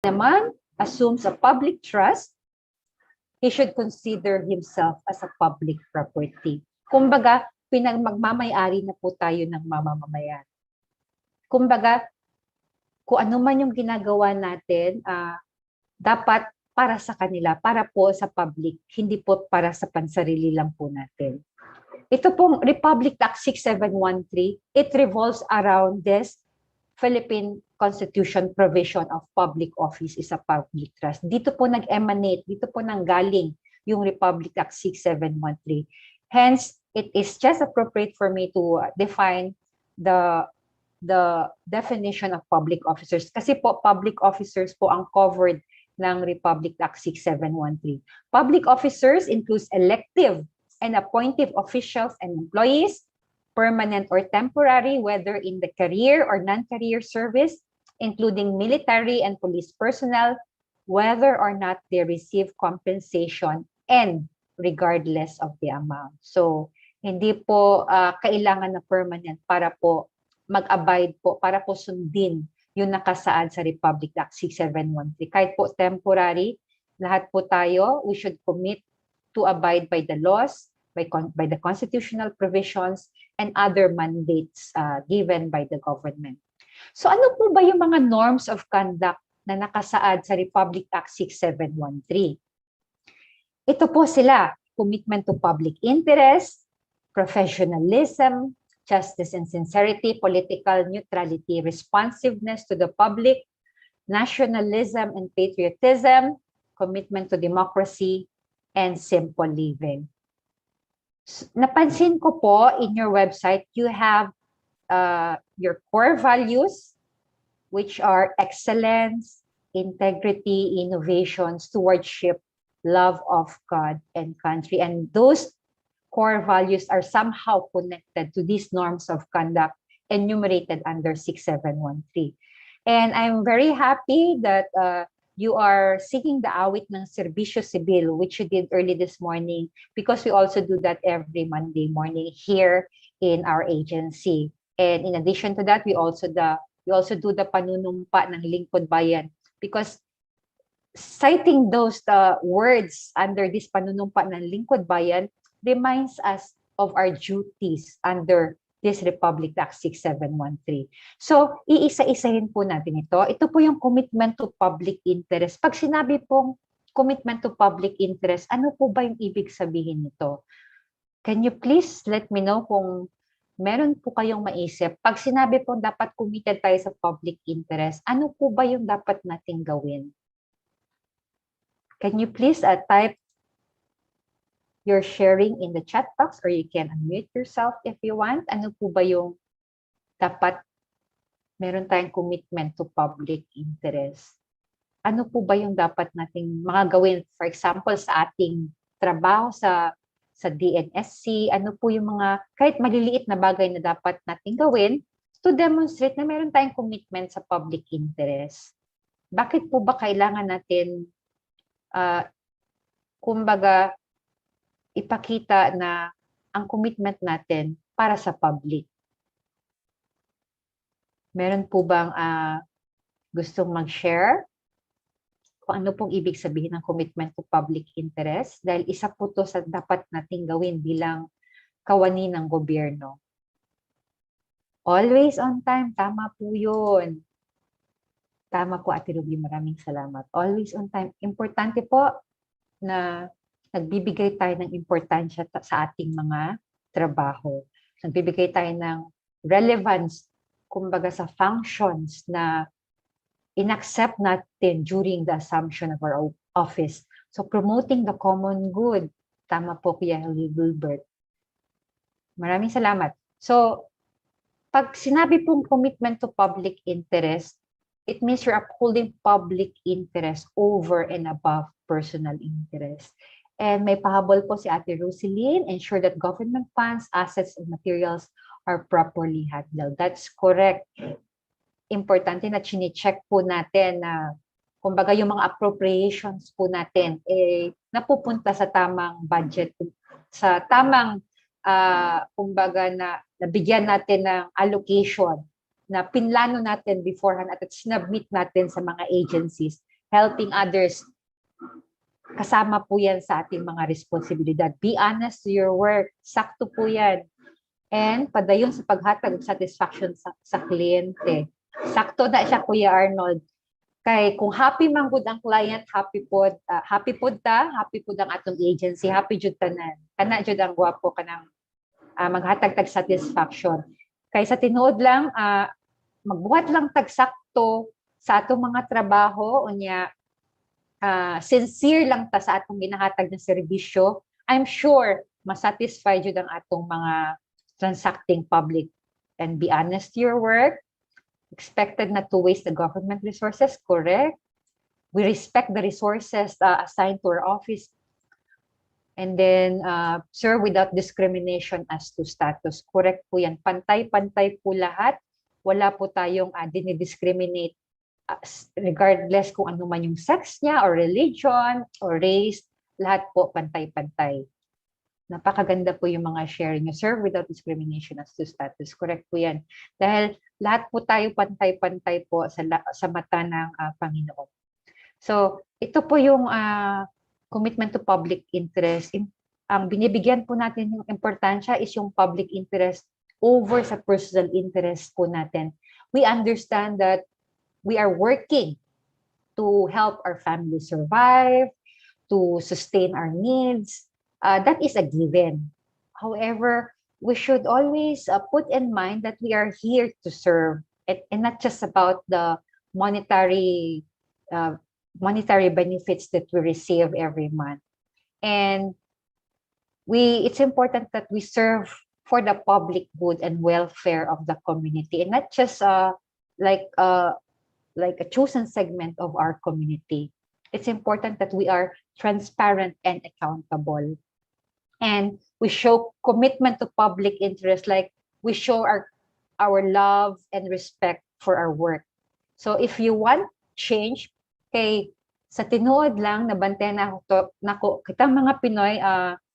naman assumes a public trust, he should consider himself as a public property. Kumbaga, magmamayari na po tayo ng mamamayan. Kumbaga, kung ano man yung ginagawa natin, dapat para sa kanila, para po sa public, hindi po para sa pansarili lang po natin. Ito pong Republic Act 6713, it revolves around this Philippine Constitution provision of public office is a public trust. Dito po nag-emanate, dito po nanggaling yung Republic Act 6713. Hence, it is just appropriate for me to define the definition of public officers. Kasi po, public officers po ang covered ng Republic Act 6713. Public officers includes elective and appointive officials and employees, permanent or temporary, whether in the career or non-career service, including military and police personnel, whether or not they receive compensation and regardless of the amount. So, hindi po kailangan na permanent para po mag-abide po, para po sundin yung nakasaad sa Republic Act 6713. Kahit po temporary, lahat po tayo, we should commit to abide by the laws, by the constitutional provisions, and other mandates given by the government. So ano po ba yung mga norms of conduct na nakasaad sa Republic Act 6713? Ito po sila: commitment to public interest, professionalism, justice and sincerity, political neutrality, responsiveness to the public, nationalism and patriotism, commitment to democracy, and simple living. Napansin ko po in your website, you have your core values, which are excellence, integrity, innovation, stewardship, love of God and country. And those core values are somehow connected to these norms of conduct enumerated under 6713. And I'm very happy that you are singing the awit ng Serbisyo Sibil, which you did early this morning, because we also do that every Monday morning here in our agency. And in addition to that, we also do the panunumpa ng Lingkod Bayan, because citing those words under this panunumpa ng Lingkod Bayan reminds us of our duties under this Republic Act 6713. So, iisa-isahin po natin ito. Ito po yung commitment to public interest. Pag sinabi pong commitment to public interest, ano po ba yung ibig sabihin nito? Can you please let me know kung meron po kayong maisip? Pag sinabi pong dapat committed tayo sa public interest, ano po ba yung dapat nating gawin? Can you please type your sharing in the chat box, or you can unmute yourself if you want. Ano po ba yung dapat meron tayong commitment to public interest? Ano po ba yung dapat nating mga gawin? For example, sa ating trabaho sa DNSC, ano po yung mga kahit maliliit na bagay na dapat nating gawin to demonstrate na meron tayong commitment sa public interest? Bakit po ba kailangan natin kumbaga ipakita na ang commitment natin para sa public? Meron po bang gustong mag-share kung ano pong ibig sabihin ng commitment to public interest? Dahil isa po to sa dapat nating gawin bilang kawani ng gobyerno. Always on time, tama po yun. Tama po, Ate Ruby, maraming salamat. Always on time. Importante po na nagbibigay tayo ng importansya sa ating mga trabaho. Nagbibigay tayo ng relevance, kumbaga sa functions na inaccept natin during the assumption of our office. So promoting the common good. Tama po, Kuya Wilbert. Maraming salamat. So, pag sinabi pong commitment to public interest, it means you're upholding public interest over and above personal interest. And may pahabol po si Ate Roseline, ensure that government funds, assets, and materials are properly handled. That's correct. Importante na chine-check po natin na kumbaga yung mga appropriations po natin napupunta sa tamang budget, sa tamang kumbaga na nabigyan natin ng allocation na pinlano natin beforehand at sinubmit natin sa mga agencies helping others, kasama po yan sa ating mga responsibilidad. Be honest to your work. Sakto po yan. And padayon sa paghatag ng satisfaction sa kliyente. Sakto na siya, Kuya Arnold. Kay kung happy man gud ang client, happy pod happy pod ang atong agency, happy jud tanan. Kana jud ang gwapo kanang maghatag tag satisfaction. Kay sa tinuod lang magbuhat lang tag sakto sa atong mga trabaho unya sincere lang ta sa atong ginahatag ng serbisyo. I'm sure masatisfy jud ang atong mga transacting public. And be honest to your work. Expected not to waste the government resources, correct? We respect the resources assigned to our office. And then, serve without discrimination as to status. Correct po yan. Pantay-pantay po lahat. Wala po tayong dinidiscriminate regardless kung ano man yung sex niya or religion or race. Lahat po pantay-pantay. Napakaganda po yung mga sharing nyo. Serve without discrimination as to status. Correct po yan. Dahil lahat po tayo pantay-pantay po sa mata ng Panginoon. So, ito po yung commitment to public interest. Ang binibigyan po natin yung importansya is yung public interest over sa personal interest po natin. We understand that we are working to help our family survive, to sustain our needs. That is a given. However, we should always put in mind that we are here to serve and not just about the monetary benefits that we receive every month. And it's important that we serve for the public good and welfare of the community, and not just like a chosen segment of our community. It's important that we are transparent and accountable. And we show commitment to public interest, like we show our love and respect for our work. So if you want change, kay sa tinuod lang, nabantayan nako kitang mga Pinoy,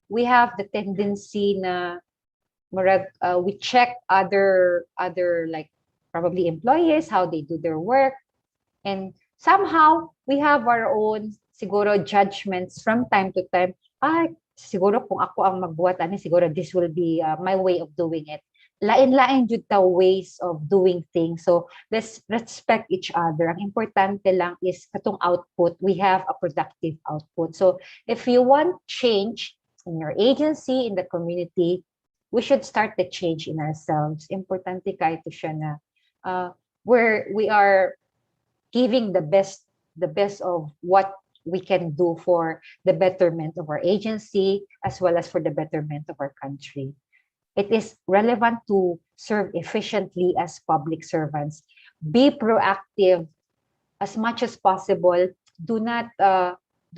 we have the tendency na we check other like probably employees, how they do their work. And somehow, we have our own siguro judgments from time to time. Siguro kung ako ang magbuhat, siguro this will be my way of doing it. Lain-lain jud ta ways of doing things. So, let's respect each other. Ang importante lang is katong output. We have a productive output. So, if you want change in your agency, in the community, we should start the change in ourselves. Importante kahit siya na where we are giving the best of what we can do for the betterment of our agency as well as for the betterment of our country. It is relevant to serve efficiently as public servants. Be proactive as much as possible. Do not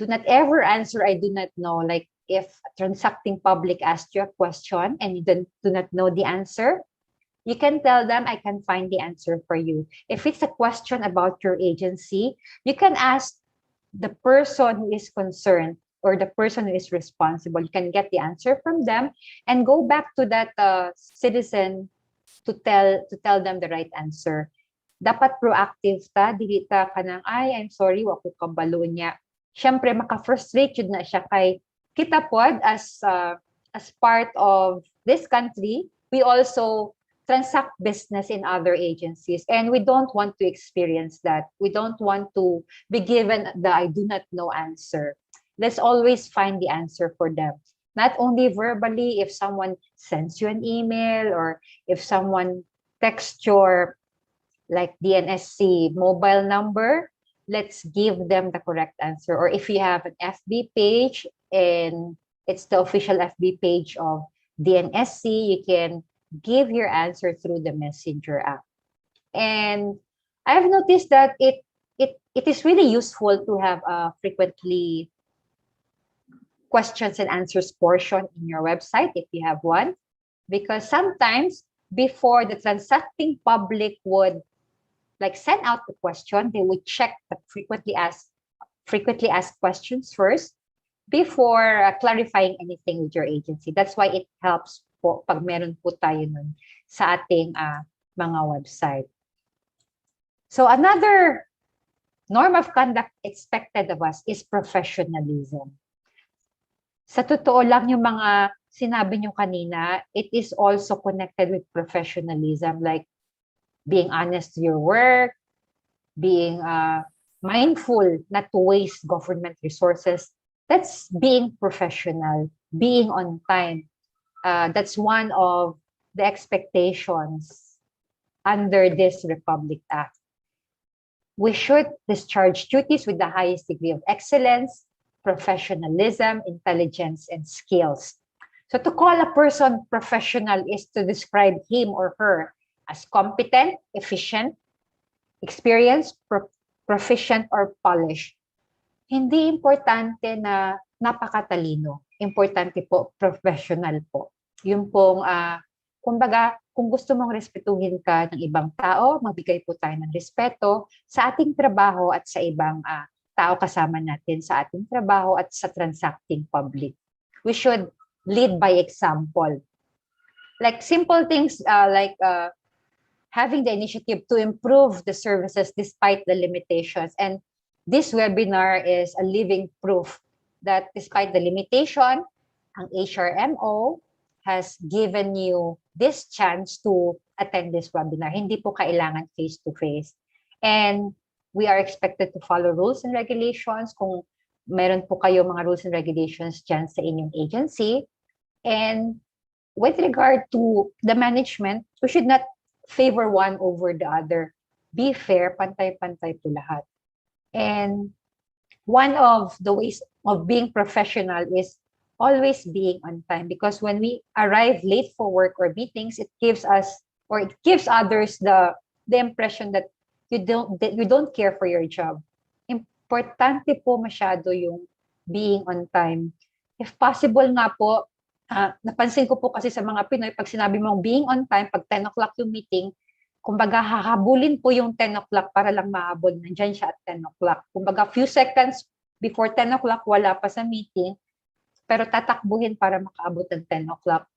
ever answer I do not know. Like if a transacting public asks you a question and you do not know the answer, you can tell them, I can find the answer for you. If it's a question about your agency, you can ask the person who is concerned or the person who is responsible. You can get the answer from them and go back to that citizen to tell them the right answer. Dapat proactive ta, dili ta kanang I'm sorry, wa ko kabalo niya. Syempre maka-frustrate jud na siya kay kita pod as part of this country, we also transact business in other agencies, and we don't want to experience that. We don't want to be given the I do not know answer. Let's always find the answer for them. Not only verbally, if someone sends you an email or if someone texts your like DNSC mobile number, let's give them the correct answer. Or if you have an FB page and it's the official FB page of DNSC, you can give your answer through the Messenger app. And I've noticed that it is really useful to have a frequently questions and answers portion in your website if you have one, because sometimes before the transacting public would like send out the question, they would check the frequently asked questions first before clarifying anything with your agency. That's why it helps po pag meron po tayo nun sa ating mga website. So another norm of conduct expected of us is professionalism. Sa totoo lang, yung mga sinabi nyo kanina, it is also connected with professionalism, like being honest to your work, being mindful not to waste government resources. That's being professional, being on time. That's one of the expectations under this Republic Act. We should discharge duties with the highest degree of excellence, professionalism, intelligence, and skills. So to call a person professional is to describe him or her as competent, efficient, experienced, proficient, or polished. Hindi importante na napakatalino. Importante po, professional po. Yung pong, kumbaga, kung gusto mong respetuhin ka ng ibang tao, magbigay po tayo ng respeto sa ating trabaho at sa ibang tao kasama natin sa ating trabaho at sa transacting public. We should lead by example. Like simple things like having the initiative to improve the services despite the limitations. And this webinar is a living proof that despite the limitation, ang HRMO has given you this chance to attend this webinar. Hindi po kailangan face-to-face. And we are expected to follow rules and regulations kung meron po kayo mga rules and regulations dyan sa inyong agency. And with regard to the management, we should not favor one over the other. Be fair, pantay-pantay po lahat. And one of the ways of being professional is always being on time, because when we arrive late for work or meetings, it gives us, or it gives others the impression that you don't care for your job. Importante po masyado yung being on time. If possible nga po, napansin ko po kasi sa mga Pinoy, pag sinabi mong being on time, pag 10 o'clock yung meeting, kumbaga hahabulin po yung 10 o'clock para lang mahabol. Nandyan siya at 10 o'clock. Kumbaga few seconds before 10 o'clock, wala pa sa meeting, pero tatakbuhin para makaabot ng 10 o'clock.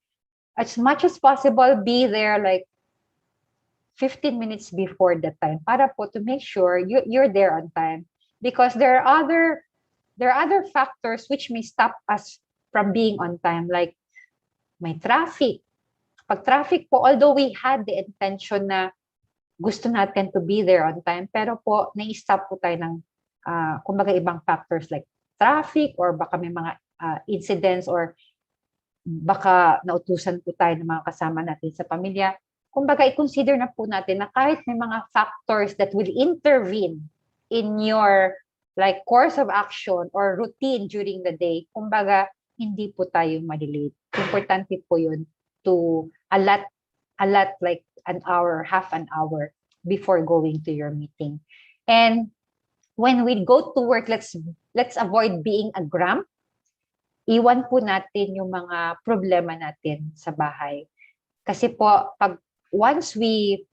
As much as possible, be there like 15 minutes before the time para po to make sure you're there on time. Because there are other factors which may stop us from being on time, like may traffic. Pag traffic po, although we had the intention na gusto natin to be there on time, pero po, nai-stop po tayo ng, kumbaga, ibang factors like traffic, or baka may mga incidents, or baka nautusan po tayo ng mga kasama natin sa pamilya. Kumbaga, i-consider na po natin na kahit may mga factors that will intervene in your like course of action or routine during the day, kumbaga, hindi po tayo malilate. Importante po yun to allot like an hour, half an hour before going to your meeting. And when we go to work, let's avoid being a grump. Iwan po natin yung mga problema natin sa bahay. Kasi po, pag once we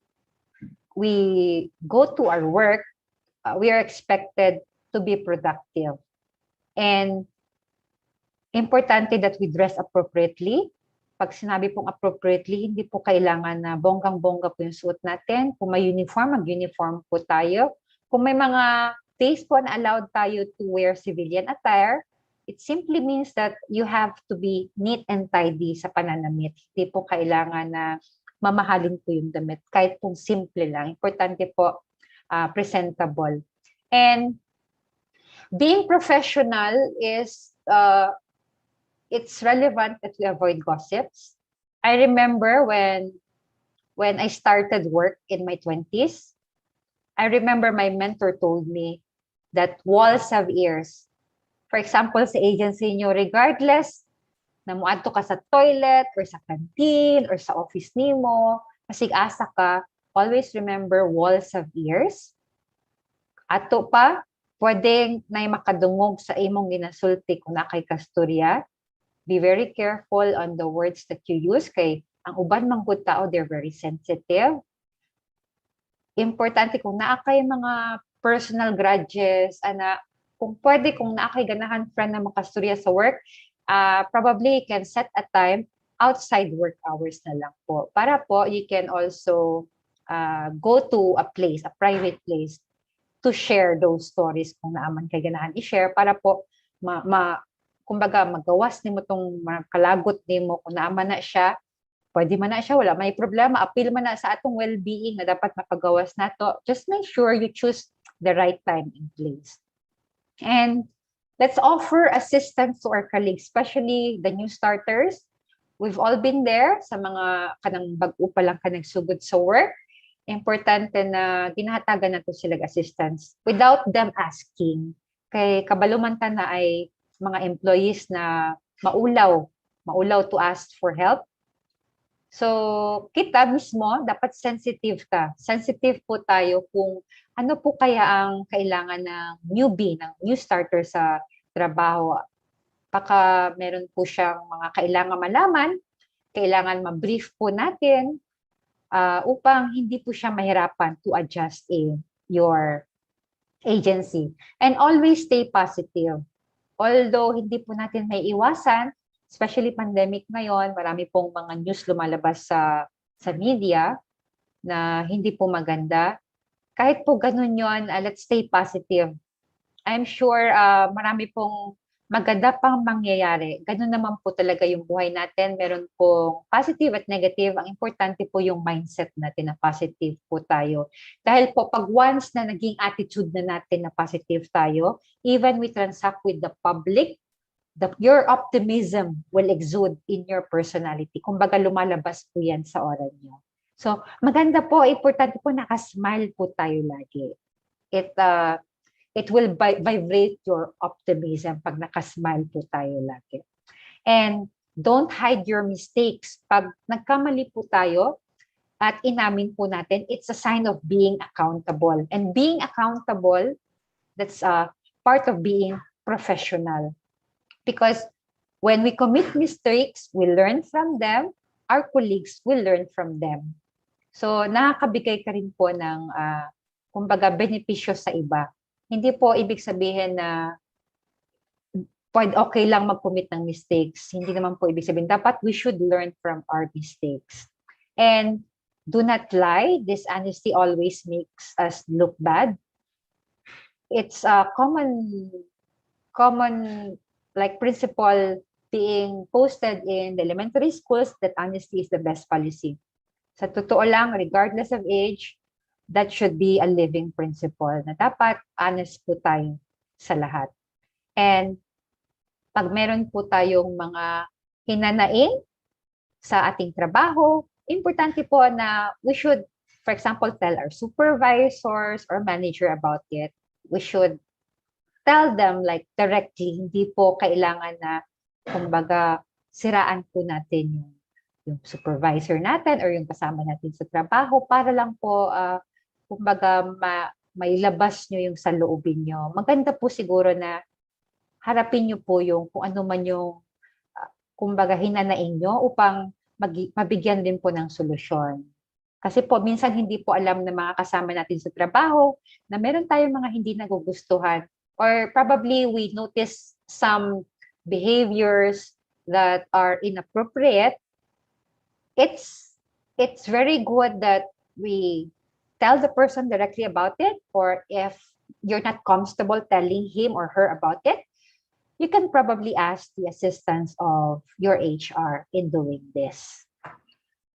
go to our work, we are expected to be productive. And importante that we dress appropriately. Pag sinabi pong appropriately, hindi po kailangan na bonggang-bongga po yung suot natin. Kung may uniform, mag-uniform po tayo. Kung may mga days po na allowed tayo to wear civilian attire, it simply means that you have to be neat and tidy sa pananamit. Hindi po kailangan na mamahalin po yung damit. Kahit pong simple lang. Importante po, presentable. And being professional is, it's relevant that we avoid gossips. I remember when I started work in my 20s, I remember my mentor told me that walls have ears. For example, sa agency nyo, regardless na muadto ka sa toilet or sa canteen or sa office nimo, masig-asa ka, always remember walls have ears. Ato pa, pwedeng na makadungog sa imong ginasulti kung na kay kasturya. Be very careful on the words that you use, kay ang uban mang good tao, they're very sensitive. Importante kung naa kay mga personal grudges, kung pwede, kung naa kay ganahan friend na makasturya sa work, probably you can set a time outside work hours na lang po. Para po, you can also go to a place, a private place, to share those stories kung naaman kay ganahan i-share para po kumbaga magawas nimo tong mga kalagot nimo kung naaman na siya, pwede man na siya, wala may problema, appeal man na sa atong well-being na dapat mapagawas nato. Just make sure you choose the right time and place. And let's offer assistance to our colleagues, especially the new starters. We've all been there sa mga kanang bag-o pa lang ka nagsugod sa work. Importante na ginahatagan nato sila assistance without them asking. Kay kabaluman na ay mga employees na maulaw to ask for help. So, kita mismo, dapat sensitive ka. Sensitive po tayo kung ano po kaya ang kailangan ng newbie, ng new starter sa trabaho. Baka meron po siyang mga kailangan malaman, kailangan ma-brief po natin upang hindi po siya mahirapan to adjust in your agency. And always stay positive. Although hindi po natin may iwasan, especially pandemic ngayon, marami pong mga news lumalabas sa media na hindi po maganda. Kahit po ganun yon, let's stay positive. I'm sure marami pong maganda pang mangyayari. Ganun naman po talaga yung buhay natin. Meron pong positive at negative. Ang importante po yung mindset natin na positive po tayo. Dahil po pag once na naging attitude na natin na positive tayo, even we transact with the public, your optimism will exude in your personality. Kumbaga lumalabas po yan sa oras nyo. So maganda po, importante po nakasmile po tayo lagi. It will vibrate your optimism pag nakasmile po tayo lagi. And don't hide your mistakes. Pag nagkamali po tayo at inamin po natin, it's a sign of being accountable. And being accountable, that's part of being professional. Because when we commit mistakes, we learn from them, our colleagues will learn from them. So nakakabigay ka rin po ng kumbaga benepisyo sa iba. Hindi po ibig sabihin na okay lang mag-commit ng mistakes. Hindi naman po ibig sabihin. Dapat we should learn from our mistakes. And do not lie. Dishonesty always makes us look bad. It's a common like principle being posted in the elementary schools that honesty is the best policy. Sa totoo lang, regardless of age, that should be a living principle na dapat honest po tayo sa lahat. And pag meron po tayong mga hinanaing sa ating trabaho, importante po na we should, for example, tell our supervisors or manager about it. We should tell them like directly, hindi po kailangan na kumbaga siraan po natin yung supervisor natin or yung kasama natin sa trabaho para lang po kumbaga may labas nyo yung saloobin nyo. Maganda po siguro na harapin nyo po yung kung ano man yung kumbaga hinanaing nyo upang mabigyan din po ng solusyon. Kasi po minsan hindi po alam ng mga kasama natin sa trabaho na meron tayong mga hindi nagugustuhan or probably we notice some behaviors that are inappropriate. It's very good that we tell the person directly about it, or if you're not comfortable telling him or her about it, you can probably ask the assistance of your HR in doing this.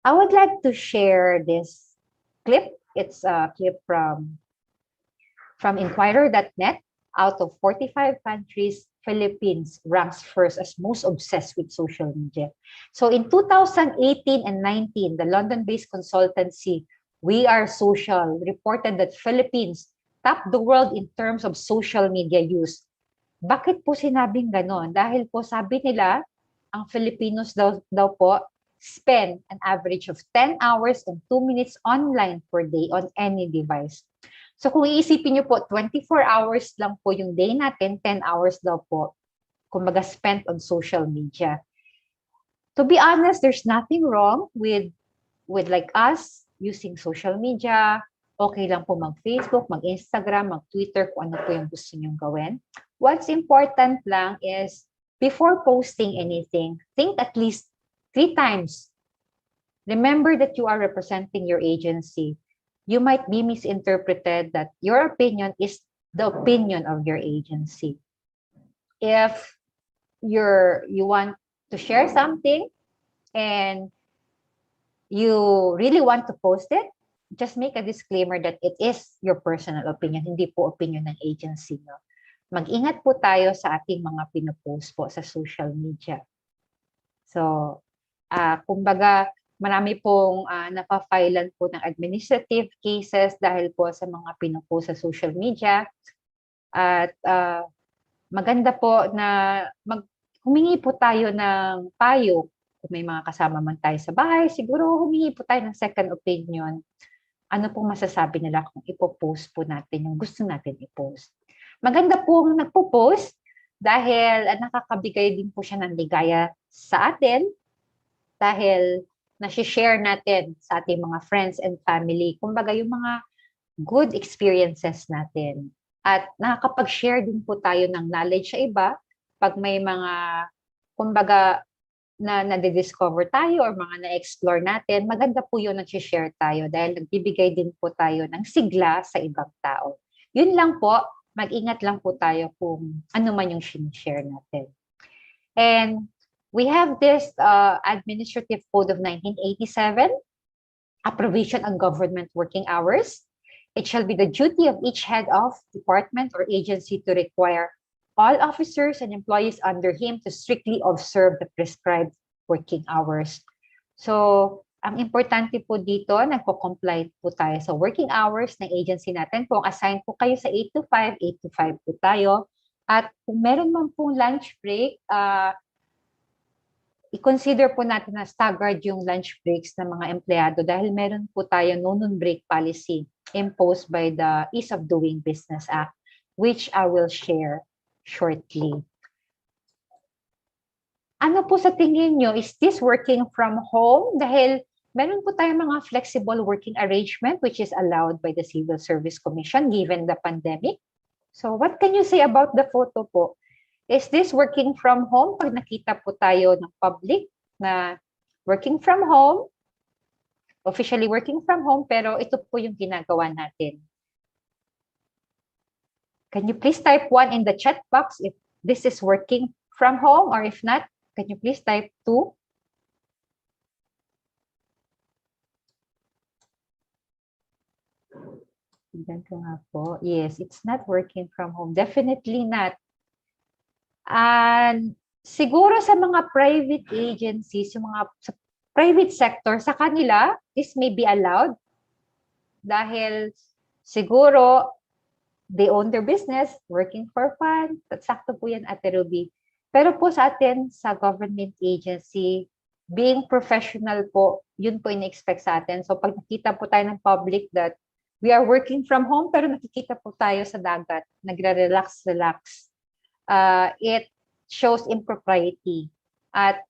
I would like to share this clip. It's a clip from Inquirer.net. Out of 45 countries, Philippines ranks first as most obsessed with social media. So in 2018 and 19, the London-based consultancy We Are Social reported that Philippines top the world in terms of social media use. Bakit po sinabing ganon? Dahil po sabi nila, ang Filipinos daw po spend an average of 10 hours and 2 minutes online per day on any device. So kung iisipin niyo po, 24 hours lang po yung day natin, 10 hours daw po, kumbaga spent on social media. To be honest, there's nothing wrong with like us using social media. Okay lang po mag-Facebook, mag-Instagram, mag-Twitter, kung ano po yung gusto niyong gawin. What's important lang is, before posting anything, think at least 3 times. Remember that you are representing your agency. you might be misinterpreted that your opinion is the opinion of your agency. If you want to share something and you really want to post it, just make a disclaimer that it is your personal opinion, hindi po opinion ng agency. No? Mag-ingat po tayo sa ating mga pinopost po sa social media. So, kumbaga, marami pong napafilan po ng administrative cases dahil po sa mga pinopost sa social media. At maganda po na humingi po tayo ng payo. Kung may mga kasama man tayo sa bahay, siguro humingi po tayo ng second opinion. Ano pong masasabi nila kung ipopost po natin yung gusto natin ipost. Maganda pong nagpo-post dahil nakakabigay din po siya ng ligaya sa atin dahil nasi-share natin sa ating mga friends and family. Kumbaga yung mga good experiences natin. At nakakapag-share din po tayo ng knowledge sa iba pag may mga, kumbaga, na nade-discover tayo or mga na-explore natin, maganda po yun nag-share tayo dahil nagbibigay din po tayo ng sigla sa ibang tao. Yun lang po, mag-ingat lang po tayo kung ano man yung share natin. And we have this Administrative Code of 1987, a provision on government working hours. It shall be the duty of each head of department or agency to require all officers and employees under him to strictly observe the prescribed working hours. So, ang importante po dito, nagpo-comply po tayo sa working hours ng agency natin. Kung assign po kayo sa 8 to 5, 8 to 5 po tayo. At kung meron man pong lunch break, i-consider po natin na staggered yung lunch breaks ng mga empleyado dahil meron po tayo no-noon break policy imposed by the Ease of Doing Business Act, which I will share shortly. Ano po sa tingin nyo? Is this working from home? Dahil meron po tayong mga flexible working arrangement which is allowed by the Civil Service Commission given the pandemic. So what can you say about the photo po? Is this working from home? Pag nakita po tayo ng public na working from home, officially working from home, pero ito po yung ginagawa natin. Can you please type 1 in the chat box if this is working from home, or if not, can you please type 2? Tignan ko nga po. Yes, it's not working from home. Definitely not. And siguro sa mga private agencies, yung mga sa private sector, sa kanila, this may be allowed dahil siguro they own their business, working for fun. Sakto po yan, Ate Ruby. Pero po sa atin, sa government agency, being professional po, yun po in-expect sa atin. So pag nakita po tayo ng public that we are working from home, pero nakikita po tayo sa dagat, nagre-relax, it shows impropriety. At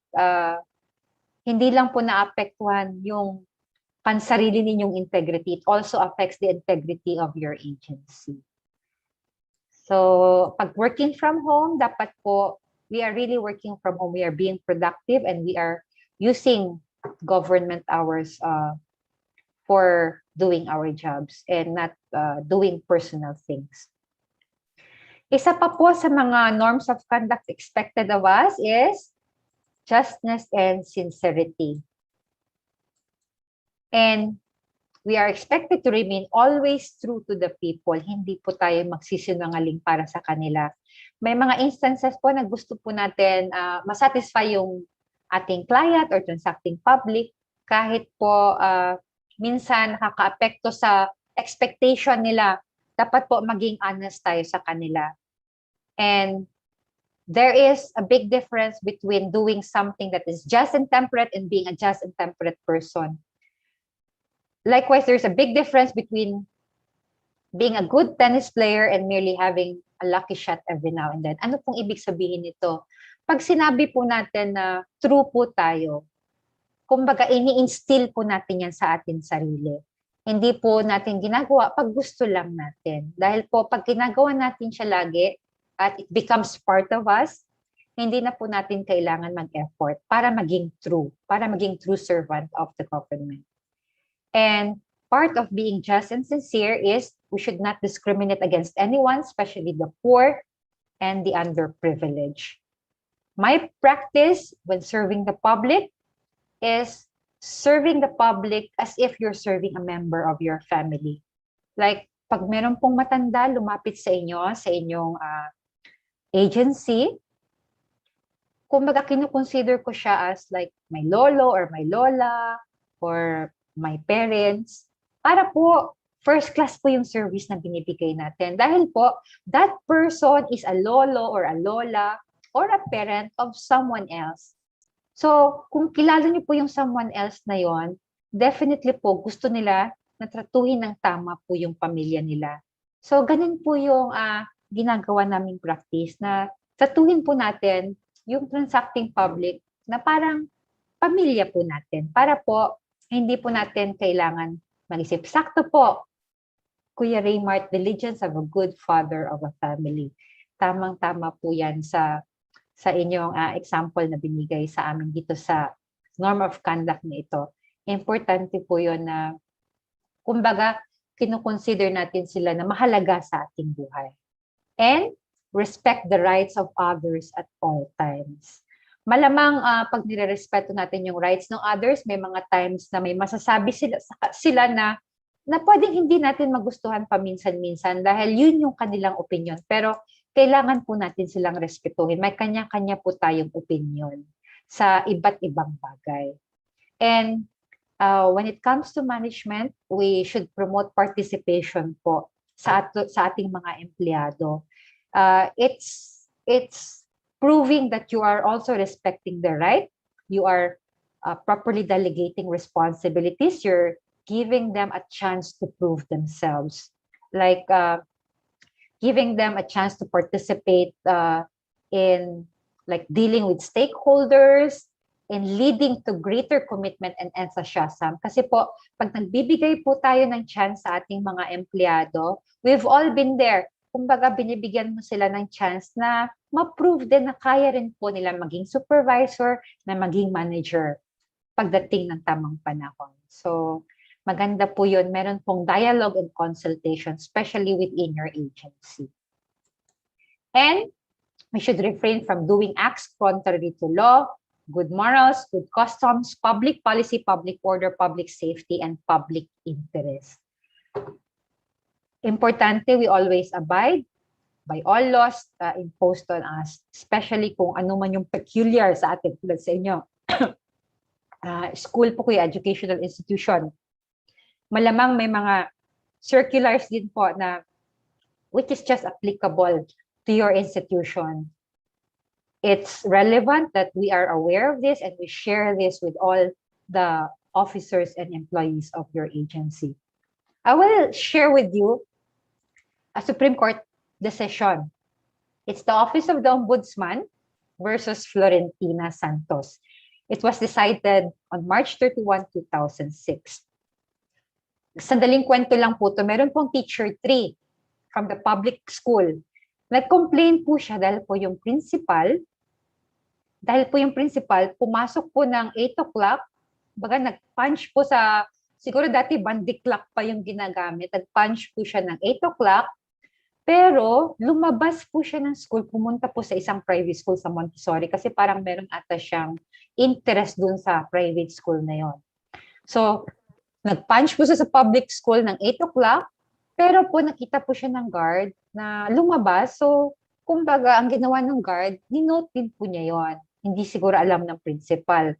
hindi lang po naapektuhan yung pansarili ninyong integrity. It also affects the integrity of your agency. So, pag working from home, dapat po, we are really working from home. We are being productive and we are using government hours for doing our jobs and not doing personal things. Isa pa po sa mga norms of conduct expected of us is justness and sincerity. And we are expected to remain always true to the people. Hindi po tayo magsisinungaling para sa kanila. May mga instances po na gusto po natin masatisfy yung ating client or transacting public kahit po minsan nakaka-apekto sa expectation nila. Dapat po maging honest tayo sa kanila. And there is a big difference between doing something that is just and temperate and being a just and temperate person. Likewise, there's a big difference between being a good tennis player and merely having a lucky shot every now and then. Ano pong ibig sabihin nito? Pag sinabi po natin na true po tayo, kumbaga ini-instill po natin yan sa ating sarili. Hindi po natin ginagawa pag gusto lang natin. Dahil po pag ginagawa natin siya lagi at it becomes part of us, hindi na po natin kailangan mag-effort para maging true servant of the government. And part of being just and sincere is we should not discriminate against anyone, especially the poor and the underprivileged. My practice when serving the public is serving the public as if you're serving a member of your family. Like, pag meron pong matanda lumapit sa inyo, sa inyong agency, kumbaga kino-consider ko siya as like my lolo or my lola or my parents para po first class po yung service na binibigay natin. Dahil po, that person is a lolo or a lola or a parent of someone else. So, kung kilala niyo po yung someone else na yon, definitely po gusto nila na tratuhin ng tama po yung pamilya nila. So, ganun po yung ginagawa naming practice na tratuhin po natin yung transacting public na parang pamilya po natin. Para po, hindi po natin kailangan mag-isip. Sakto po, Kuya Raymart, diligence of a good father of a family. Tamang-tama po yan sa inyong example na binigay sa amin dito sa norm of conduct na ito. Importante po yun na, kumbaga, kinukonsider natin sila na mahalaga sa ating buhay. And respect the rights of others at all times. Malamang pag nire-respeto natin yung rights ng others, may mga times na may masasabi sila na pwedeng hindi natin magustuhan paminsan-minsan dahil yun yung kanilang opinion. Pero kailangan po natin silang respetuhin. May kanya-kanya po tayong opinion sa iba't ibang bagay. And when it comes to management, we should promote participation po sa ating mga empleyado. It's proving that you are also respecting the right. You are properly delegating responsibilities. You're giving them a chance to prove themselves. Like giving them a chance to participate in like dealing with stakeholders and leading to greater commitment and enthusiasm. Kasi po, pag nagbibigay po tayo ng chance sa ating mga empleyado, we've all been there. Kumbaga, binibigyan mo sila ng chance na ma-prove din na kaya rin po nila maging supervisor, na maging manager pagdating ng tamang panahon. So, maganda po yun. Meron pong dialogue and consultation, especially within your agency. And we should refrain from doing acts contrary to law, good morals, good customs, public policy, public order, public safety, and public interest. Importante, we always abide by all laws imposed on us, especially kung ano man yung peculiar sa atin, tulad sa inyo. School po kuya, educational institution. Malamang may mga circulars din po na which is just applicable to your institution. It's relevant that we are aware of this and we share this with all the officers and employees of your agency. I will share with you a Supreme Court decision. It's the Office of the Ombudsman versus Florentina Santos. It was decided on March 31, 2006. Sandaling kwento lang po to, meron pong teacher 3 from the public school. Nag-complain po siya dahil po yung principal pumasok po ng 8 o'clock, baga nag-punch po sa, siguro dati bandy clock pa yung ginagamit, nag-punch po siya ng 8 o'clock, pero lumabas po siya ng school, pumunta po sa isang private school sa Montessori kasi parang meron ata siyang interest dun sa private school na yon. So, nag-punch po siya sa public school ng 8 o'clock, pero po nakita po siya ng guard na lumabas. So, kumbaga, ang ginawa ng guard, ninote din po niya yon. Hindi siguro alam ng principal.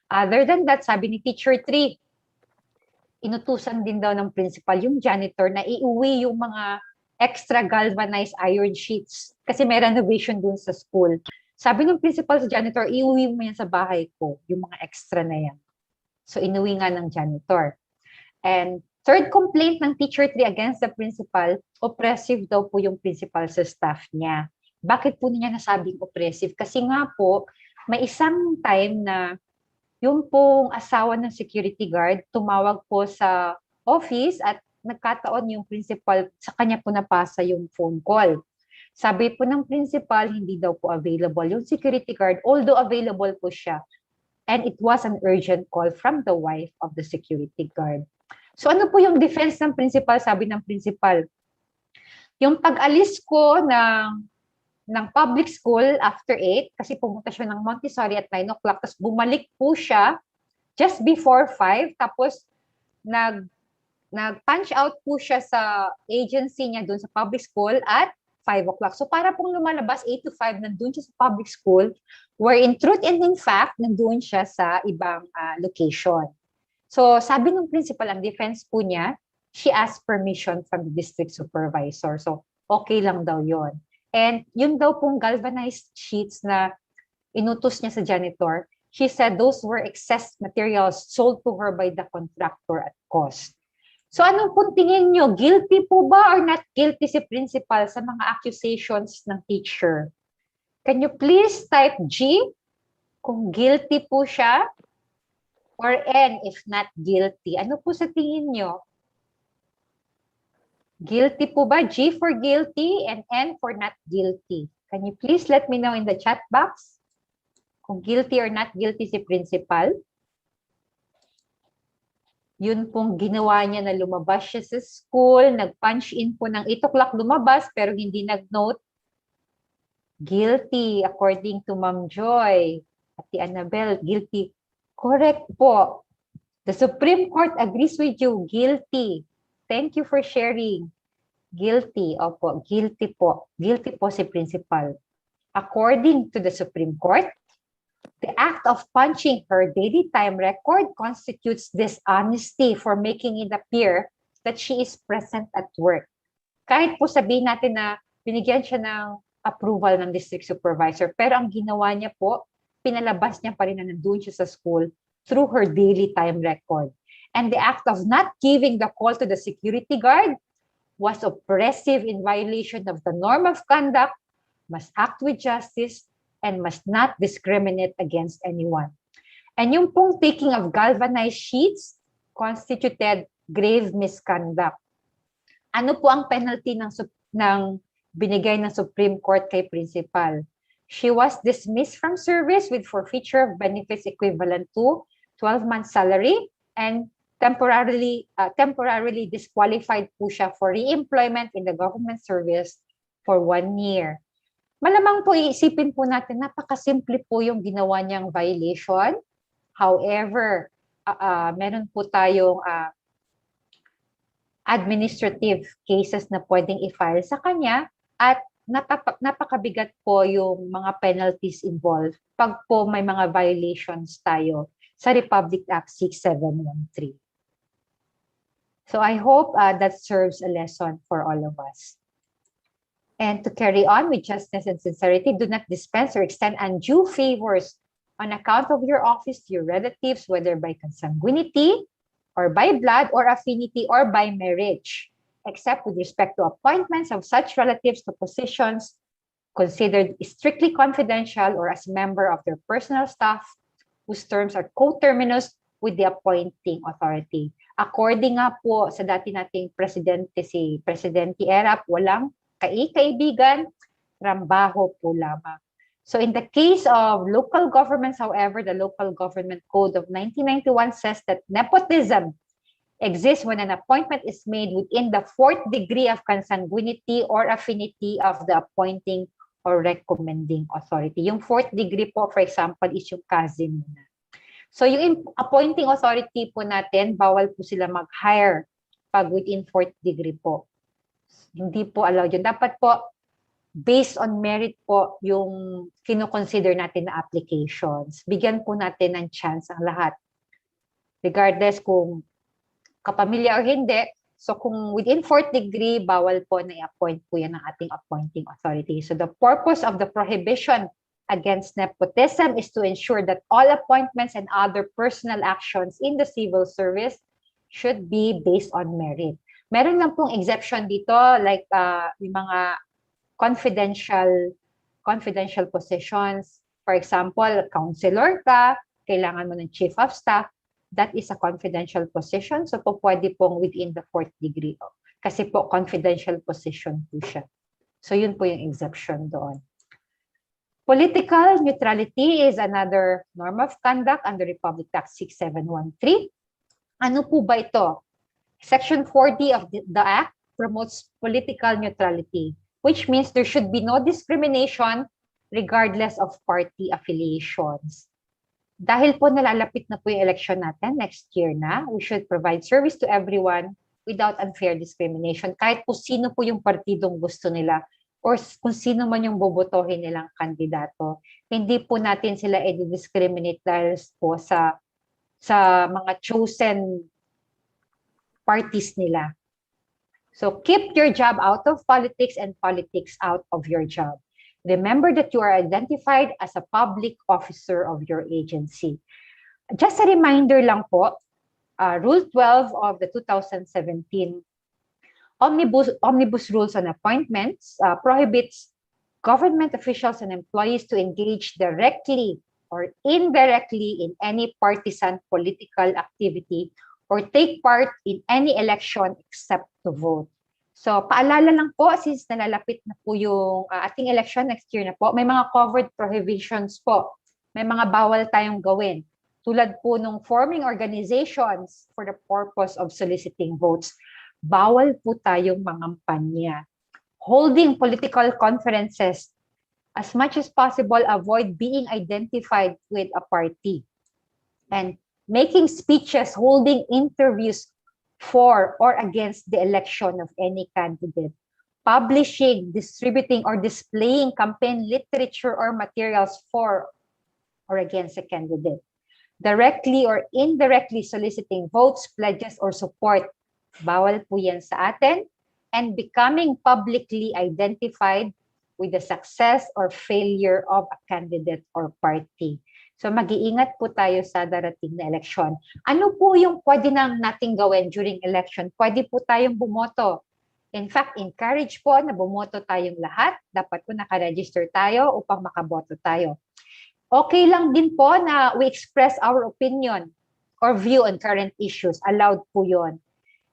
Other than that, sabi ni teacher 3, inutusan din daw ng principal yung janitor na iuwi yung mga extra galvanized iron sheets kasi may renovation dun sa school. Sabi ng principal sa janitor, iuwi mo yan sa bahay ko, yung mga extra na yan. So, inuwi nga ng janitor. And third complaint ng teacher 3 against the principal, oppressive daw po yung principal sa staff niya. Bakit po niya nasabing oppressive? Kasi nga po, may isang time na yung pong asawa ng security guard tumawag po sa office at nagkataon yung principal, sa kanya po napasa yung phone call. Sabi po ng principal, hindi daw po available yung security guard, although available po siya. And it was an urgent call from the wife of the security guard. So ano po yung defense ng principal? Sabi ng principal, yung pag-alis ko ng public school after 8, kasi pumunta siya ng Montessori at 9 o'clock, tapos bumalik po siya just before 5, tapos nag-punch out po siya sa agency niya doon sa public school at 5 o'clock. So para pong lumalabas 8 to 5, nandun siya sa public school, where in truth and in fact, nandun siya sa ibang location. So sabi ng principal, ang defense po niya, she asked permission from the district supervisor. So okay lang daw yon. And yun daw pong galvanized sheets na inutos niya sa janitor, she said those were excess materials sold to her by the contractor at cost. So anong pong tingin nyo? Guilty po ba or not guilty si principal sa mga accusations ng teacher? Can you please type G kung guilty po siya? Or N if not guilty? Ano po sa tingin nyo? Guilty po ba? G for guilty and N for not guilty. Can you please let me know in the chat box kung guilty or not guilty si principal? Yun pong ginawa niya na lumabas siya sa school, nag-punch in po ng 8 o'clock lumabas pero hindi nag-note. Guilty according to Ma'am Joy. Ati Annabel, guilty. Correct po. The Supreme Court agrees with you. Guilty. Thank you for sharing. Guilty. Opo, guilty po. Guilty po si principal. According to the Supreme Court, the act of punching her daily time record constitutes dishonesty for making it appear that she is present at work. Kahit po sabihin natin na binigyan siya ng approval ng district supervisor, pero ang ginawa niya po, pinalabas niya pa rin na nandun siya sa school through her daily time record. And the act of not giving the call to the security guard was oppressive in violation of the norm of conduct, must act with justice, and must not discriminate against anyone. And yung pong taking of galvanized sheets constituted grave misconduct. Ano po ang penalty ng binigay ng Supreme Court kay principal? She was dismissed from service with forfeiture of benefits equivalent to 12 months salary and temporarily disqualified po siya for re-employment in the government service for 1 year. Malamang po iisipin po natin, napakasimple po yung ginawa niyang violation. However, meron po tayong administrative cases na pwedeng i-file sa kanya at napakabigat po yung mga penalties involved pag po may mga violations tayo sa Republic Act 6713. So I hope that serves a lesson for all of us. And to carry on with justice and sincerity, do not dispense or extend undue favors on account of your office to your relatives, whether by consanguinity, or by blood, or affinity, or by marriage, except with respect to appointments of such relatives to positions considered strictly confidential or as member of their personal staff, whose terms are coterminous with the appointing authority. According nga po sa dati nating presidente, si Presidente Erap, walang kaibigan, trabaho po lamang. So in the case of local governments, however, the Local Government Code of 1991 says that nepotism exists when an appointment is made within the 4th degree of consanguinity or affinity of the appointing or recommending authority. Yung 4th degree po, for example, is yung cousin mo na. So yung appointing authority po natin, bawal po sila mag-hire pag within 4th degree po. Hindi po allowed yun. Dapat po, based on merit po, yung kinoconsider natin na applications. Bigyan po natin ng chance ang lahat. Regardless kung kapamilya or hindi. So kung within 4th degree, bawal po na i-appoint po yan ng ating appointing authority. So the purpose of the prohibition against nepotism is to ensure that all appointments and other personal actions in the civil service should be based on merit. Meron lang pong exception dito, like yung mga confidential positions. For example, counselor ka, kailangan mo ng chief of staff, that is a confidential position. So po pwede pong within the 4th degree. Kasi po confidential position po siya. So yun po yung exception doon. Political neutrality is another norm of conduct under Republic Act 6713. Ano po ba ito? Section 40 of the Act promotes political neutrality, which means there should be no discrimination regardless of party affiliations. Dahil po nalalapit na po yung election natin, next year na, we should provide service to everyone without unfair discrimination. Kahit po sino po yung partidong gusto nila or kung sino man yung bobotohin nilang kandidato. Hindi po natin sila i-discriminate dahil po sa mga chosen parties nila. So keep your job out of politics and politics out of your job. Remember that you are identified as a public officer of your agency. Just a reminder lang po, Rule 12 of the 2017 Omnibus Rules on Appointments prohibits government officials and employees to engage directly or indirectly in any partisan political activity or take part in any election except to vote. So, paalala lang po, since nalalapit na po yung ating election next year na po, may mga covered prohibitions po. May mga bawal tayong gawin. Tulad po nung forming organizations for the purpose of soliciting votes. Bawal po tayong mangampanya. Holding political conferences, as much as possible, avoid being identified with a party. And making speeches, holding interviews for or against the election of any candidate, publishing, distributing, or displaying campaign literature or materials for or against a candidate, directly or indirectly soliciting votes, pledges, or support. Bawal po yan sa atin. And becoming publicly identified with the success or failure of a candidate or party. So mag-iingat po tayo sa darating na eleksyon. Ano po yung pwede nang nating gawin during election? Pwede po tayong bumoto. In fact, encourage po na bumoto tayong lahat. Dapat po nakaregister tayo upang makaboto tayo. Okay lang din po na we express our opinion or view on current issues. Allowed po yun.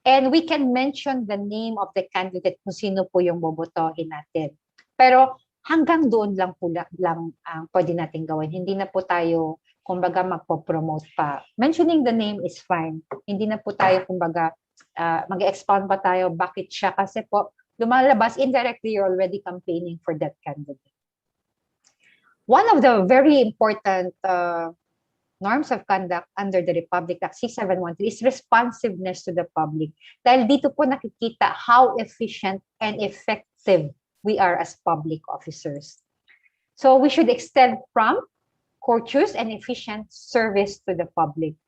And we can mention the name of the candidate kung sino po yung bobotohin natin. Pero hanggang doon lang po lang ang pwede natin gawin. Hindi na po tayo, kumbaga, magpo-promote pa. Mentioning the name is fine. Hindi na po tayo, kumbaga, mag-expound pa tayo. Bakit siya? Kasi po, lumalabas, indirectly, you're already campaigning for that candidate. One of the very important norms of conduct under the Republic Act 6713 is responsiveness to the public. Dahil dito po nakikita how efficient and effective we are as public officers. So we should extend prompt, courteous, and efficient service to the public.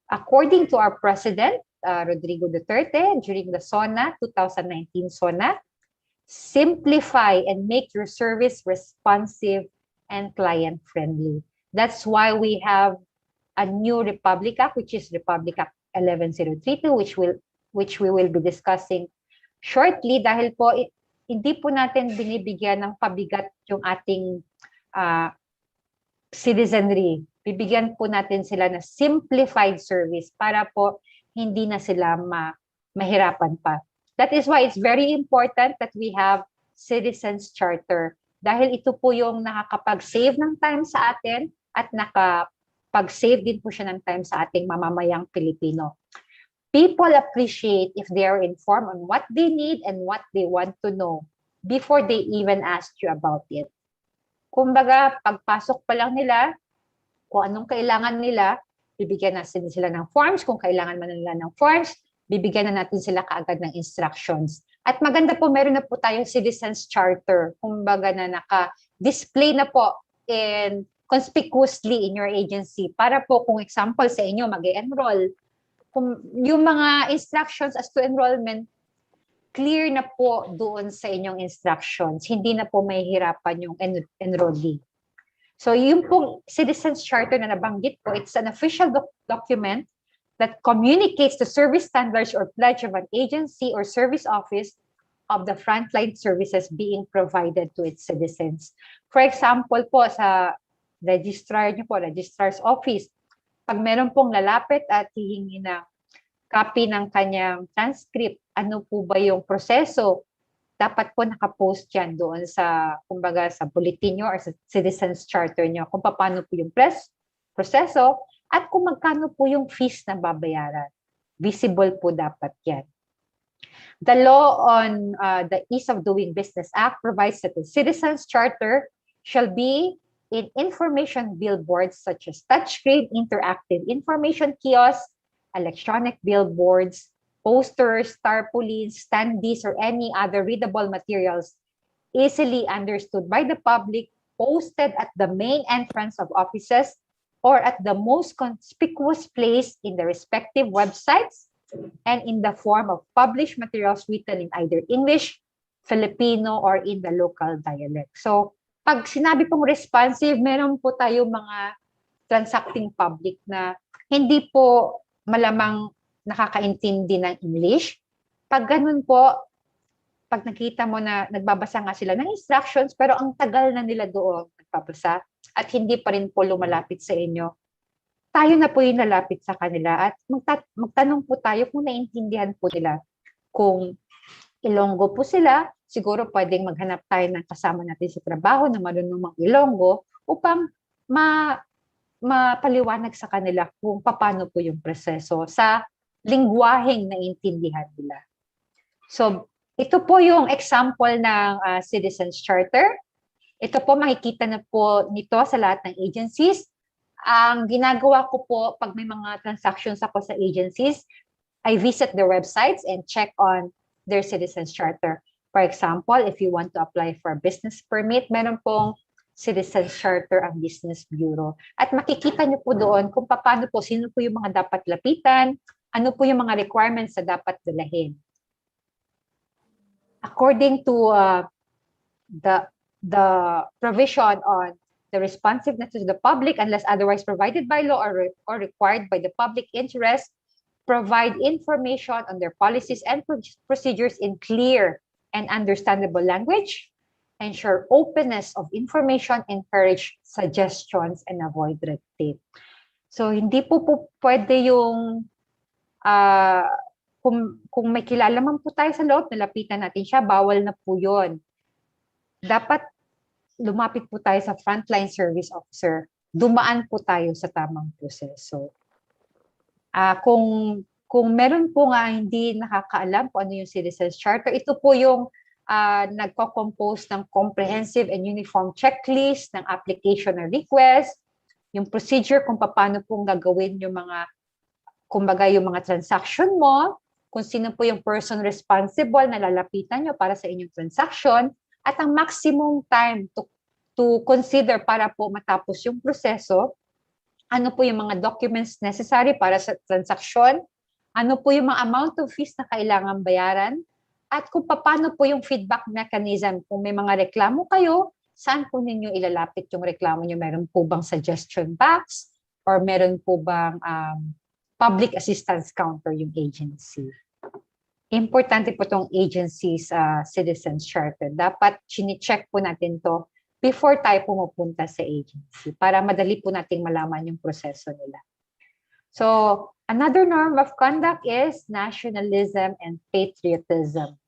According to our President, Rodrigo Duterte, during the SONA, 2019 SONA, simplify and make your service responsive and client-friendly. That's why we have a new Republic Act, which is Republic Act 11032, which we will be discussing shortly dahil po hindi po natin binibigyan ng pabigat yung ating citizenry. Bibigyan po natin sila na simplified service para po hindi na sila mahirapan pa. That is why it's very important that we have Citizens Charter. Dahil ito po yung nakakapag-save ng time sa atin at nakapag-save din po siya ng time sa ating mamamayang Pilipino. People appreciate if they are informed on what they need and what they want to know before they even ask you about it. Kumbaga, pagpasok pa lang nila, kung anong kailangan nila, bibigyan natin sila ng forms. Kung kailangan man nila ng forms, bibigyan na natin sila kaagad ng instructions. At maganda po, meron na po tayong Citizens Charter. Kumbaga na naka-display na po in conspicuously in your agency para po kung example sa inyo mag-enroll, kung yung mga instructions as to enrollment, clear na po doon sa inyong instructions. Hindi na po mahihirapan yung enrollee. So yung pong Citizens Charter na nabanggit ko, it's an official document that communicates the service standards or pledge of an agency or service office of the frontline services being provided to its citizens. For example po, sa registrar niyo po, registrar's office, pag meron pong lalapit at hihingi ng copy ng kanyang transcript, ano po ba yung proseso? Dapat po nakapost yan doon sa, kumbaga, sa bulletin nyo or sa Citizens Charter nyo kung paano po yung proseso at kung magkano po yung fees na babayaran. Visible po dapat yan. The law on the Ease of Doing Business Act provides that the Citizens Charter shall be in information billboards such as touchscreen interactive information kiosks, electronic billboards, posters, tarpaulins, standees, or any other readable materials easily understood by the public, posted at the main entrance of offices or at the most conspicuous place in the respective websites, and in the form of published materials written in either English, Filipino, or in the local dialect. So, pag sinabi pong responsive, meron po tayo mga transacting public na hindi po malamang nakakaintindi ng English. Pag ganun po, pag nakita mo na nagbabasa nga sila ng instructions, pero ang tagal na nila doon nagbabasa at hindi pa rin po lumalapit sa inyo, tayo na po yung lalapit sa kanila at magtanong po tayo kung naiintindihan po nila. Kung Ilonggo po sila, siguro pwedeng maghanap tayo ng kasama natin sa trabaho na marunong mag-Ilonggo upang mapaliwanag sa kanila kung paano po yung proseso sa lingwaheng naiintindihan nila. So, ito po yung example ng Citizens Charter. Ito po, makikita na po nito sa lahat ng agencies. Ang ginagawa ko po pag may mga transactions ako sa agencies, I visit their websites and check on their Citizens Charter. For example, if you want to apply for a business permit, meron pong Citizens Charter ang Business Bureau. At makikita niyo po doon kung paano po, sino po yung mga dapat lapitan, ano po yung mga requirements na dapat dalahin. According to the provision on the responsiveness to the public, unless otherwise provided by law or required by the public interest, provide information on their policies and procedures in clear and understandable language, ensure openness of information, encourage suggestions, and avoid red tape. So, hindi po pwede yung kung may kilala man po tayo sa loob, nalapitan natin siya, bawal na po yun. Dapat lumapit po tayo sa frontline service officer, dumaan po tayo sa tamang proseso. Kung meron po nga hindi nakakaalam kung ano yung Citizens Charter, ito po yung nagko-compose ng comprehensive and uniform checklist ng application or request, yung procedure kung paano pong gagawin yung mga, kumbaga yung mga transaction mo, kung sino po yung person responsible na lalapitan nyo para sa inyong transaction, at ang maximum time to consider para po matapos yung proseso, ano po yung mga documents necessary para sa transaksyon, ano po yung mga amount of fees na kailangan bayaran, at kung paano po yung feedback mechanism. Kung may mga reklamo kayo, saan po ninyo ilalapit yung reklamo nyo? Meron po bang suggestion box? Or meron po bang public assistance counter yung agency? Importante po itong agency's Citizens Charter. Dapat chine-check po natin to before tayo pumupunta sa agency para madali po nating malaman yung proseso nila. So, another norm of conduct is nationalism and patriotism.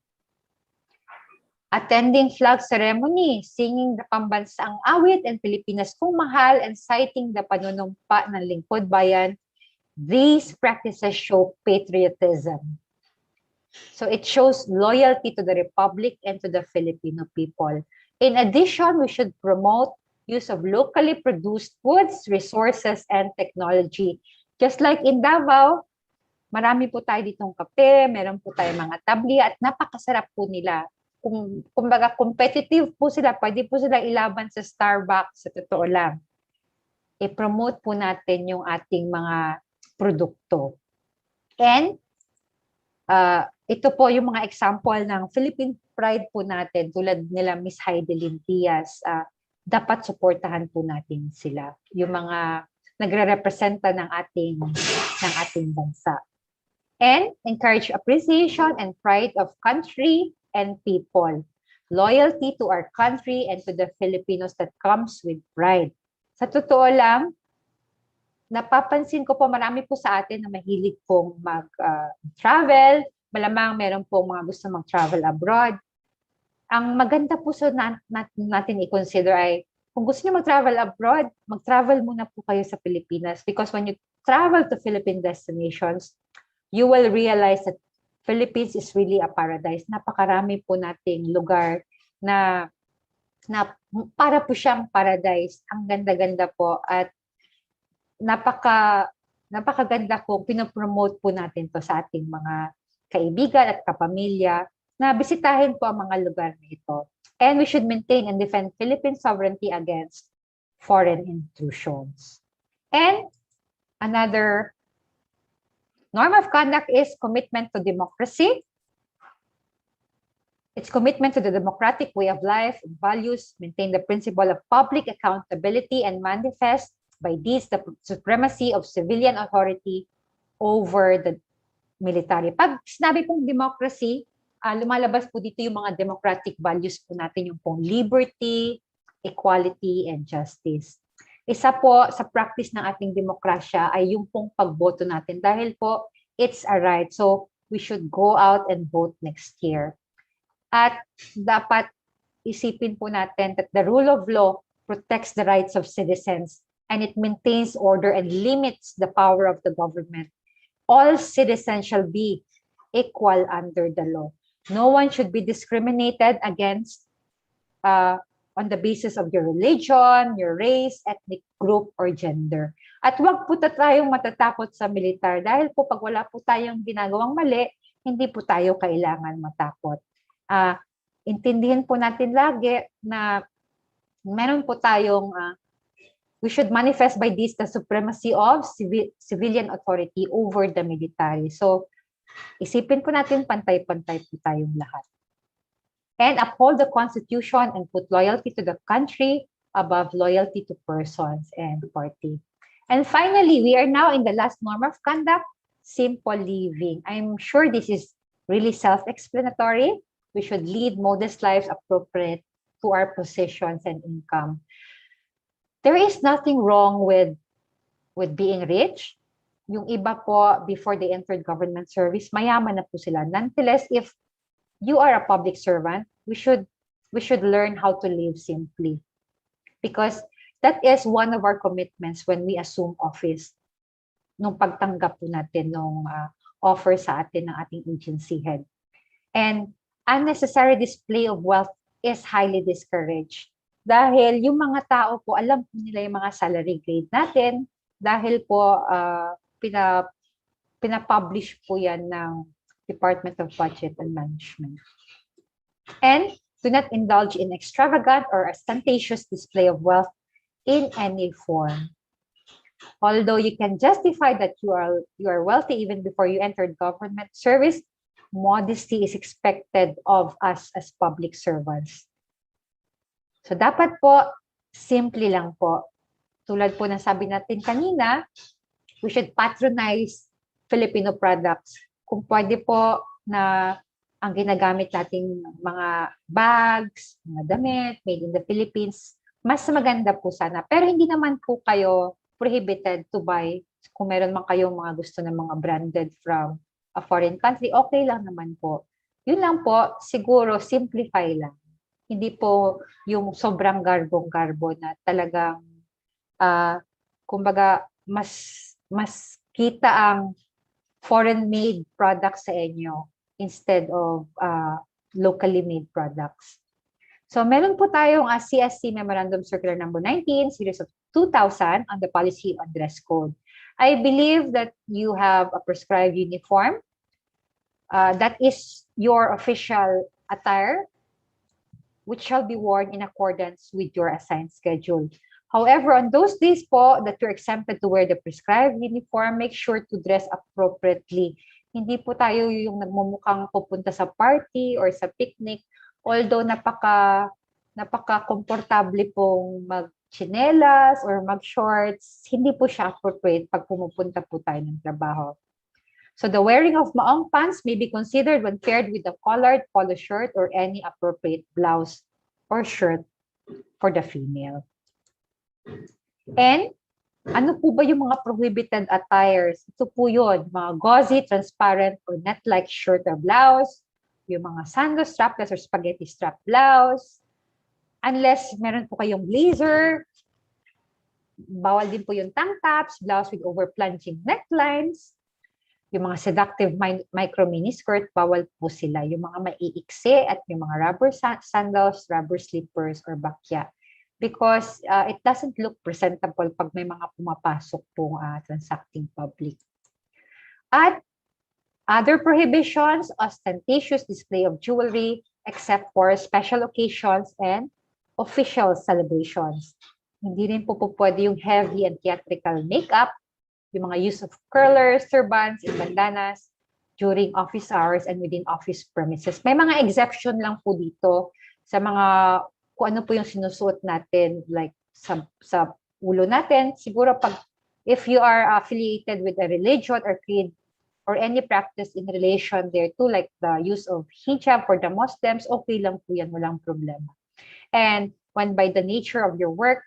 Attending flag ceremony, singing the pambansang awit and Pilipinas kung mahal, and citing the panunumpa ng lingkod bayan, these practices show patriotism. So it shows loyalty to the Republic and to the Filipino people. In addition, we should promote use of locally produced foods, resources, and technology. Just like in Davao, marami po tayo ditong kape, meron po tayo mga tabli, at napakasarap po nila. Kumbaga competitive po sila, pwede po sila ilaban sa Starbucks, sa totoo lang. I-promote po natin yung ating mga produkto. And ito po yung mga example ng Philippine Pride po natin, tulad nila Miss Heidelin Diaz. Dapat suportahan po natin sila, yung mga nagre-representa ng ating bansa. And encourage appreciation and pride of country and people. Loyalty to our country and to the Filipinos that comes with pride. Sa totoo lang, napapansin ko po marami po sa atin na mahilig pong mag-travel. Malamang meron po mga gusto mag-travel abroad. Ang maganda po natin i-consider ay, kung gusto niyo mag-travel abroad, mag-travel muna po kayo sa Pilipinas. Because when you travel to Philippine destinations, you will realize that Philippines is really a paradise. Napakarami po nating lugar na para po siyang paradise. Ang ganda-ganda po at napakaganda kung pinopromote po natin to sa ating mga kaibigan at kapamilya na bisitahin po ang mga lugar na ito. And we should maintain and defend Philippine sovereignty against foreign intrusions. And another norm of conduct is commitment to democracy. Its commitment to the democratic way of life and values, maintain the principle of public accountability, and manifest by this the supremacy of civilian authority over the military. Pag sinabi pong democracy, lumalabas po dito yung mga democratic values po natin, yung pong liberty, equality, and justice. Isa po sa practice ng ating demokrasya ay yung pong pagboto natin dahil po it's a right. So we should go out and vote next year. At dapat isipin po natin that the rule of law protects the rights of citizens and it maintains order and limits the power of the government. All citizens shall be equal under the law. No one should be discriminated against on the basis of your religion, your race, ethnic group, or gender. At huwag po tayong matatakot sa militar dahil po pag wala po tayong ginagawang mali, hindi po tayo kailangan matakot. Intindihin po natin lagi na meron po tayong, we should manifest by this the supremacy of civilian authority over the military. So, isipin po natin pantay-pantay po tayong lahat. And uphold the Constitution and put loyalty to the country above loyalty to persons and party. And finally, we are now in the last norm of conduct, simple living. I'm sure this is really self-explanatory. We should lead modest lives appropriate to our positions and income. There is nothing wrong with being rich. Yung iba po, before they entered government service, mayaman na po sila. Nonetheless, if you are a public servant, we should learn how to live simply. Because that is one of our commitments when we assume office. Nung pagtanggap po natin nung offer sa atin ng ating agency head. And unnecessary display of wealth is highly discouraged. Dahil yung mga tao po, alam po nila yung mga salary grade natin. Dahil po, pinapublish po yan ng Department of Budget and Management. And do not indulge in extravagant or ostentatious display of wealth in any form. Although you can justify that you are wealthy even before you entered government service, modesty is expected of us as public servants. So dapat po, simple lang po. Tulad po ng sabi natin kanina, we should patronize Filipino products. Kung pwede po na ang ginagamit nating mga bags, mga damit, made in the Philippines, mas maganda po sana. Pero hindi naman po kayo prohibited to buy. Kung meron man kayong mga gusto ng mga branded from a foreign country, okay lang naman po. Yun lang po, siguro simplify lang. Hindi po yung sobrang garbong-garbo na talagang, kumbaga, mas kita ang foreign-made products sa inyo instead of locally made products. So meron po tayong CSC Memorandum Circular Number 19, Series of 2000 on the policy on dress code. I believe that you have a prescribed uniform. That is your official attire, which shall be worn in accordance with your assigned schedule. However, on those days po that you're exempted to wear the prescribed uniform, make sure to dress appropriately. Hindi po tayo yung nagmumukhang pupunta sa party or sa picnic. Although napaka-komportable pong mag-chinelas or mag-shorts, hindi po siya appropriate pag pumupunta po tayo ng trabaho. So the wearing of maong pants may be considered when paired with a collared polo shirt or any appropriate blouse or shirt for the female. And ano po ba yung mga prohibited attires? Ito po yun, mga gauzy, transparent, or net-like shirt or blouse, yung mga sando strapless or spaghetti strap blouse. Unless meron po kayong blazer, bawal din po yung tank tops, blouse with over-plunging necklines, Yung mga seductive micro miniskirt, bawal po sila. Yung mga maiiksi at yung mga rubber sandals, rubber slippers, or bakya. Because it doesn't look presentable pag may mga pumapasok po transacting public. At other prohibitions, ostentatious display of jewelry, except for special occasions and official celebrations. Hindi rin po pwede yung heavy and theatrical makeup, yung mga use of curlers, turbans, and bandanas during office hours and within office premises. May mga exception lang po dito sa mga kung ano po yung sinusuot natin, like sa ulo natin. Siguro pag if you are affiliated with a religion or creed or any practice in relation thereto, like the use of hijab for the Muslims, okay lang po yan, walang problema. And when by the nature of your work,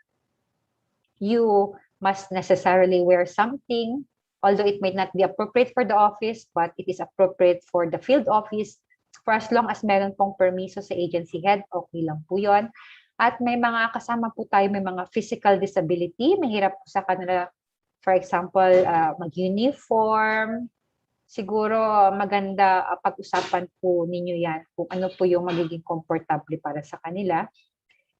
you must necessarily wear something, although it might not be appropriate for the office, but it is appropriate for the field office. For as long as meron pong permiso sa agency head, okay lang po yun. At may mga kasama po tayo, may mga physical disability, mahirap po sa kanila, for example, mag-uniform. Siguro maganda pag-usapan po ninyo yan kung ano po yung magiging comfortable para sa kanila.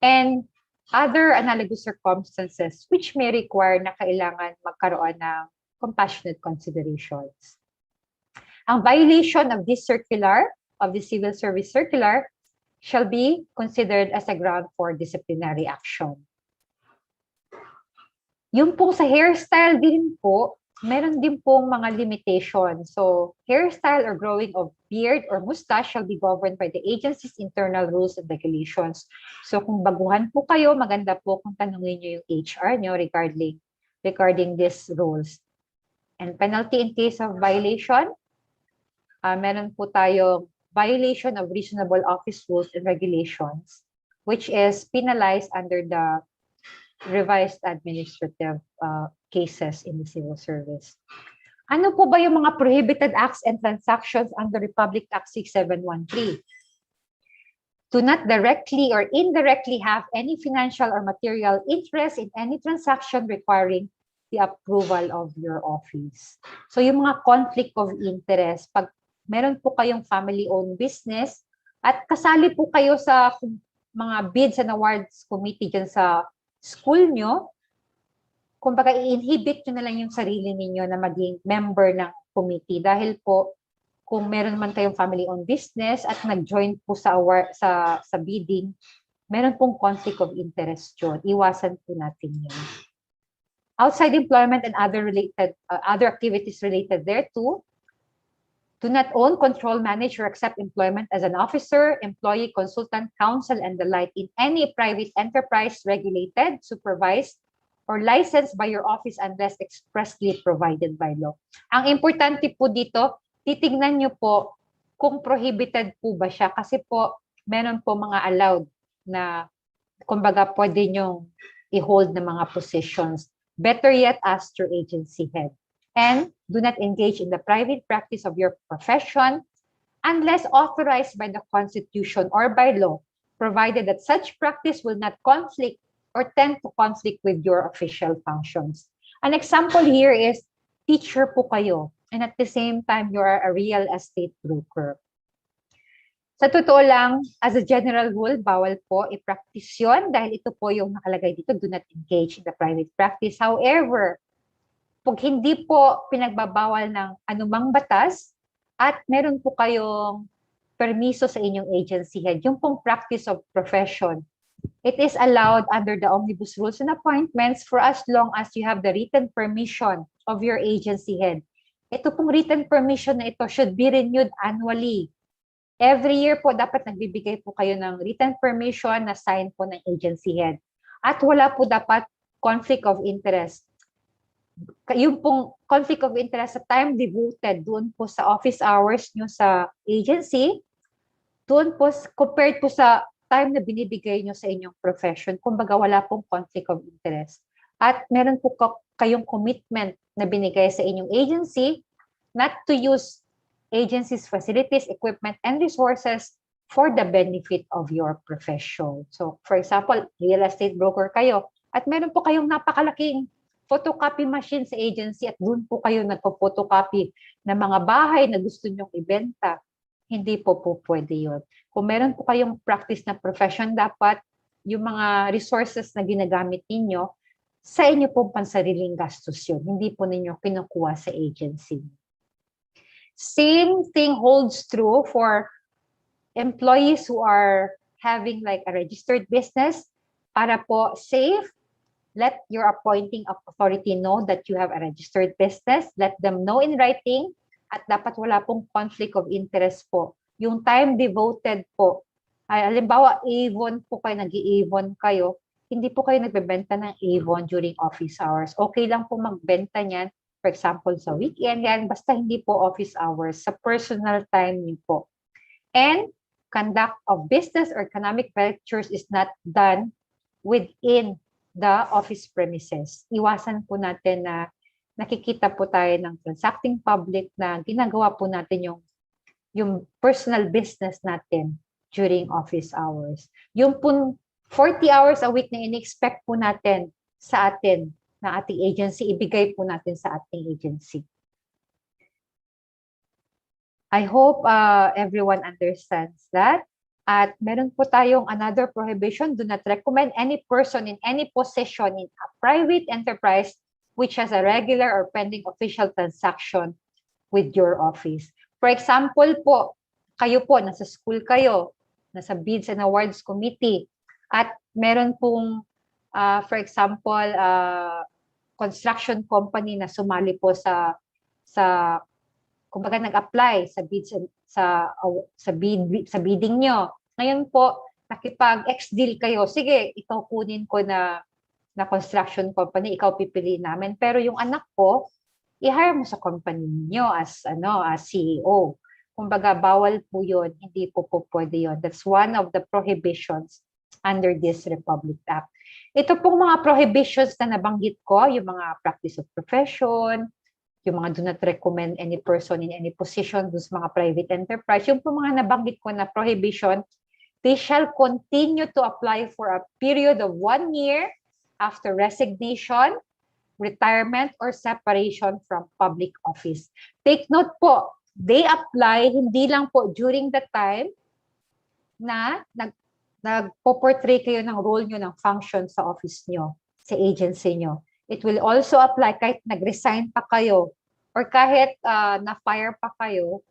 And other analogous circumstances which may require na kailangan magkaroon ng compassionate considerations. Ang violation of this circular, of the Civil Service Circular, shall be considered as a ground for disciplinary action. Yung po sa hairstyle din po, meron din po mga limitations. So, hairstyle or growing of beard or mustache shall be governed by the agency's internal rules and regulations. So, kung baguhan po kayo, maganda po kung tanungin nyo yung HR nyo regarding these rules. And penalty in case of violation, meron po tayong violation of reasonable office rules and regulations, which is penalized under the revised administrative cases in the civil service. Ano po ba yung mga prohibited acts and transactions under Republic Act 6713? Do not directly or indirectly have any financial or material interest in any transaction requiring the approval of your office. So yung mga conflict of interest, pag meron po kayong family-owned business at kasali po kayo sa mga bids and awards committee dyan sa school nyo, kumbaga i-inhibit nyo na lang yung sarili ninyo na maging member ng committee dahil po kung meron man kayong family-owned business at nag-join po sa bidding, meron pong conflict of interest yun. Iwasan po natin yun. Outside employment and other activities related thereto, do not own, control, manage, or accept employment as an officer, employee, consultant, counsel, and the like in any private enterprise regulated, supervised, or licensed by your office unless expressly provided by law. Ang importante po dito, titignan nyo po kung prohibited po ba siya kasi po meron po mga allowed na kumbaga pwede nyong i-hold na mga positions. Better yet, ask your agency head. And do not engage in the private practice of your profession unless authorized by the Constitution or by law, provided that such practice will not conflict or tend to conflict with your official functions. An example here is teacher po kayo and at the same time you are a real estate broker. Sa totoo lang, as a general rule, bawal po i-practice yun dahil ito po yung nakalagay dito, do not engage in the private practice. However, pag hindi po pinagbabawal ng anumang batas at meron po kayong permiso sa inyong agency head, yung pong practice of profession, it is allowed under the Omnibus Rules and Appointments for as long as you have the written permission of your agency head. Ito pong written permission na ito should be renewed annually. Every year po, dapat nagbibigay po kayo ng written permission na sign po ng agency head. At wala po dapat conflict of interest. Yung pong conflict of interest sa time devoted doon po sa office hours nyo sa agency, doon po, compared po sa time na binibigay nyo sa inyong profession, kumbaga wala pong conflict of interest. At meron po kayong commitment na binigay sa inyong agency not to use agency's facilities, equipment, and resources for the benefit of your profession. So, for example, real estate broker kayo at meron po kayong napakalaking photocopy machine sa agency at doon po kayo nagpo-photocopy ng mga bahay na gusto nyong ibenta. Hindi po pwede yun. Kung meron po kayong practice na profession, dapat yung mga resources na ginagamit ninyo, sa inyo po pansariling gastos yun. Hindi po ninyo kinukuha sa agency. Same thing holds true for employees who are having like a registered business. Para po safe, let your appointing authority know that you have a registered business. Let them know in writing at dapat wala pong conflict of interest po. Yung time devoted po, ay, halimbawa, Avon po kayo, nag-i-Avon kayo, hindi po kayo nagbebenta ng Avon during office hours. Okay lang po magbenta niyan, for example, sa weekend, yan, basta hindi po office hours, sa personal time niyo po. And conduct of business or economic ventures is not done within the office premises. Iwasan po natin na nakikita po tayo ng transacting public na ginagawa po natin yung personal business natin during office hours. Yung po 40 hours a week na in-expect po natin sa atin ng ating agency, ibigay po natin sa ating agency. I hope everyone understands that. At meron po tayong another prohibition. Do not recommend any person in any position in a private enterprise which has a regular or pending official transaction with your office. For example po, kayo po, nasa school kayo, nasa Bids and Awards Committee, at meron pong, for example, construction company na sumali po sa kumbaga nag-apply sa bids sa bidding nyo. Ngayon po, nakipag-ex-deal kayo. Sige, ikaw kunin ko na construction company, ikaw pipiliin namin. Pero yung anak ko, i-hire mo sa company niyo as CEO. Kumbaga, bawal po yun. Hindi po pwede yun. That's one of the prohibitions under this Republic Act. Ito pong mga prohibitions na nabanggit ko, yung mga practice of profession, yung mga do not recommend any person in any position, those mga private enterprise, yung po mga nabanggit ko na prohibition, they shall continue to apply for a period of 1 year after resignation, retirement, or separation from public office. Take note po, they apply hindi lang po during the time na nagpo-portray kayo ng role nyo, ng function sa office nyo, sa agency nyo. It will also apply kahit nag-resign pa kayo or kahit na-fire pa kayo.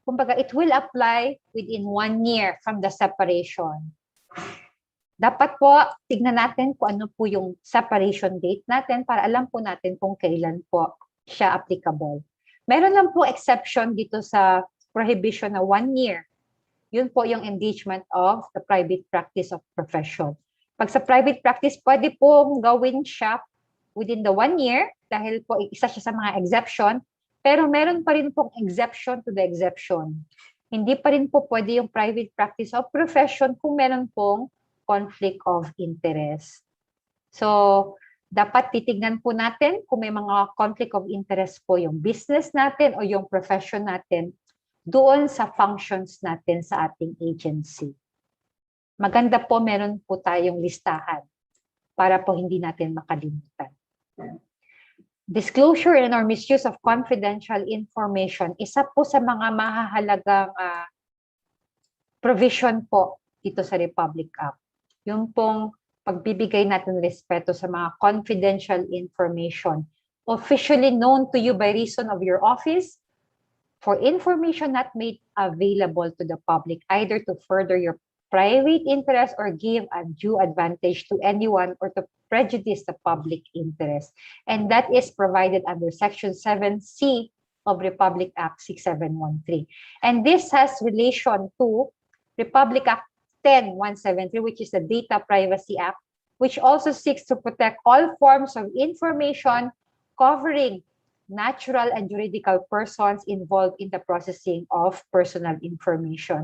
Kumbaga, it will apply within 1 year from the separation. Dapat po, tignan natin kung ano po yung separation date natin para alam po natin kung kailan po siya applicable. Meron lang po exception dito sa prohibition na 1 year. Yun po yung engagement of the private practice of profession. Pag sa private practice, pwede pong gawin siya within the 1 year dahil po isa siya sa mga exception, pero meron pa rin pong exception to the exception. Hindi pa rin po pwede yung private practice of profession kung meron pong conflict of interest. So, dapat titignan po natin kung may mga conflict of interest po yung business natin o yung profession natin doon sa functions natin sa ating agency. Maganda po meron po tayong listahan para po hindi natin makalimutan. Disclosure and or misuse of confidential information, isa po sa mga mahahalagang provision po dito sa Republic Act. Yung pong pagbibigay natin respeto sa mga confidential information officially known to you by reason of your office, for information not made available to the public, either to further your private interest or give undue advantage to anyone or to prejudice the public interest. And that is provided under Section 7C of Republic Act 6713. And this has relation to Republic Act 10173, which is the Data Privacy Act, which also seeks to protect all forms of information covering natural and juridical persons involved in the processing of personal information.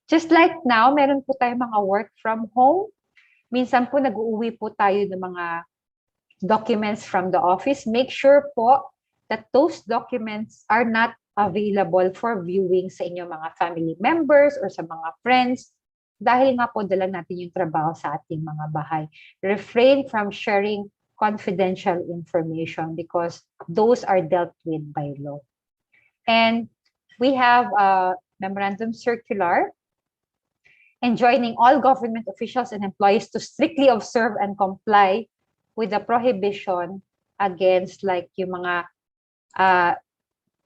Just like now, meron po tayong mga work from home. Minsan po nag-uuwi po tayo ng mga documents from the office. Make sure po that those documents are not available for viewing sa inyong mga family members or sa mga friends. Dahil nga po dala natin yung trabaho sa ating mga bahay. Refrain from sharing confidential information because those are dealt with by law. And we have a memorandum circular enjoining all government officials and employees to strictly observe and comply with the prohibition against like yung mga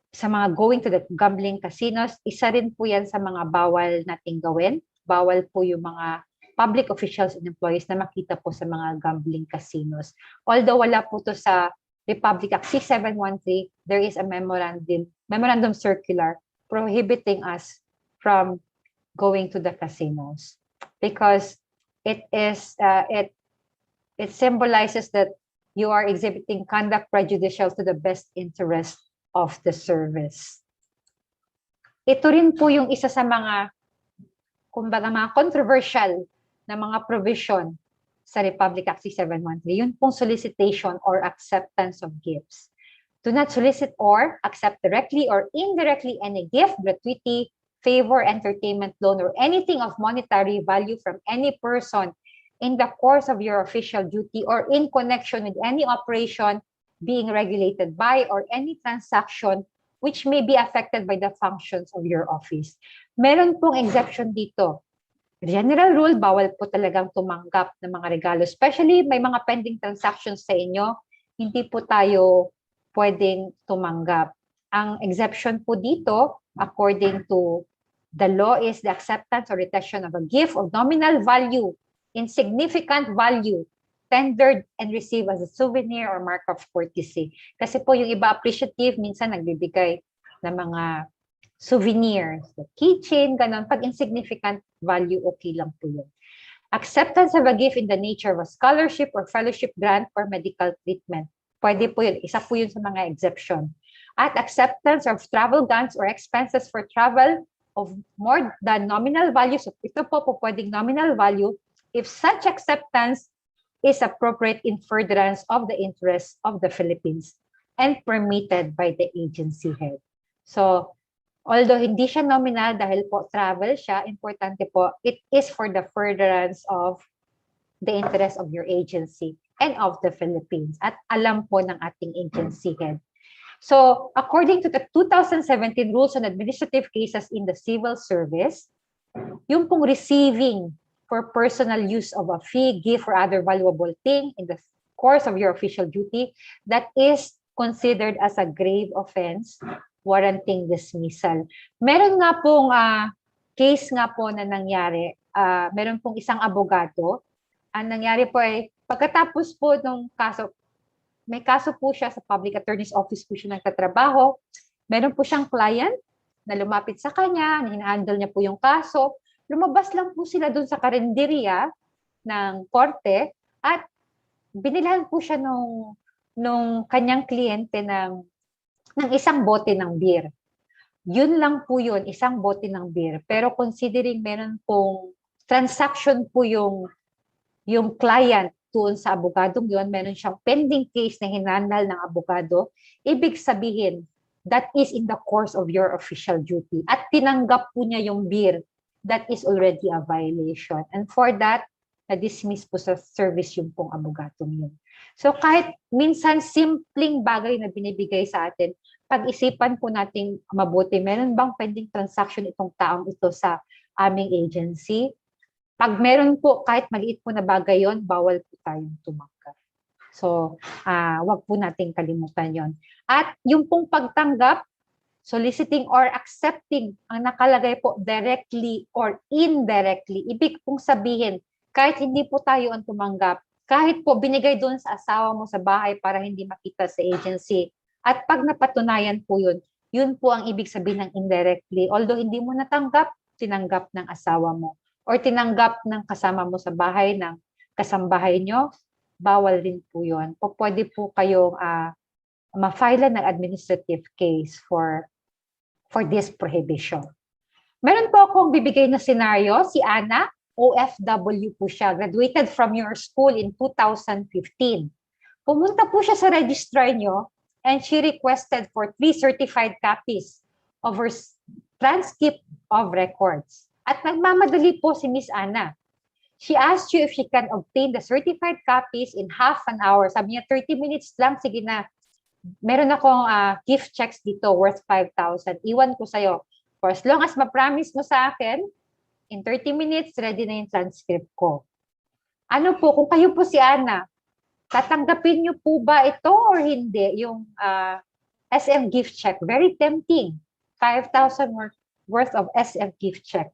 sa mga going to the gambling casinos. Isa rin po yan sa mga bawal nating gawin. Bawal po yung mga public officials and employees na makita po sa mga gambling casinos. Although wala po to sa Republic Act 6713, there is a memorandum circular prohibiting us from going to the casinos because it symbolizes that you are exhibiting conduct prejudicial to the best interest of the service. Ito rin po yung isa sa mga, kumbaga mga controversial na mga provision sa Republic Act 6713. Yun pong solicitation or acceptance of gifts. Do not solicit or accept directly or indirectly any gift, gratuity, favor, entertainment, loan, or anything of monetary value from any person in the course of your official duty or in connection with any operation being regulated by or any transaction which may be affected by the functions of your office. Meron pong exception dito. General rule, bawal po talagang tumanggap ng mga regalo. Especially may mga pending transactions sa inyo, hindi po tayo pwedeng tumanggap. Ang exception po dito, according to the law, is the acceptance or retention of a gift of nominal value, insignificant value, tendered and received as a souvenir or mark of courtesy. Kasi po yung iba appreciative, minsan nagbibigay ng mga souvenirs, keychain, ganun. Pag insignificant value, okay lang po yun. Acceptance of a gift in the nature of a scholarship or fellowship grant or medical treatment. Pwede po yun. Isa po yun sa mga exception. At acceptance of travel grants or expenses for travel of more than nominal value. So ito po pwedeng nominal value if such acceptance is appropriate in furtherance of the interests of the Philippines and permitted by the agency head. So, although hindi siya nominal dahil po travel siya, importante po, it is for the furtherance of the interest of your agency and of the Philippines. At alam po ng ating agency head. So, according to the 2017 Rules on Administrative Cases in the Civil Service, yung pong receiving for personal use of a fee, gift, or other valuable thing in the course of your official duty that is considered as a grave offense warranting dismissal. Meron nga pong case nga po na nangyari. Meron pong isang abogado. Ang nangyari po ay pagkatapos po ng kaso, may kaso po siya sa Public Attorney's Office po siya nagtatrabaho. Meron po siyang client na lumapit sa kanya, hinahandle niya po yung kaso. Lumabas lang po sila doon sa karinderya ng korte at binilhan po siya nung kanyang kliyente ng isang bote ng beer. Yun lang po yun, isang bote ng beer. Pero considering meron pong transaction po yung client doon sa abogadong yun, meron siyang pending case na hinandal ng abogado, ibig sabihin, that is in the course of your official duty. At tinanggap po niya yung beer. That is already a violation. And for that, na-dismiss po sa service yung pong abogadong yun. So kahit minsan simpleng bagay na binibigay sa atin, pag-isipan po nating mabuti, meron bang pending transaction itong taong ito sa aming agency? Pag meron po, kahit maliit po na bagay yon, bawal po tayong tumanggap. So, wag po nating kalimutan yon. At yung pong pagtanggap, soliciting or accepting, ang nakalagay po directly or indirectly. Ibig pong sabihin, kahit hindi po tayo ang tumanggap, kahit po binigay doon sa asawa mo sa bahay para hindi makita sa agency, at pag napatunayan po yun, yun po ang ibig sabihin ng indirectly. Although hindi mo natanggap, tinanggap ng asawa mo or tinanggap ng kasama mo sa bahay, ng kasambahay nyo, bawal rin po yun. O pwede po kayong ma-file ng administrative case for this prohibition. Meron po akong bibigay na scenario, si Ana, OFW po siya, graduated from your school in 2015. Pumunta po siya sa registrar nyo and she requested for 3 certified copies of her transcript of records. At nagmamadali po si Miss Ana. She asked you if she can obtain the certified copies in half an hour. Sabi niya, 30 minutes lang, sige na. Meron akong gift checks dito worth 5,000. Iwan ko sa'yo. For as long as ma-promise mo sa akin, in 30 minutes, ready na yung transcript ko. Ano po, kung kayo po si Ana, tatanggapin niyo po ba ito or hindi? Yung SM gift check, very tempting. 5,000 worth of SM gift check.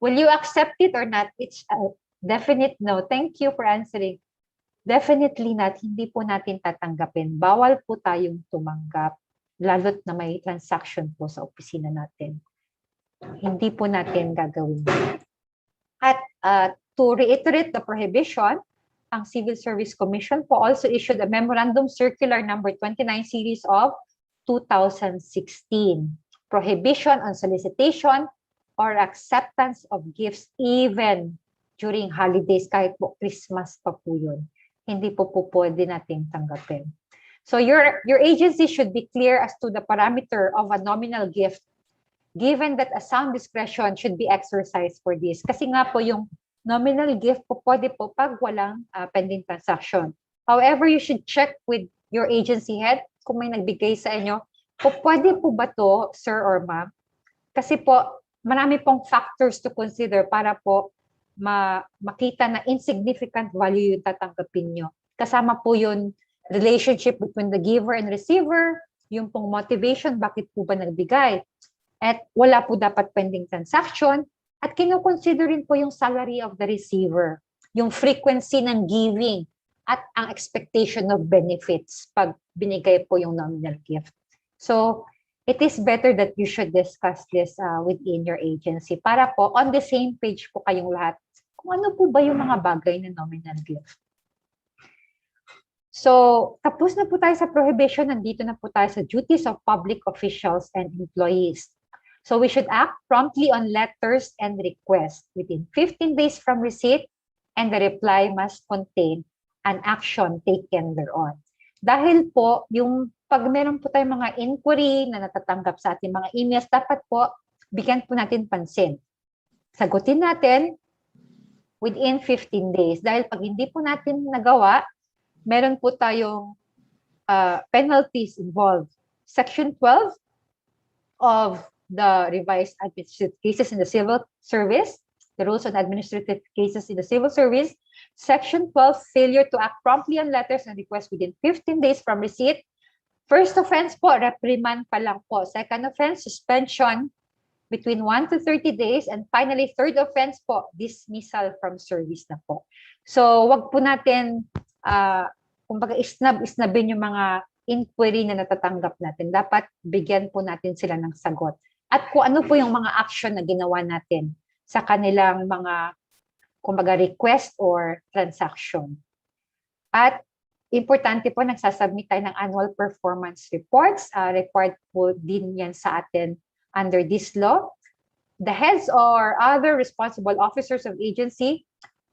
Will you accept it or not? It's a definite no. Thank you for answering. Definitely not. Hindi po natin tatanggapin. Bawal po tayong tumanggap, lalo't na may transaction po sa opisina natin. Hindi po natin gagawin. At to reiterate the prohibition, ang Civil Service Commission po also issued a Memorandum Circular number 29 series of 2016. Prohibition on solicitation or acceptance of gifts even during holidays, kahit po Christmas pa po yun. Hindi po pwede natin tanggapin. So your agency should be clear as to the parameter of a nominal gift, given that a sound discretion should be exercised for this. Kasi nga po yung nominal gift po pwede po pag walang pending transaction. However, you should check with your agency head kung may nagbigay sa inyo. Pwede po ba to, sir or ma'am? Kasi po, marami pong factors to consider para po makita na insignificant value yung tatanggapin nyo. Kasama po yung relationship between the giver and receiver, yung pong motivation, bakit po ba nagbigay. At wala po dapat pending transaction. At kinukonsider rin po yung salary of the receiver, yung frequency ng giving, at ang expectation of benefits pag binigay po yung nominal gift. So, it is better that you should discuss this within your agency para po on the same page po kayong lahat kung ano po ba yung mga bagay na nominal gift. So, tapos na po tayo sa prohibition, nandito na po tayo sa duties of public officials and employees. So, we should act promptly on letters and requests within 15 days from receipt, and the reply must contain an action taken thereon. Dahil po, yung pag meron po tayong mga inquiry na natatanggap sa ating mga emails, dapat po, bigyan po natin pansin. Sagutin natin within 15 days. Dahil pag hindi po natin nagawa, meron po tayong penalties involved. Section 12 of the revised administrative cases in the civil service, the rules on administrative cases in the civil service, Section 12, failure to act promptly on letters and requests within 15 days from receipt. First offense po, reprimand pa lang po. Second offense, suspension between 1 to 30 days. And finally, third offense po, dismissal from service na po. So, wag po natin, kumbaga, isnabin yung mga inquiry na natatanggap natin. Dapat bigyan po natin sila ng sagot. At kung ano po yung mga action na ginawa natin sa kanilang mga, kumbaga, request or transaction. At importante po, nagsasubmit tayo ng annual performance reports. Required po din yan sa atin under this law. The heads or other responsible officers of agency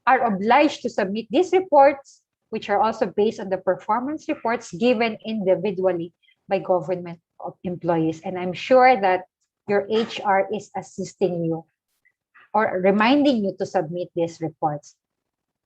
are obliged to submit these reports, which are also based on the performance reports given individually by government employees. And I'm sure that your HR is assisting you or reminding you to submit these reports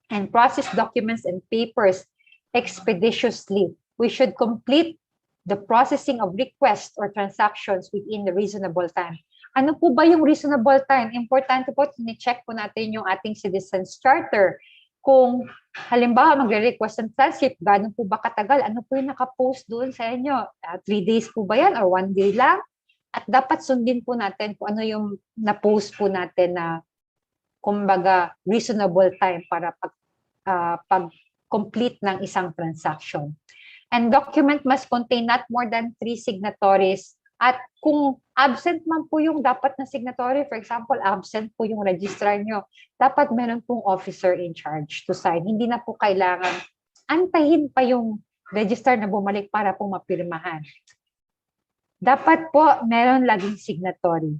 and process documents and papers expeditiously. We should complete the processing of requests or transactions within the reasonable time. Ano po ba yung reasonable time? Importante po, tine-check po natin yung ating Citizens Charter. Kung halimbawa magre-request ng transcript, gano'n po ba katagal? Ano po yung nakapost doon sa inyo? 3 days po ba yan or 1 day lang? At dapat sundin po natin kung ano yung na-post po natin na kumbaga reasonable time para pag-complete ng isang transaction. And document must contain not more than 3 signatories. At kung absent man po yung dapat na signatory, for example, absent po yung registrar nyo, dapat meron pong officer in charge to sign. Hindi na po kailangan antayin pa yung registrar na bumalik para po mapirmahan. Dapat po meron laging signatory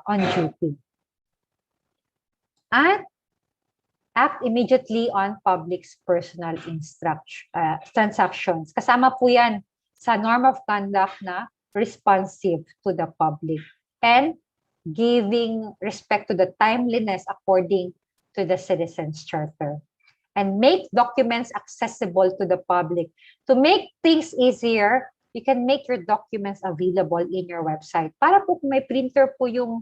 on duty. At act immediately on public's personal transactions. Kasama po yan sa norm of conduct na responsive to the public and giving respect to the timeliness according to the Citizens Charter. And make documents accessible to the public. To make things easier, you can make your documents available in your website. Para po kung may printer po yung,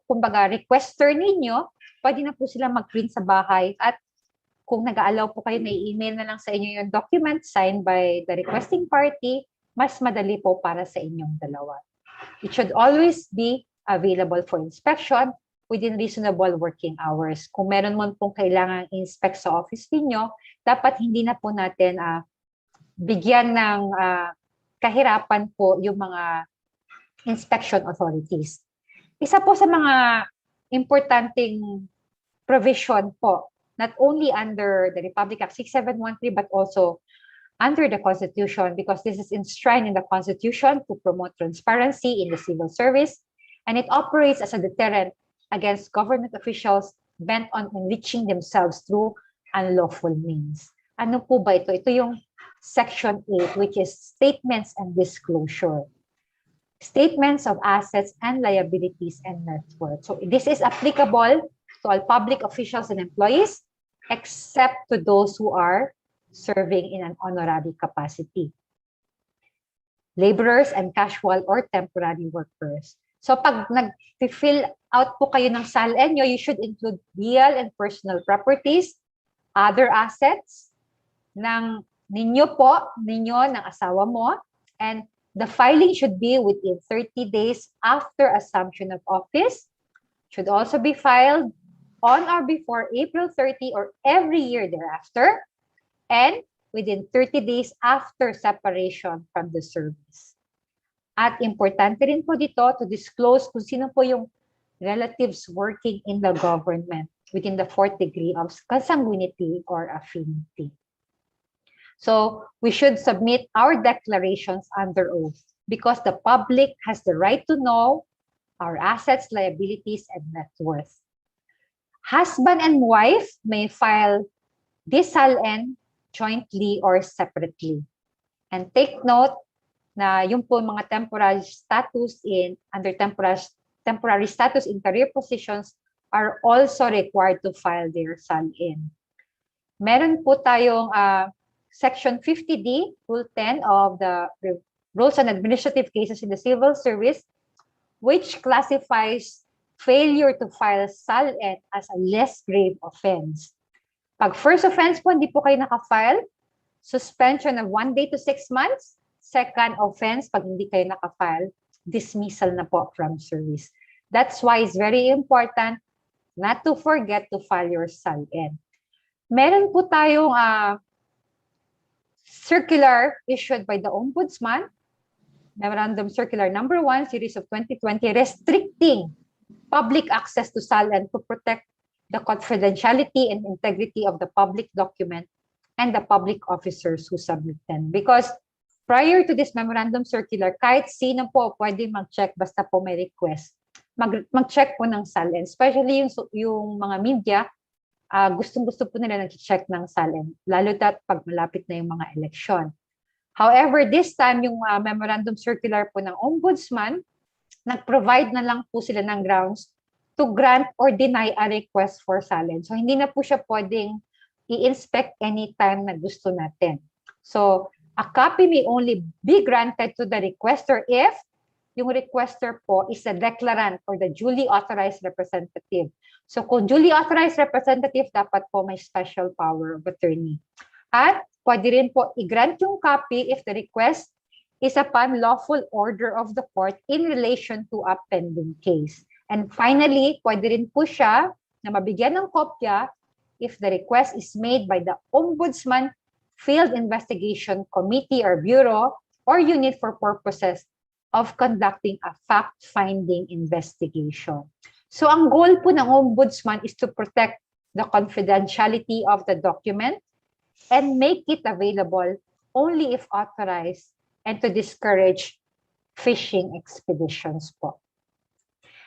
kumbaga, requester ninyo, pwede na po sila mag-print sa bahay. At kung nag-aalaw po kayo, na i-email na lang sa inyo yung document signed by the requesting party, mas madali po para sa inyong dalawa. It should always be available for inspection within reasonable working hours. Kung meron mo pong kailangan inspect sa office niyo, dapat hindi na po natin bigyan ng kahirapan po yung mga inspection authorities. Isa po sa mga importanteng provision po, not only under the Republic Act 6713, but also under the Constitution, because this is enshrined in the Constitution to promote transparency in the civil service, and it operates as a deterrent against government officials bent on enriching themselves through unlawful means. Ano po ba ito? Ito yung Section 8, which is Statements and Disclosure. Statements of assets and liabilities and net worth. So this is applicable to all public officials and employees, except to those who are serving in an honorary capacity. Laborers and casual or temporary workers. So pag nag-fill out po kayo ng SALN nyo, you should include real and personal properties, other assets ng ninyo po, ng asawa mo, and the filing should be within 30 days after assumption of office. Should also be filed on or before April 30 or every year thereafter, and within 30 days after separation from the service. At importante rin po dito to disclose kung sino po yung relatives working in the government within the 4th degree of consanguinity or affinity. So we should submit our declarations under oath because the public has the right to know our assets, liabilities, and net worth. Husband and wife may file this SALN jointly or separately. And take note na yung po mga temporary status under temporary status in career positions are also required to file their SALN. Meron po tayong Section 50D, Rule 10 of the Rules on Administrative Cases in the Civil Service, which classifies failure to file SALN as a less grave offense. Pag first offense po, hindi po kayo nakafile, suspension of 1 day to 6 months. Second offense, pag hindi kayo nakafile, dismissal na po from service. That's why it's very important not to forget to file your SALN. Meron po tayong circular issued by the Ombudsman, Memorandum Circular Number 1, Series of 2020, restricting public access to SALN to protect the confidentiality and integrity of the public document and the public officers who submit them. Because prior to this memorandum circular, kahit sino po pwede mag-check basta po may request. Mag-check po ng SALN, especially yung mga media, gustong-gusto po nila nag-check ng SALN, lalo dat pag malapit na yung mga eleksyon. However, this time, yung memorandum circular po ng Ombudsman, nag-provide na lang po sila ng grounds to grant or deny a request for SALN. So, hindi na po siya pwedeng i-inspect anytime na gusto natin. So, a copy may only be granted to the requester if yung requester po is a declarant or the duly authorized representative. So, kung duly authorized representative, dapat po may special power of attorney. At pwede rin po i-grant yung copy if the request is upon lawful order of the court in relation to a pending case. And finally, pwede rin po siya na mabigyan ng kopya if the request is made by the Ombudsman Field Investigation Committee or Bureau or unit for purposes of conducting a fact-finding investigation. So ang goal po ng Ombudsman is to protect the confidentiality of the document and make it available only if authorized and to discourage phishing expeditions po.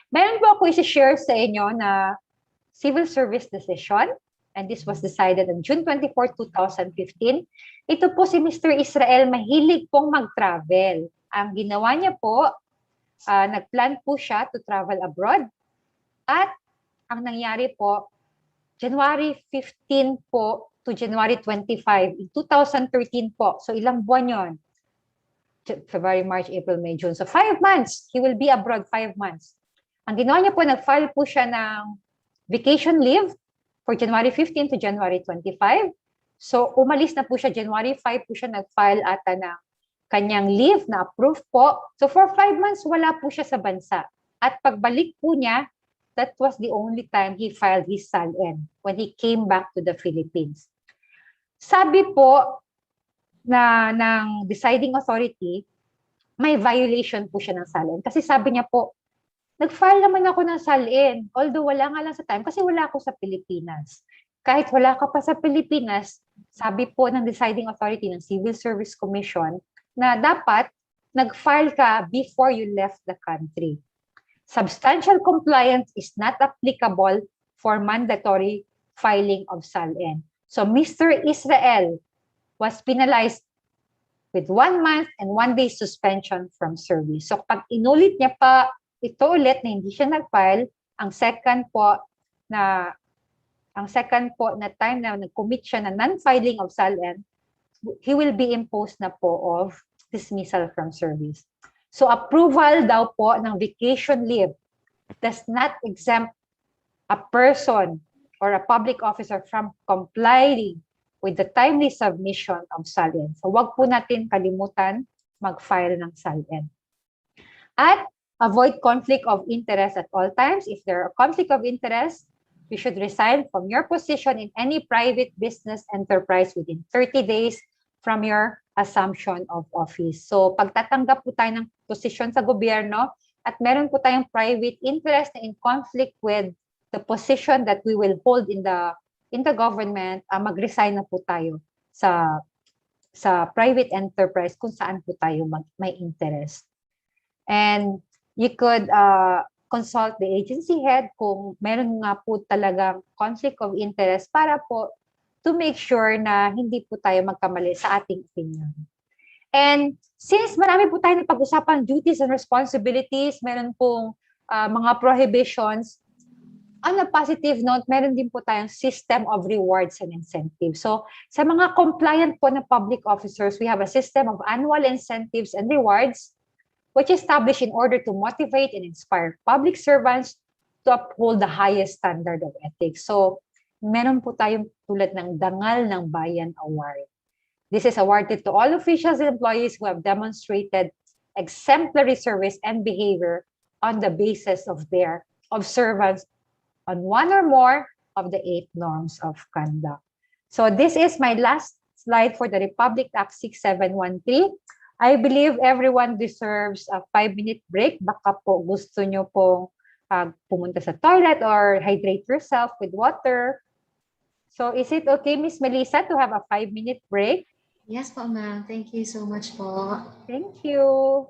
Meron po ako isi-share sa inyo na civil service decision, and this was decided on June 24, 2015. Ito po si Mr. Israel, mahilig pong mag-travel. Ang ginawa niya po, nagplan po siya to travel abroad, at ang nangyari po, January 15 po to January 25 in 2013 po. So ilang buwan yon? February, March, April, May, June. So 5 months. He will be abroad 5 months. Ang ginawa niya po, nag-file po siya ng vacation leave for January 15 to January 25. So umalis na po siya, January 5 po siya nag-file ata ng kanyang leave na approved po. So for 5 months, wala po siya sa bansa. At pagbalik po niya, that was the only time he filed his SALN when he came back to the Philippines. Sabi po na ng deciding authority, may violation po siya ng SALN. Kasi sabi niya po, nag-file naman ako ng SALN, although wala nga lang sa time kasi wala ako sa Pilipinas. Kahit wala ka pa sa Pilipinas, sabi po ng deciding authority ng Civil Service Commission na dapat nag-file ka before you left the country. Substantial compliance is not applicable for mandatory filing of SALN. So Mr. Israel was penalized with 1 month and 1 day suspension from service. So pag inulit niya pa ito ulit na hindi siya nag-file, ang second po na time na nag-commit siya na non-filing of SALN, he will be imposed na po of dismissal from service. So approval daw po ng vacation leave does not exempt a person or a public officer from complying with the timely submission of SALN. So wag po natin kalimutan mag-file ng SALN. At avoid conflict of interest at all times. If there are conflict of interest, you should resign from your position in any private business enterprise within 30 days from your assumption of office. So pagtatanggap po tayo ng posisyon sa gobyerno at meron po tayong private interest na in conflict with the position that we will hold in the government, mag-resign na po tayo sa private enterprise kung saan po tayo may interest. And you could consult the agency head kung meron nga po talagang conflict of interest para po to make sure na hindi po tayo magkamali sa ating opinion. And since marami po tayo napag-usapan duties and responsibilities, meron pong mga prohibitions, on a positive note, meron din po tayong system of rewards and incentives. So sa mga compliant po na public officers, we have a system of annual incentives and rewards which is established in order to motivate and inspire public servants to uphold the highest standard of ethics. So meron po tayong tulad ng Dangal ng Bayan Award. This is awarded to all officials and employees who have demonstrated exemplary service and behavior on the basis of their observance on one or more of the 8 norms of conduct. So this is my last slide for the Republic Act 6713. I believe everyone deserves a 5-minute break. Baka po gusto nyo pong pumunta sa toilet or hydrate yourself with water. So is it okay, Miss Melissa, to have a 5-minute break? Yes po, ma'am. Thank you so much po. Thank you.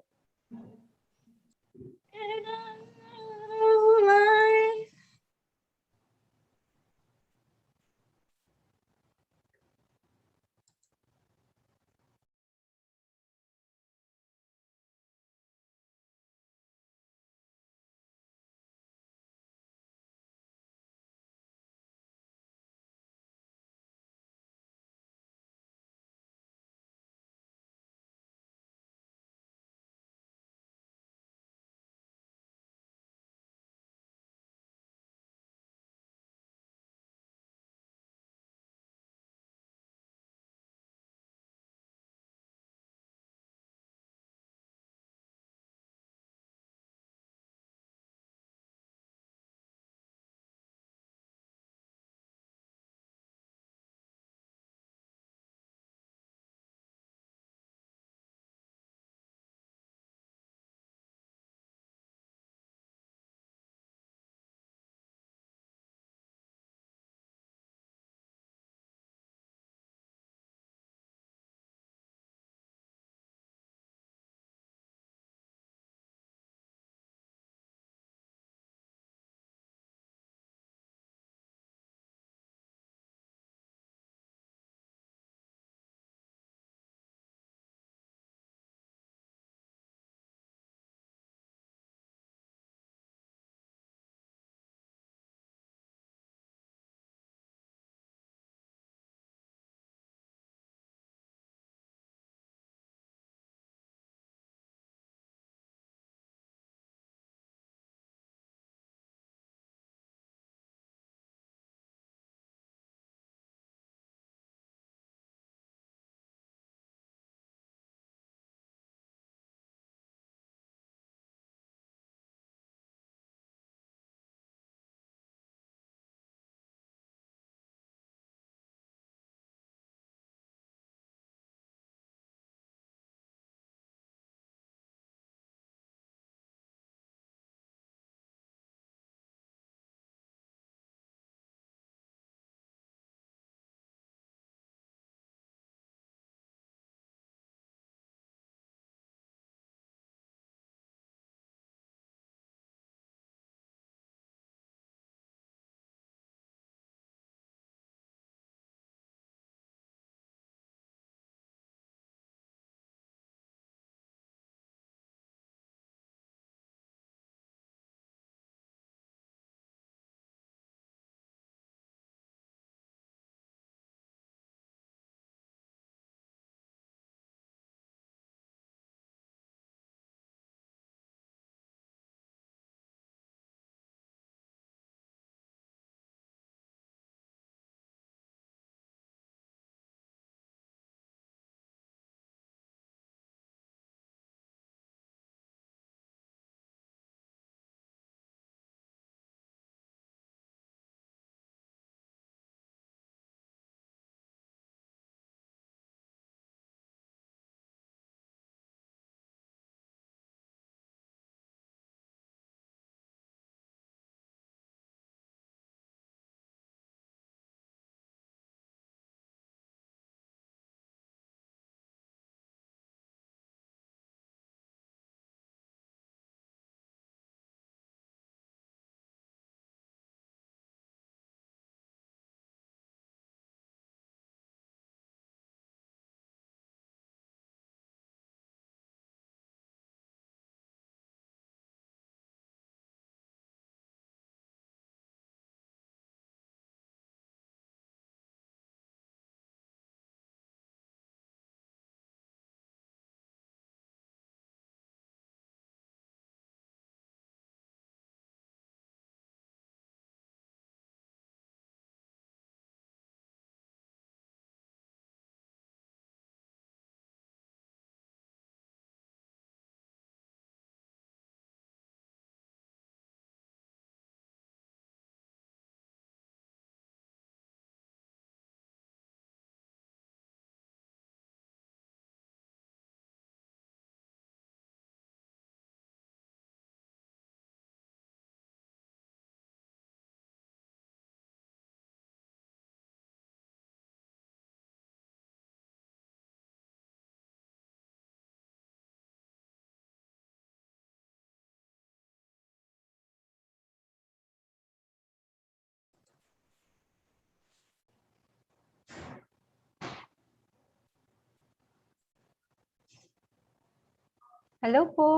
Hello po.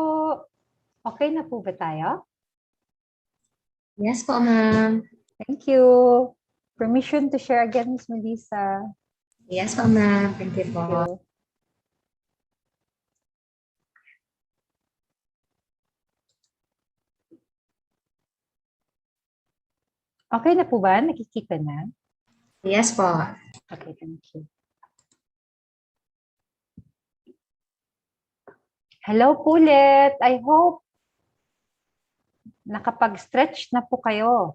Okay na po ba tayo? Yes po, ma'am. Thank you. Permission to share again, Ms. Melissa. Yes po, ma'am. Thank you Thank po. you. Okay na po ba? Nakikita na? Yes po. Okay, thank you. Hello po ulit. I hope nakapag-stretch na po kayo.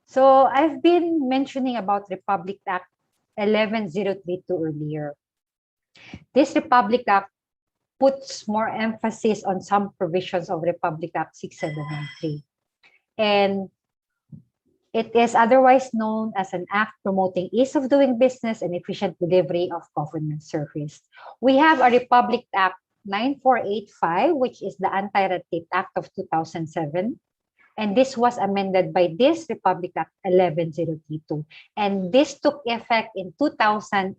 So, I've been mentioning about Republic Act 11032 earlier. This Republic Act puts more emphasis on some provisions of Republic Act 6793. And it is otherwise known as an act promoting ease of doing business and efficient delivery of government service. We have a Republic Act 9485, which is the Anti-Red Tape Act of 2007. And this was amended by this Republic Act 11032. And this took effect in 2018.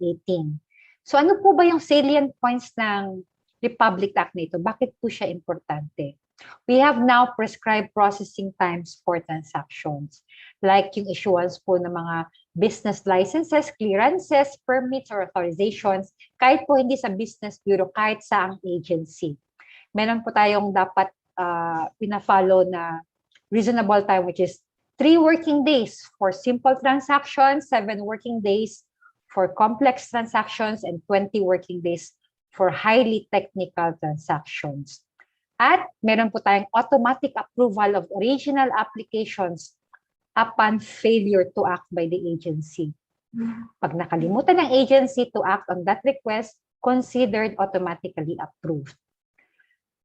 So ano po ba yung salient points ng Republic Act na ito? Bakit po siya importante? We have now prescribed processing times for transactions, like yung issuance po ng mga business licenses, clearances, permits, or authorizations, kahit po hindi sa business bureau, kahit sa ang agency. Meron po tayong dapat pina-follow na reasonable time, which is 3 working days for simple transactions, 7 working days for complex transactions, and 20 working days for highly technical transactions. At meron po tayong automatic approval of original applications upon failure to act by the agency. Pag nakalimutan ng agency to act on that request, considered automatically approved.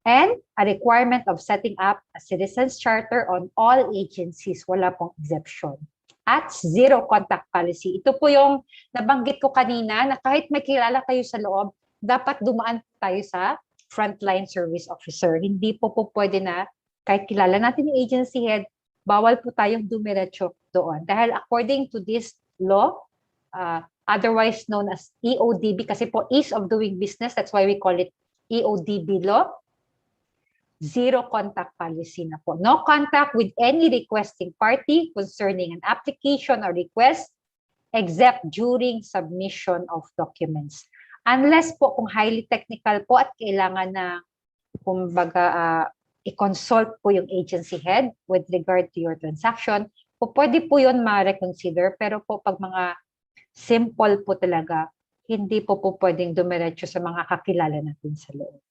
And a requirement of setting up a citizens charter on all agencies, wala pong exception. At zero contact policy. Ito po yung nabanggit ko kanina na kahit may kilala kayo sa loob, dapat dumaan tayo sa frontline service officer. Hindi po pwede na kahit kilala natin yung agency head, bawal po tayong dumiretso doon. Dahil according to this law, otherwise known as EODB, kasi po ease of doing business, that's why we call it EODB law, zero contact policy na po. No contact with any requesting party concerning an application or request except during submission of documents. Unless po kung highly technical po at kailangan na kumbaga i-consult po yung agency head with regard to your transaction, po pwede po yun ma-reconsider, pero po pag mga simple po talaga, hindi po pwedeng dumiretso sa mga kakilala natin sa loob.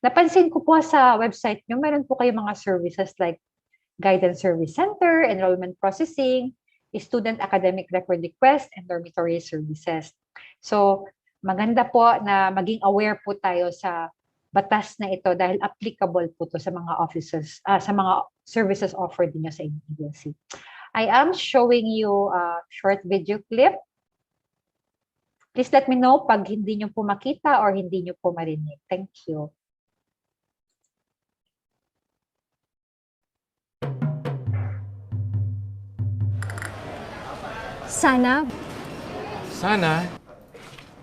Napansin ko po sa website nyo, meron po kayo mga services like Guidance Service Center, Enrollment Processing, Student Academic Record Request, and Dormitory Services. So, maganda po na maging aware po tayo sa batas na ito dahil applicable po to sa mga offices, sa mga services offered niyo sa agency. I am showing you a short video clip. Please let me know pag hindi niyo po makita or hindi niyo po marinig. Thank you. Sana. Sana.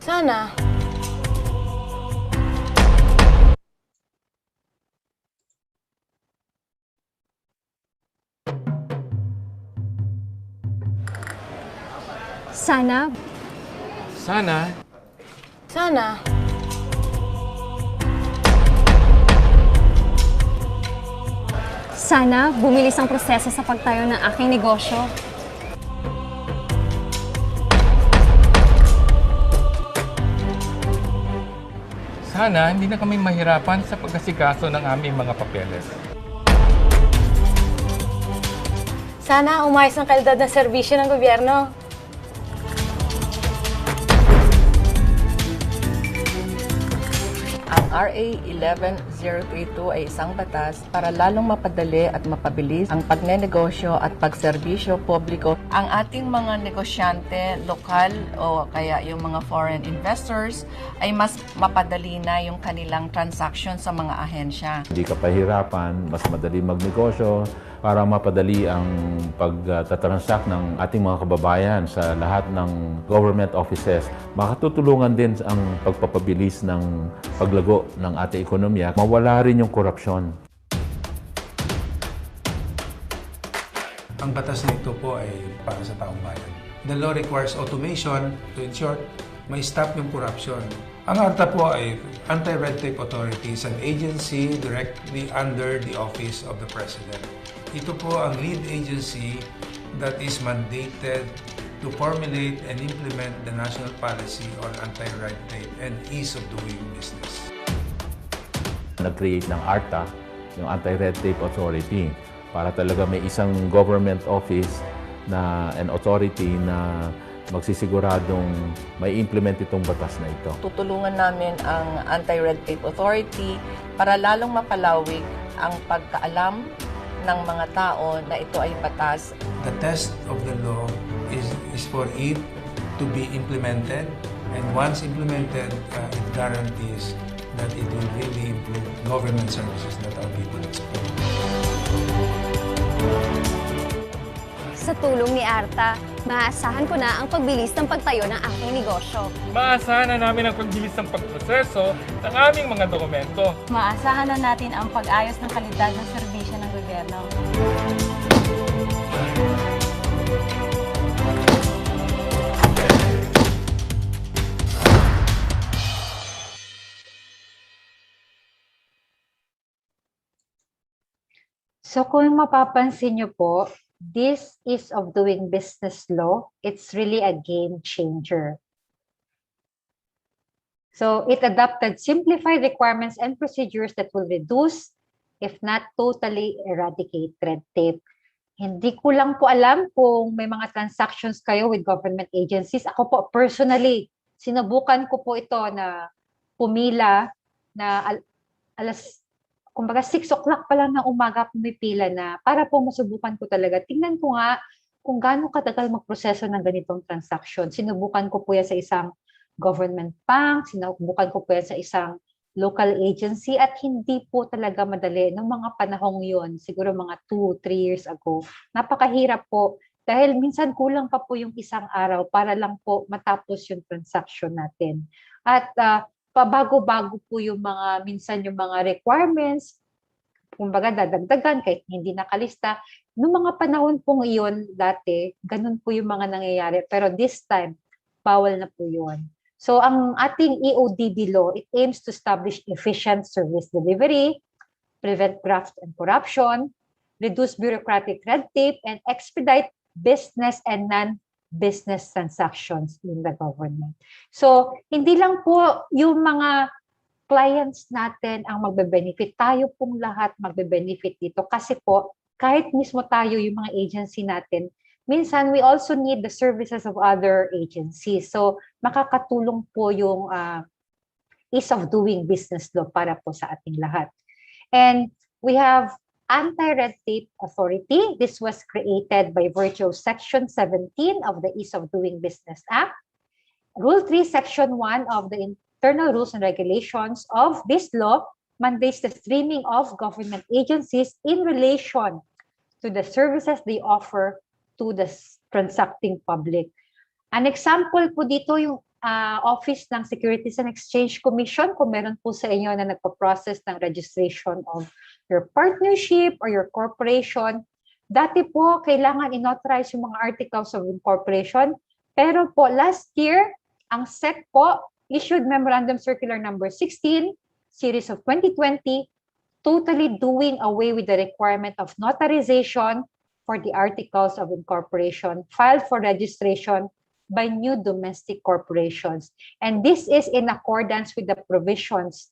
Sana. Sana. Sana. Sana. Sana bumilis ang proseso sa pagtayo ng aking negosyo. Sana hindi na kami mahirapan sa pagkasikaso ng aming mga papeles. Sana umayos ang kalidad ng serbisyo ng gobyerno. Ang RA 11032 ay isang batas para lalong mapadali at mapabilis ang pagnenegosyo at pagserbisyo publiko. Ang ating mga negosyante, lokal o kaya yung mga foreign investors ay mas mapadali na yung kanilang transaction sa mga ahensya. Hindi ka pahirapan, mas madali magnegosyo, para mapadali ang pagtatransact ng ating mga kababayan sa lahat ng government offices. Makatutulungan din ang pagpapabilis ng paglago ng ating ekonomiya. Mawala rin yung korupsyon. Ang batas na ito po ay para sa taong bayan. The law requires automation to ensure may stop yung corruption. Ang ARTA po ay Anti-Red Tape Authority, is an agency directly under the Office of the President. Ito po ang lead agency that is mandated to formulate and implement the national policy on anti-red tape and ease of doing business. Nag-create ng ARTA, yung Anti-Red Tape Authority, para talaga may isang government office and authority na magsisiguradong may implement itong batas na ito. Tutulungan namin ang Anti-Red Tape Authority para lalong mapalawig ang pagkaalam ng mga tao na ito ay batas. The test of the law is for it to be implemented, and once implemented, it guarantees that it will really improve government services that our people expect. Sa tulong ni Arta, maaasahan ko na ang pagbilis ng pagtayo ng aking negosyo. Maasahan na namin ang pagbilis ng pagproseso ng aming mga dokumento. Maasahan na natin ang pag-ayos ng kalidad ng serbisyo ng gobyerno. So kung mapapansin niyo po, this ease of doing business law, it's really a game changer. So it adopted simplified requirements and procedures that will reduce, if not totally eradicate, red tape. Hindi ko lang po alam kung may mga transactions kayo with government agencies. Ako po personally, sinubukan ko po ito na pumila na kumbaga 6 o'clock pa lang ng umaga pumipila na para po masubukan ko talaga. Tingnan ko nga kung gaano katagal magproseso ng ganitong transaction. Sinubukan ko po yan sa isang government bank, sinubukan ko po yan sa isang local agency at hindi po talaga madali noong mga panahong yon, siguro mga 2-3 years ago. Napakahirap po dahil minsan kulang pa po yung isang araw para lang po matapos yung transaction natin. At pabago-bago po yung minsan yung mga requirements, kumbaga dadagdagan kahit hindi nakalista. Noong mga panahon pong iyon dati, ganun po yung mga nangyayari. Pero this time, bawal na po yun. So ang ating EODB law, it aims to establish efficient service delivery, prevent graft and corruption, reduce bureaucratic red tape, and expedite business and non-business transactions in the government. So hindi lang po yung mga clients natin ang magbe-benefit, tayo pong lahat magbe-benefit dito kasi po kahit mismo tayo yung mga agency natin, minsan we also need the services of other agencies. So makakatulong po yung ease of doing business law para po sa ating lahat. And we have Anti-Red Tape Authority. This was created by virtue of Section 17 of the Ease of Doing Business Act. Rule 3, Section 1 of the Internal Rules and Regulations of this law mandates the streaming of government agencies in relation to the services they offer to the transacting public. An example po dito yung Office ng Securities and Exchange Commission, kung meron po sa inyo na nagpa-process ng registration of your partnership or your corporation. Dati po, kailangan in-authorize yung mga articles of incorporation. Pero po, last year, ang SEC po issued Memorandum Circular Number 16, Series of 2020, totally doing away with the requirement of notarization for the articles of incorporation filed for registration by new domestic corporations. And this is in accordance with the provisions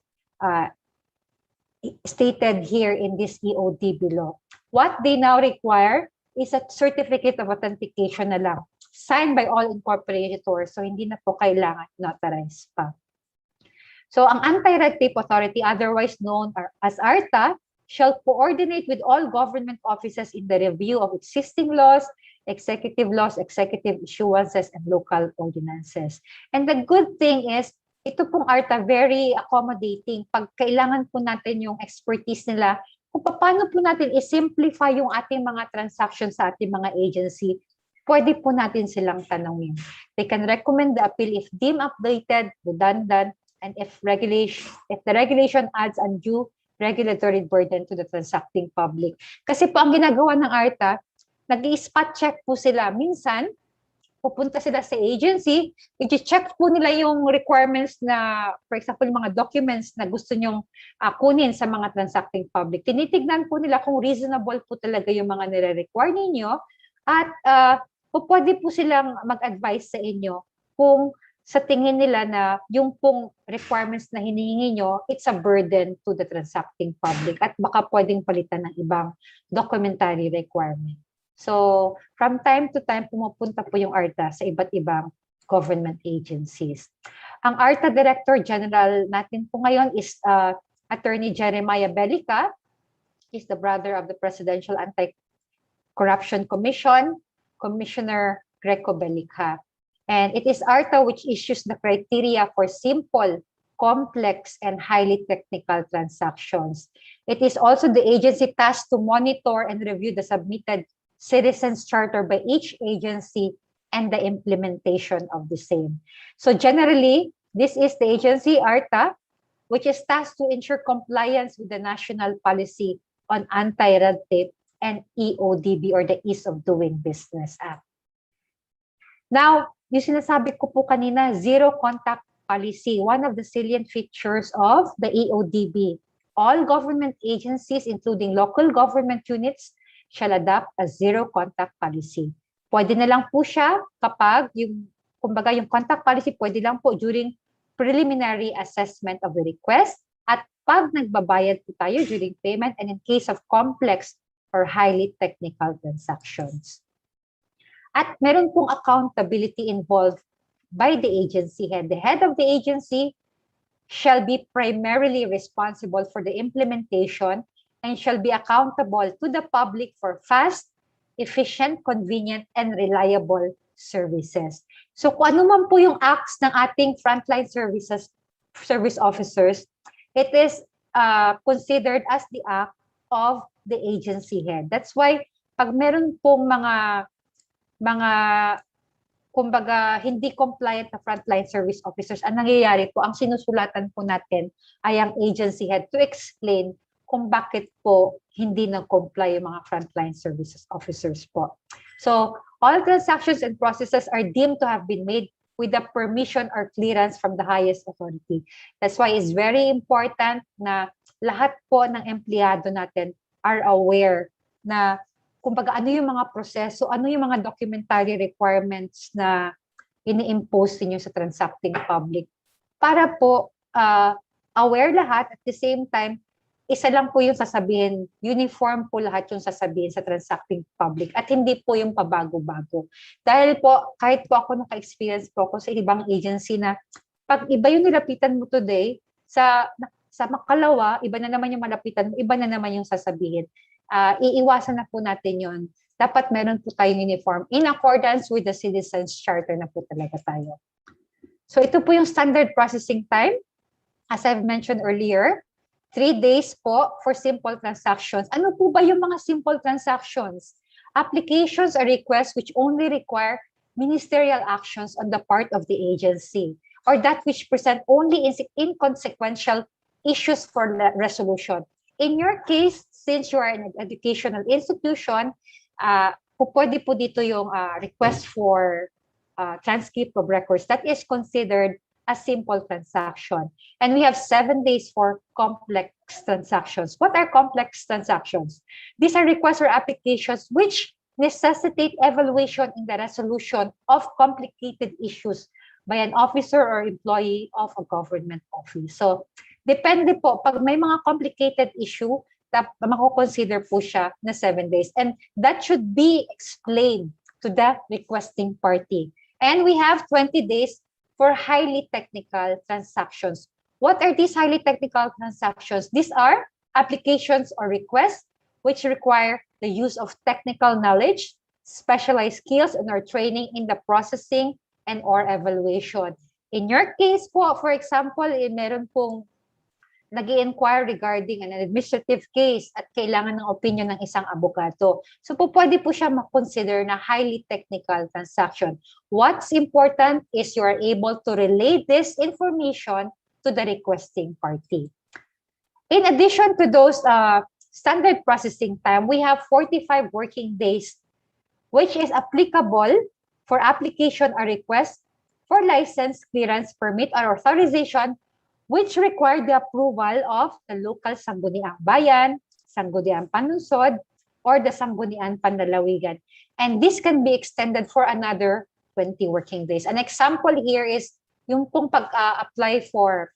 stated here in this EODB law. What they now require is a certificate of authentication na lang, signed by all incorporators, so hindi na po kailangan notarize pa. So ang Anti-Red Tape Authority, otherwise known as ARTA, shall coordinate with all government offices in the review of existing laws, executive laws, executive issuances, and local ordinances. And the good thing is, ito pong ARTA very accommodating. Pag kailangan po natin yung expertise nila, kung paano po natin i-simplify yung ating mga transactions sa ating mga agency, pwede po natin silang tanongin. They can recommend the appeal if deemed updated, redundant, and if the regulation adds undue regulatory burden to the transacting public. Kasi po ang ginagawa ng ARTA, nag-i-spot check po sila. Minsan, pupunta sila sa agency, i-check po nila yung requirements na, for example, yung mga documents na gusto nyong kunin sa mga transacting public. Tinitignan po nila kung reasonable po talaga yung mga nire-require ninyo at pwede po silang mag-advise sa inyo kung sa tingin nila na yung pong requirements na hinihingi nyo, it's a burden to the transacting public at baka pwedeng palitan ng ibang documentary requirement. So, from time to time, pumupunta po yung ARTA sa iba't ibang government agencies. Ang ARTA Director General natin po ngayon is Attorney Jeremiah Bellica. He's the brother of the Presidential Anti-Corruption Commission, Commissioner Greco Bellica. And it is ARTA which issues the criteria for simple, complex, and highly technical transactions. It is also the agency tasked to monitor and review the submitted Citizens Charter by each agency and the implementation of the same. So generally, this is the agency, ARTA, which is tasked to ensure compliance with the National Policy on Anti-Red Tape and EODB, or the Ease of Doing Business Act. Now, yung sinasabi ko po kanina, zero contact policy, one of the salient features of the EODB. All government agencies, including local government units, shall adopt a zero contact policy. Pwede na lang po siya kapag kumbaga yung contact policy, pwede lang po during preliminary assessment of the request at pag nagbabayad po tayo during payment and in case of complex or highly technical transactions. At meron pong accountability involved by the agency head. The head of the agency shall be primarily responsible for the implementation and shall be accountable to the public for fast, efficient, convenient, and reliable services. So kung ano man po yung acts ng ating frontline service officers, it is considered as the act of the agency head. That's why pag meron pong mga kumbaga hindi compliant na frontline service officers, ang nangyayari po, ang sinusulatan po natin ay ang agency head to explain kung bakit po hindi nag-comply yung mga frontline services officers po. So, all transactions and processes are deemed to have been made with the permission or clearance from the highest authority. That's why it's very important na lahat po ng empleyado natin are aware na kumbaga ano yung mga proseso, ano yung mga documentary requirements na ini-impose niyo sa transacting public para po aware lahat at the same time isa lang po yung sasabihin, uniform po lahat yung sasabihin sa transacting public at hindi po yung pabago-bago. Dahil po, kahit po ako naka-experience po ako sa ibang agency na pag iba yung nilapitan mo today, sa makalawa, iba na naman yung malapitan mo, iba na naman yung sasabihin. Iiwasan na po natin yun. Dapat meron po tayong uniform in accordance with the Citizens Charter na po talaga tayo. So ito po yung standard processing time. As I've mentioned earlier, 3 days po for simple transactions. Ano po ba yung mga simple transactions? Applications or requests which only require ministerial actions on the part of the agency or that which present only inconsequential issues for resolution. In your case, since you are an educational institution, pwede po dito yung request for transcript of records. That is considered a simple transaction. And we have 7 days for complex transactions. What are complex transactions? These are requests or applications which necessitate evaluation in the resolution of complicated issues by an officer or employee of a government office. So, depende po. Pag may mga complicated issue, mako-consider po siya na 7 days. And that should be explained to the requesting party. And we have 20 days for highly technical transactions. What are these highly technical transactions? These are applications or requests which require the use of technical knowledge, specialized skills, and or training in the processing and or evaluation. In your case po, for example, meron pong nag-i-inquire regarding an administrative case at kailangan ng opinion ng isang abogado. So po pwede po siya ma-consider na highly technical transaction. What's important is you are able to relay this information to the requesting party. In addition to those standard processing time, we have 45 working days, which is applicable for application or request for license, clearance, permit, or authorization which require the approval of the local Sangguniang Bayan, Sangguniang Panunsod, or the Sangguniang Panlalawigan. And this can be extended for another 20 working days. An example here is yung pong pag-apply for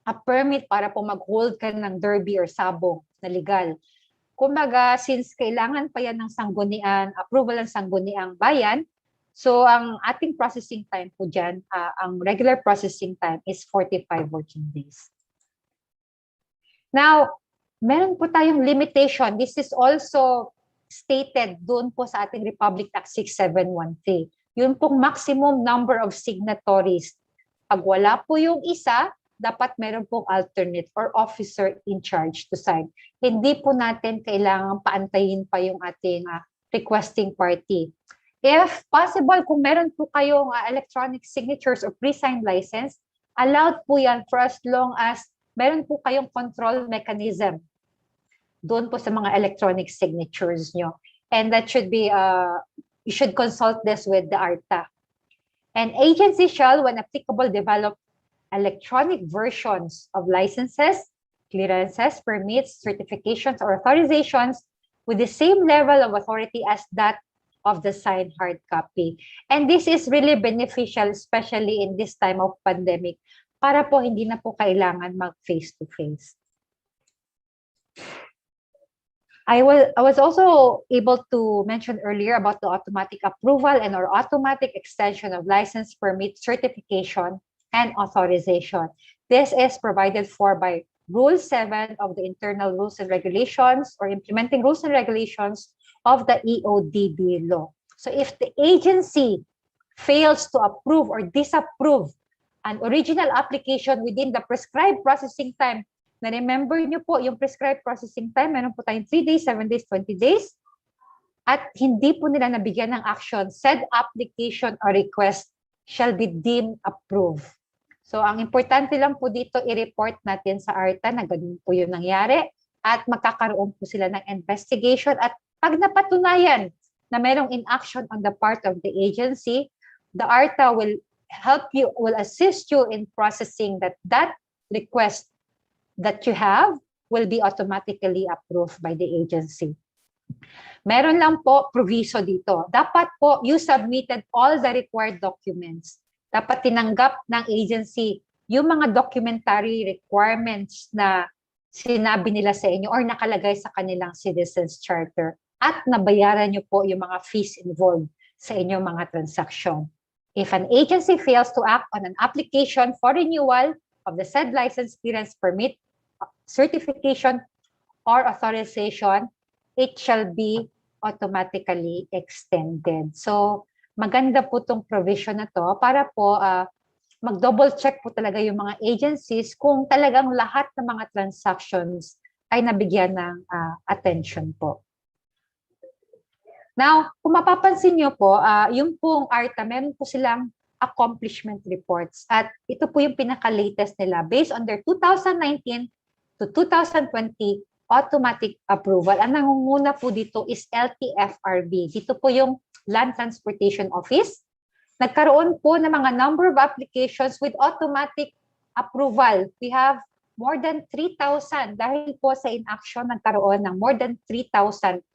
a permit para po mag-hold ka ng derby or sabong na legal. Kumbaga, since kailangan pa yan ng Sangguniang, approval ng Sangguniang Bayan, so ang ating processing time po dyan, ang regular processing time is 45 working days. Now, meron po tayong limitation. This is also stated doon po sa ating Republic Act 6713. Yun pong maximum number of signatories. Pag wala po yung isa, dapat meron pong alternate or officer in charge to sign. Hindi po natin kailangan paantayin pa yung ating requesting party. If possible, kung meron po kayong electronic signatures or pre-signed license, allowed po yan for as long as meron po kayong control mechanism doon po sa mga electronic signatures nyo. And that should be, you should consult this with the ARTA. An agency shall, when applicable, develop electronic versions of licenses, clearances, permits, certifications, or authorizations with the same level of authority as that of the signed hard copy. And this is really beneficial, especially in this time of pandemic, para po hindi na po kailangan mag face-to-face. I was also able to mention earlier about the automatic approval and or automatic extension of license, permit, certification, and authorization. This is provided for by Rule 7 of the Internal Rules and Regulations or Implementing Rules and Regulations of the EODB law. So if the agency fails to approve or disapprove an original application within the prescribed processing time, na remember nyo po, yung prescribed processing time, meron po tayong 3 days, 7 days, 20 days, at hindi po nila nabigyan ng action, said application or request shall be deemed approved. So ang importante lang po dito, i-report natin sa ARTA na ganun po yung nangyari at magkakaroon po sila ng investigation at pag napatunayan na merong inaction on the part of the agency, the ARTA will help you, will assist you in processing that request that you have will be automatically approved by the agency. Meron lang po proviso dito. Dapat po you submitted all the required documents. Dapat tinanggap ng agency yung mga documentary requirements na sinabi nila sa inyo or nakalagay sa kanilang Citizens Charter. At nabayaran nyo po yung mga fees involved sa inyong mga transaction. If an agency fails to act on an application for renewal of the said license, clearance, permit, certification, or authorization, it shall be automatically extended. So, maganda po itong provision na to para po mag-double check po talaga yung mga agencies kung talagang lahat ng mga transactions ay nabigyan ng attention po. Now, kung mapapansin nyo po, yung pong ARTA, meron po silang accomplishment reports. At ito po yung pinaka-latest nila based on their 2019 to 2020 automatic approval. Ang nangunguna po dito is LTFRB. Dito po yung Land Transportation Office. Nagkaroon po ng mga number of applications with automatic approval. We have more than 3,000. Dahil po sa inaction, nagkaroon ng more than 3,000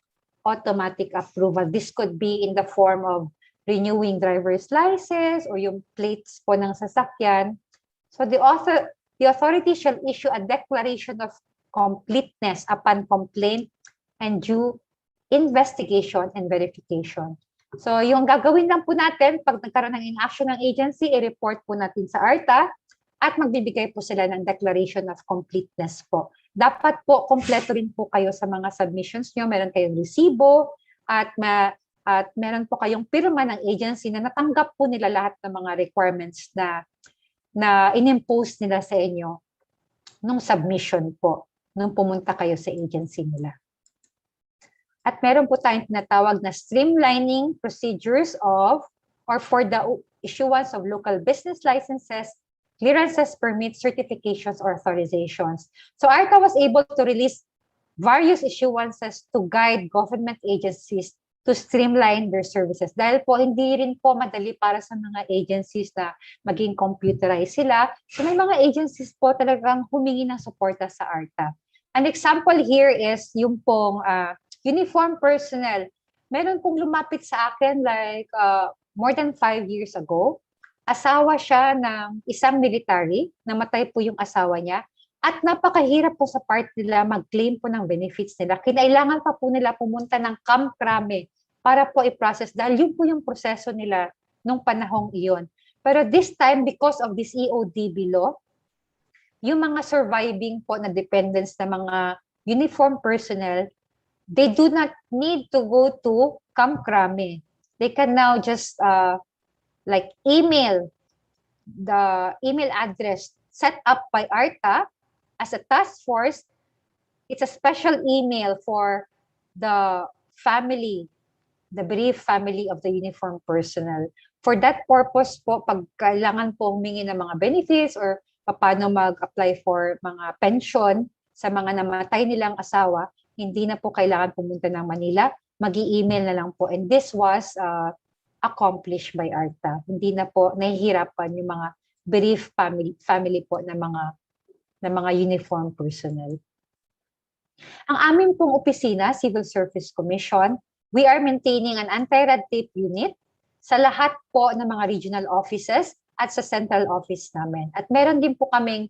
automatic approval. This could be in the form of renewing driver's license or yung plates po ng sasakyan. So the authority shall issue a declaration of completeness upon complaint and due investigation and verification. So yung gagawin lang po natin, pag nagkaroon ng inaction ng agency, i-report po natin sa ARTA at magbibigay po sila ng declaration of completeness po. Dapat po, kompleto rin po kayo sa mga submissions nyo. Meron kayong resibo at meron po kayong pirma ng agency na natanggap po nila lahat ng mga requirements na in-impose nila sa inyo. nung submission po, nung pumunta kayo sa agency nila. At meron po tayong tinatawag na streamlining procedures of or for the issuance of local business licenses, clearances, permits, certifications, or authorizations. So ARTA was able to release various issuances to guide government agencies to streamline their services. Dahil po, hindi rin po madali para sa mga agencies na maging computerized sila. So may mga agencies po talagang humingi ng suporta sa ARTA. An example here is yung pong uniform personnel. Meron pong lumapit sa akin like more than 5 years ago. Asawa siya ng isang military, namatay po yung asawa niya. At napakahirap po sa part nila mag-claim po ng benefits nila. Kinailangan pa po nila pumunta ng Camp Crame para po i-process dahil yun po yung proseso nila nung panahong iyon. Pero this time, because of this EODB law, yung mga surviving po na dependents na mga uniform personnel, they do not need to go to Camp Crame. They can now just like email the email address set up by ARTA as a task force. It's a special email for the family, the bereaved family of the uniformed personnel. For that purpose po, pag kailangan po humingi ng mga benefits or paano mag-apply for mga pension sa mga namatay nilang asawa, hindi na po kailangan pumunta ng Manila, mag-i-email na lang po. And this was accomplished by ARTA. Hindi na po nahihirapan yung mga bereaved family po na mga uniformed personnel. Ang aming pong opisina, Civil Service Commission, we are maintaining an anti-red tape unit sa lahat po ng mga regional offices at sa central office namin. At meron din po kaming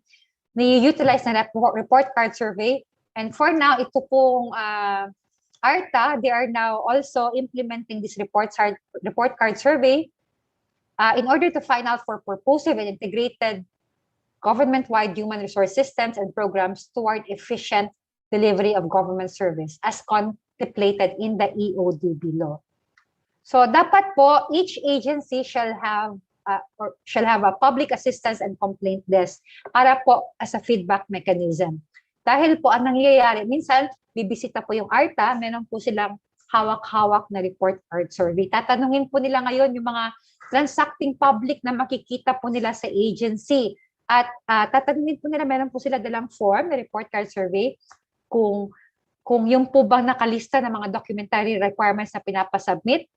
ni-utilize na report card survey. And for now, ito pong ARTA, they are now also implementing this report card survey in order to find out for purposive and integrated government-wide human resource systems and programs toward efficient delivery of government service as contemplated in the EODB law. So dapat po each agency shall have a public assistance and complaint desk para po as a feedback mechanism. Dahil po ang nangyayari, minsan bibisita po yung ARTA, meron po silang hawak-hawak na report card survey. Tatanungin po nila ngayon yung mga transacting public na makikita po nila sa agency. At tatanungin po nila, meron po sila dalang form na report card survey kung yung po bang nakalista ng mga documentary requirements na pinapasubmit,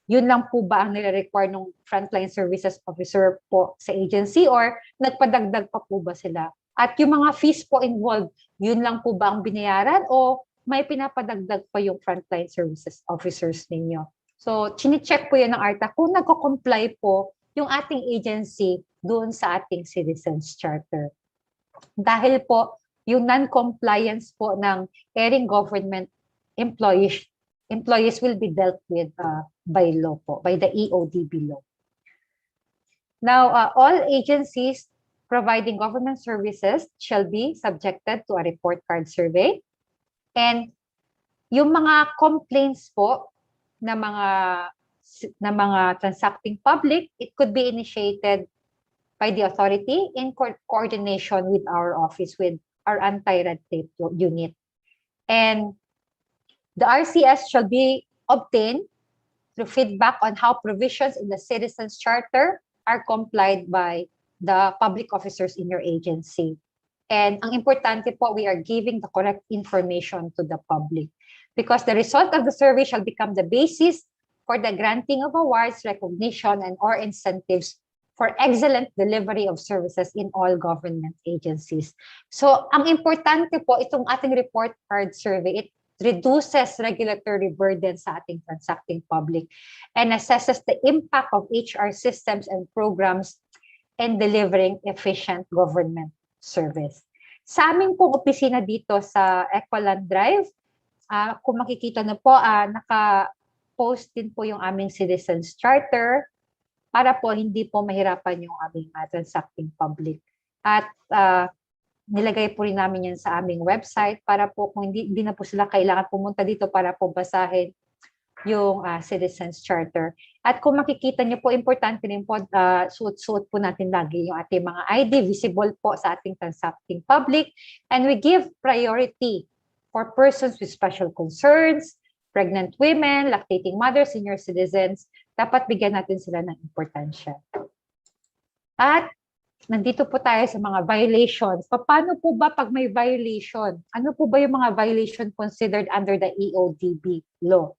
yun lang po ba ang nire-require ng frontline services officer po sa agency or nagpadagdag pa po ba sila? At yung mga fees po involved, yun lang po ba ang binayaran o may pinapadagdag pa yung frontline services officers ninyo? So, chine-check po yan ng ARTA kung nagko-comply po yung ating agency doon sa ating Citizens Charter. Dahil po, yung non-compliance po ng erring government employees will be dealt with by law po, by the EODB law. Now, all agencies providing government services shall be subjected to a report card survey. And yung mga complaints po na mga transacting public, it could be initiated by the authority in coordination with our office, with our anti-red tape unit. And the RCS shall be obtained through feedback on how provisions in the Citizens Charter are complied by the public officers in your agency. And ang importante po, we are giving the correct information to the public because the result of the survey shall become the basis for the granting of awards, recognition, and or incentives for excellent delivery of services in all government agencies. So, ang importante po, itong ating report card survey, it reduces regulatory burden sa ating transacting public and assesses the impact of HR systems and programs in delivering efficient government service. Sa aming pong opisina dito sa Ecoland Drive, kung makikita na po, naka-post din po yung aming Citizens Charter para po hindi po mahirapan yung aming transacting public. At nilagay po rin namin yan sa aming website para po kung hindi na po sila kailangan pumunta dito para po basahin yung Citizens Charter. At kung makikita niyo po, importante rin po, suot-suot po natin lagi yung ating mga ID, visible po sa ating transacting public, and we give priority for persons with special concerns, pregnant women, lactating mothers, senior citizens. Dapat bigyan natin sila ng importansya. At nandito po tayo sa mga violations. Paano po ba pag may violation? Ano po ba yung mga violation considered under the EODB law?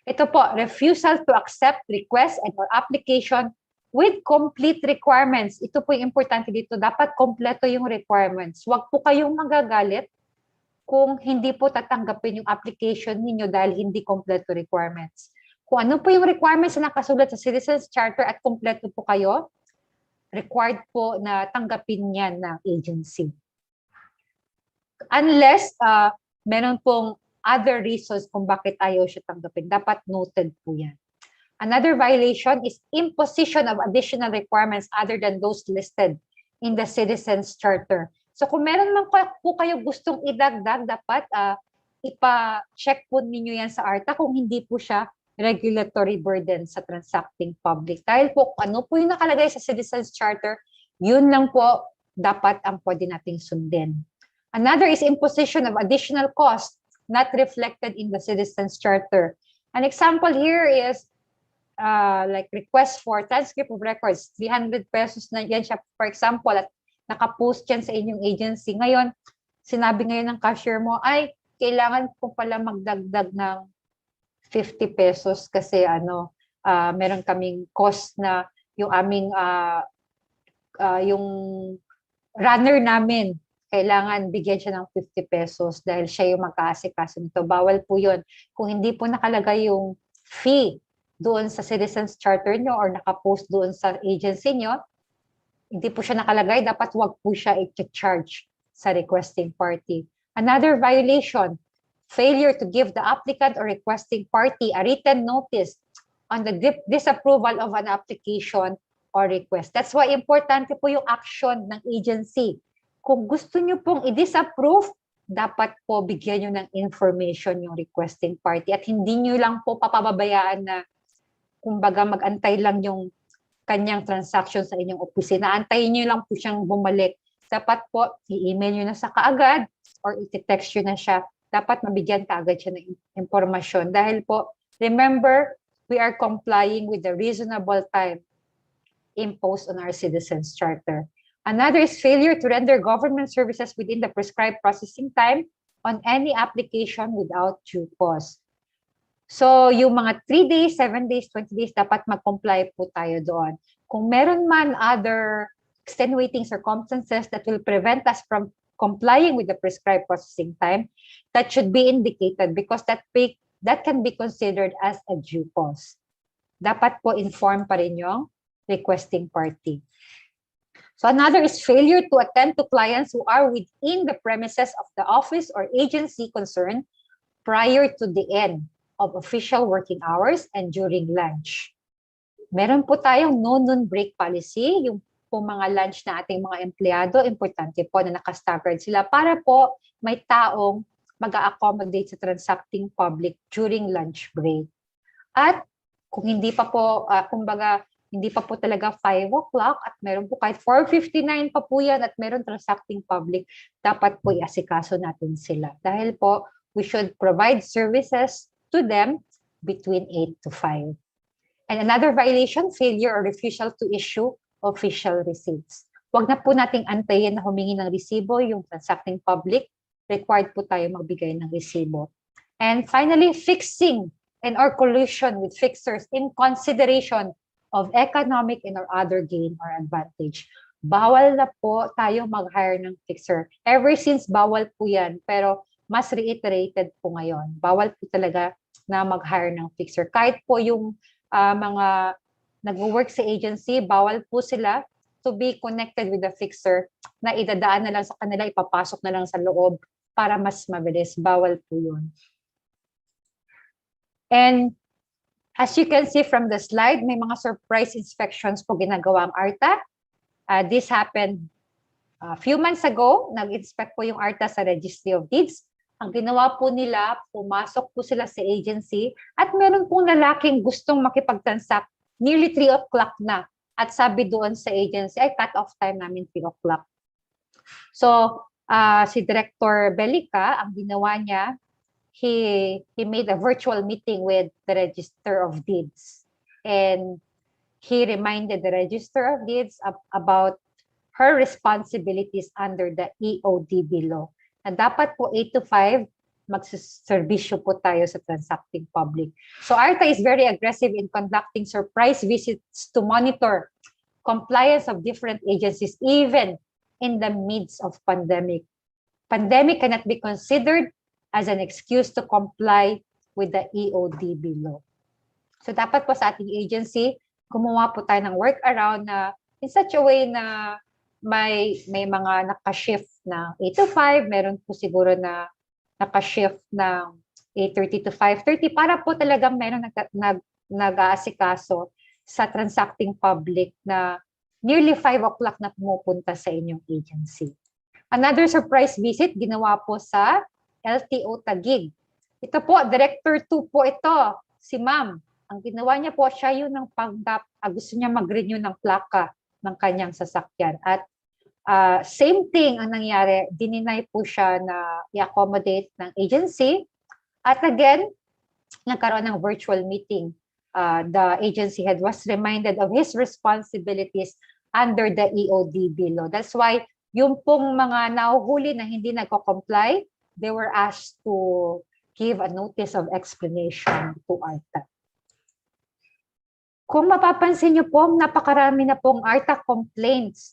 Ito po, refusal to accept request and or application with complete requirements. Ito po yung importante dito. Dapat kompleto yung requirements. Huwag po kayong magagalit kung hindi po tatanggapin yung application ninyo dahil hindi kompleto requirements. Kung ano po yung requirements na nakasulat sa Citizens Charter at kompleto po kayo, required po na tanggapin yan ng agency. Unless meron pong other reasons kung bakit ayaw siya tanggapin. Dapat noted po yan. Another violation is imposition of additional requirements other than those listed in the Citizens Charter. So kung meron man po kayo gustong idagdag, dapat ipa-check po ninyo yan sa ARTA kung hindi po siya regulatory burden sa transacting public. Dahil po ano po yung nakalagay sa Citizens Charter, yun lang po dapat ang pwede nating sundin. Another is imposition of additional cost not reflected in the Citizens Charter. An example here is like request for transcript of records, 300 pesos na yan siya, for example, at nakapost yan sa inyong agency. Ngayon, sinabi ngayon ng cashier mo, ay, kailangan ko pala magdagdag ng 50 pesos kasi meron kaming cost na yung aming yung runner namin, kailangan bigyan siya ng 50 pesos dahil siya yung magkaasikaso nito. Bawal po yun. Kung hindi po nakalagay yung fee doon sa Citizens Charter nyo or nakapost doon sa agency nyo, hindi po siya nakalagay, dapat wag po siya i-charge sa requesting party. Another violation, failure to give the applicant or requesting party a written notice on the disapproval of an application or request. That's why importante po yung action ng agency. Kung gusto nyo pong i-disapprove, dapat po bigyan nyo ng information yung requesting party at hindi nyo lang po papababayaan na kumbaga mag-antay lang yung kanyang transaction sa inyong opisina. Antayin nyo lang po siyang bumalik. Dapat po i-email nyo na sa kaagad or i-text nyo na siya. Dapat mabigyan kaagad siya ng impormasyon. Dahil po, remember, we are complying with the reasonable time imposed on our Citizens Charter. Another is failure to render government services within the prescribed processing time on any application without due cause. So, yung mga 3 days, 7 days, 20 days, dapat mag-comply po tayo doon. Kung meron man other extenuating circumstances that will prevent us from complying with the prescribed processing time, that should be indicated because that can be considered as a due cause. Dapat po inform pa rin yung requesting party. So another is failure to attend to clients who are within the premises of the office or agency concerned prior to the end of official working hours and during lunch. Meron po tayong no-noon break policy, yung po mga lunch na ating mga empleyado, importante po na nakastaggered sila para po may taong mag-a-accommodate sa transacting public during lunch break. At kung hindi pa po, kumbaga, hindi pa po talaga 5 o'clock at meron po kahit 4:59 pa po yan at meron transacting public, dapat po i-asikaso natin sila. Dahil po, we should provide services to them between 8 to 5. And another violation, failure or refusal to issue official receipts. Huwag na po nating antayin na humingi ng resibo yung transacting public. Required po tayo magbigay ng resibo. And finally, fixing and or collusion with fixers in consideration of economic and or other gain or advantage. Bawal na po tayo mag-hire ng fixer. Ever since, bawal po yan. Pero mas reiterated po ngayon. Bawal po talaga na mag-hire ng fixer. Kahit po yung mga nag-work sa agency, bawal po sila to be connected with the fixer na idadaan na lang sa kanila, ipapasok na lang sa loob para mas mabilis. Bawal po yun. And as you can see from the slide, may mga surprise inspections po ginagawa ang ARTA. This happened a few months ago. Nag-inspect po yung ARTA sa Registry of Deeds. Ang ginawa po nila, pumasok po sila sa agency at meron pong lalaking gustong makipag-transact nearly 3 o'clock na. At sabi doon sa agency, ay cut-off time namin 3 o'clock. So, si Director Belica, ang ginawa niya, he made a virtual meeting with the Register of Deeds. And he reminded the Register of Deeds about her responsibilities under the EODB law. Na dapat po 8 to 5, magsiservisyo po tayo sa transacting public. So ARTA is very aggressive in conducting surprise visits to monitor compliance of different agencies, even in the midst of pandemic. Pandemic cannot be considered as an excuse to comply with the EODB law. So dapat po sa ating agency, gumawa po tayo ng workaround na in such a way na may mga naka-shift na 8 to 5, meron po siguro na naka-shift ng 8:30 to 5:30 para po talagang meron nag-aasikaso sa transacting public na nearly 5 o'clock na pumupunta sa inyong agency. Another surprise visit, ginawa po sa LTO Taguig. Ito po, Director 2 po ito, si Ma'am. Ang ginawa niya po, siya yun ng panggap, gusto niya mag-renew ng plaka ng kanyang sasakyan. At same thing ang nangyari, dininay po siya na i-accommodate ng agency. At again, nagkaroon ng virtual meeting. The agency head was reminded of his responsibilities under the EODB law. That's why yung pong mga nahuhuli na hindi nagko-comply, they were asked to give a notice of explanation to ARTA. Kung mapapansin niyo po, napakarami na pong ARTA complaints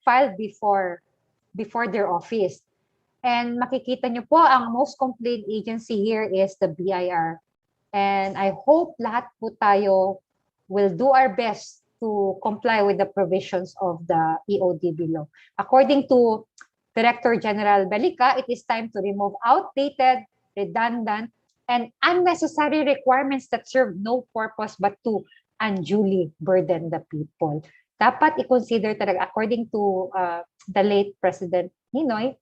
filed before their office. And makikita niyo po, ang most complained agency here is the BIR. And I hope lahat po tayo will do our best to comply with the provisions of the EODB law. According to Director General Belica, it is time to remove outdated, redundant, and unnecessary requirements that serve no purpose but to unduly burden the people. Dapat i-consider talaga, according to the late President Ninoy,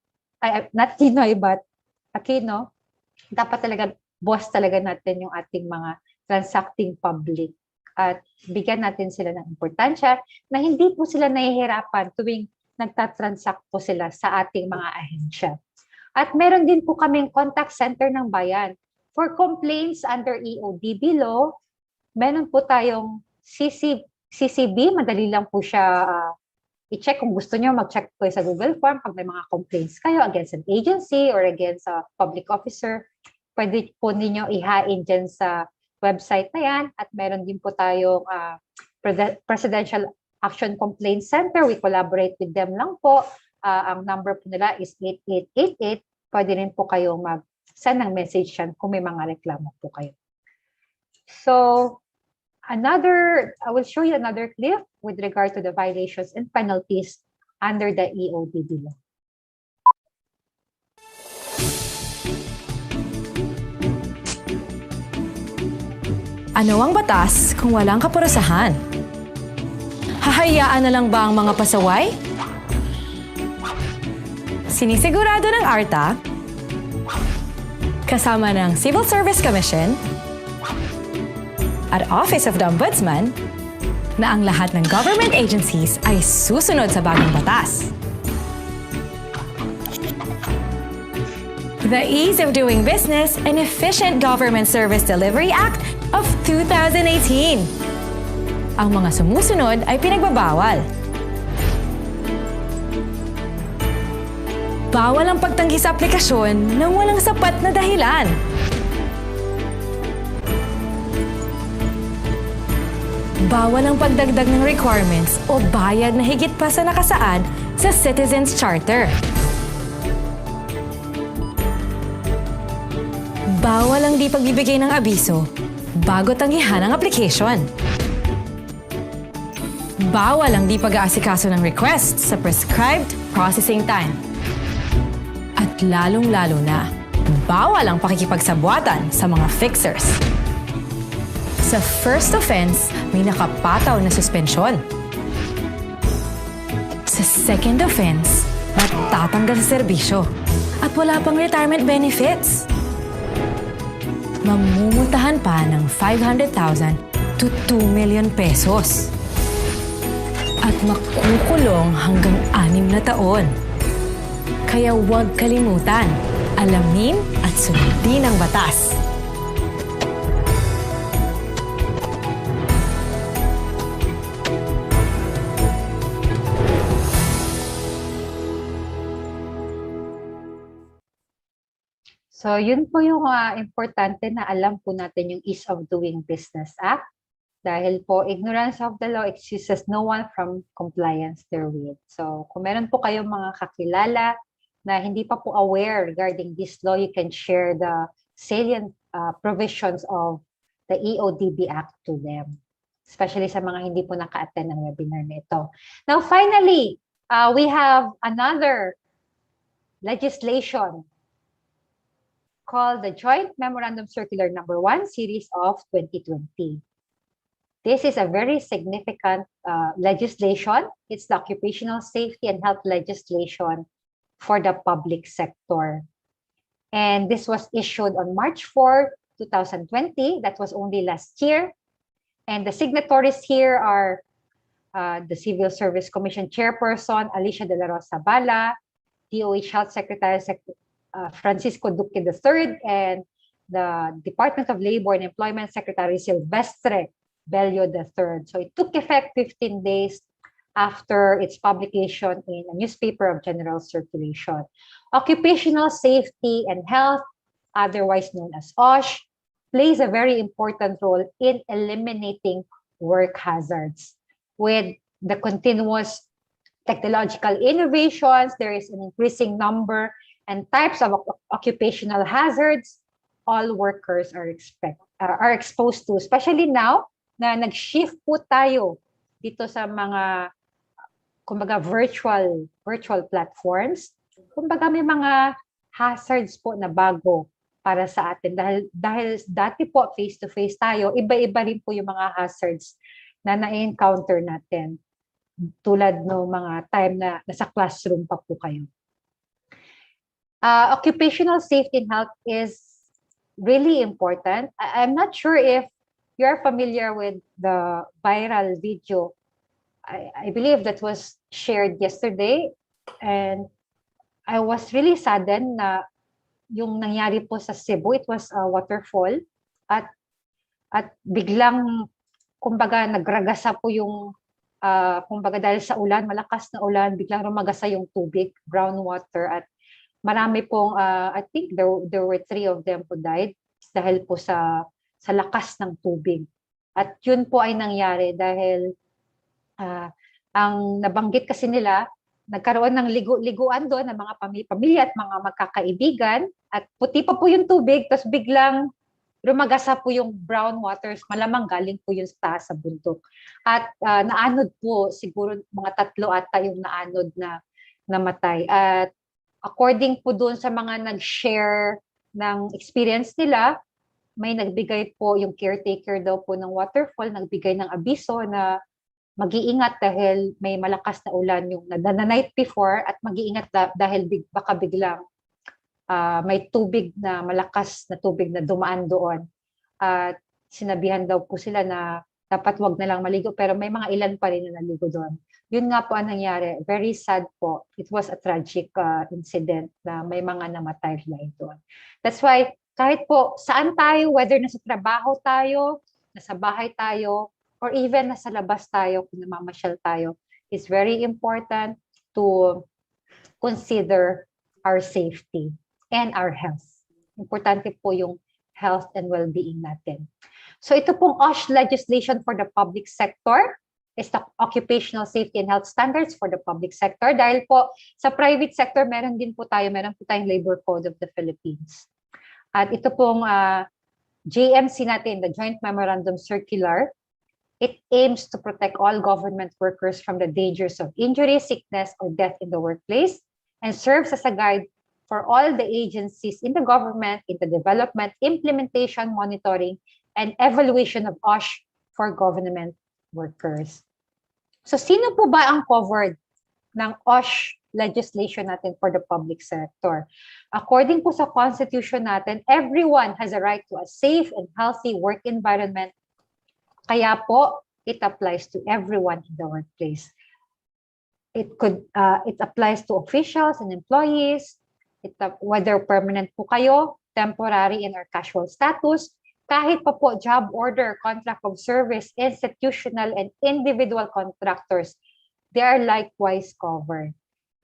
not Ninoy but Aquino, dapat talaga boss talaga natin yung ating mga transacting public at bigyan natin sila ng importansya na hindi po sila nahihirapan tuwing nagtatransact po sila sa ating mga ahensya. At meron din po kaming contact center ng bayan. For complaints under EODB law, meron po tayong CCB, madali lang po siya i-check. Kung gusto nyo, mag-check po sa Google Form pag may mga complaints kayo against an agency or against a public officer. Pwede po ninyo ihain dyan sa website na yan. At meron din po tayong Presidential Action Complaint Center. We collaborate with them lang po. Ang number po nila is 8888. Pwede rin po kayong mag-send ng message yan kung may mga reklamo po kayo. So, I will show you another clip with regard to the violations and penalties under the EODB law. Ano ang batas kung walang kaparusahan? Hahayaan na lang ba ang mga pasaway? Sinisigurado ng ARTA, kasama ng Civil Service Commission, at Office of the Ombudsman, na ang lahat ng government agencies ay susunod sa bagong batas. The Ease of Doing Business and Efficient Government Service Delivery Act of 2018. Ang mga sumusunod ay pinagbabawal. Bawal ang pagtanggi sa aplikasyon ng walang sapat na dahilan. Bawal ang pagdagdag ng requirements o bayad na higit pa sa nakasaad sa Citizens Charter. Bawal ang di pagbibigay ng abiso bago tanggihan ang application. Bawal ang di pag-aasikaso ng request sa prescribed processing time. At lalong-lalo na, bawal ang pakikipagsabuatan sa mga fixers. Sa first offense, may nakapataw na suspensyon. Sa second offense, matatanggal sa serbisyo. At wala pang retirement benefits. Mamumultahan pa ng 500,000 to 2 million pesos. At makukulong hanggang 6 na taon. Kaya huwag kalimutan, alamin at sundin ang batas. So, yun po yung importante na alam po natin yung Ease of Doing Business Act. Dahil po, ignorance of the law excuses no one from compliance therewith. So, kung meron po kayong mga kakilala na hindi pa po aware regarding this law, you can share the salient provisions of the EODB Act to them. Especially sa mga hindi po naka-attend ng webinar na ito. Now, finally, we have another legislation called the Joint Memorandum Circular Number 1, Series of 2020. This is a very significant legislation. It's the occupational safety and health legislation for the public sector. And this was issued on March 4, 2020. That was only last year. And the signatories here are the Civil Service Commission Chairperson, Alicia De La Rosa Bala, DOH Health Secretary Francisco Duque III, and the Department of Labor and Employment Secretary Silvestre Bello III. So it took effect 15 days after its publication in a newspaper of general circulation. Occupational safety and health, otherwise known as OSH, plays a very important role in eliminating work hazards. With the continuous technological innovations, there is an increasing number and types of occupational hazards all workers are exposed to, especially now na nag-shift po tayo dito sa mga kumbaga virtual platforms. Kumbaga may mga hazards po na bago para sa atin dahil dati po face to face tayo, iba-iba rin po yung mga hazards na na-encounter natin tulad no mga time na nasa classroom pa po kayo. Occupational safety and health is really important. I'm not sure if you're familiar with the viral video. I believe that was shared yesterday, and I was really saddened na yung nangyari po sa Cebu. It was a waterfall at biglang kumbaga nagragasa po yung kumbaga dahil sa ulan, malakas na ulan, biglang rumagasa yung tubig, brown water, at marami pong, I think there were 3 of them who died dahil po sa lakas ng tubig. At yun po ay nangyari dahil ang nabanggit kasi nila, nagkaroon ng liguan doon ng mga pamilya at mga magkakaibigan at puti pa po yung tubig, tapos biglang rumagasa po yung brown waters, malamang galing po yung sa taas sa bundok. At naanod po, siguro mga 3 ata yung naanod na namatay. At according po doon sa mga nag-share ng experience nila, may nagbigay po yung caretaker daw po ng waterfall, nagbigay ng abiso na mag-iingat dahil may malakas na ulan yung na night before at mag-iingat dahil baka biglang may tubig na malakas na tubig na dumaan doon. At sinabihan daw po sila na dapat wag na lang maligo pero may mga ilan pa rin na naligo doon. Yun nga po ang nangyari. Very sad po. It was a tragic incident na may mga namatay doon. That's why kahit po saan tayo, whether nasa trabaho tayo, nasa bahay tayo, or even nasa labas tayo, kung namamasyal tayo, it's very important to consider our safety and our health. Importante po yung health and well-being natin. So ito pong OSH legislation for the public sector is the Occupational Safety and Health Standards for the public sector. Dahil po sa private sector, meron po tayong Labor Code of the Philippines. At ito pong JMC natin, the Joint Memorandum Circular, it aims to protect all government workers from the dangers of injury, sickness, or death in the workplace and serves as a guide for all the agencies in the government in the development, implementation, monitoring, and evaluation of OSH for government workers. So sino po ba ang covered ng OSH legislation natin for the public sector. According po sa Constitution natin, everyone has a right to a safe and healthy work environment. Kaya po, it applies to everyone in the workplace. It applies to officials and employees, whether permanent po kayo, temporary and or casual status, kahit pa po job order, contract of service, institutional and individual contractors, they are likewise covered.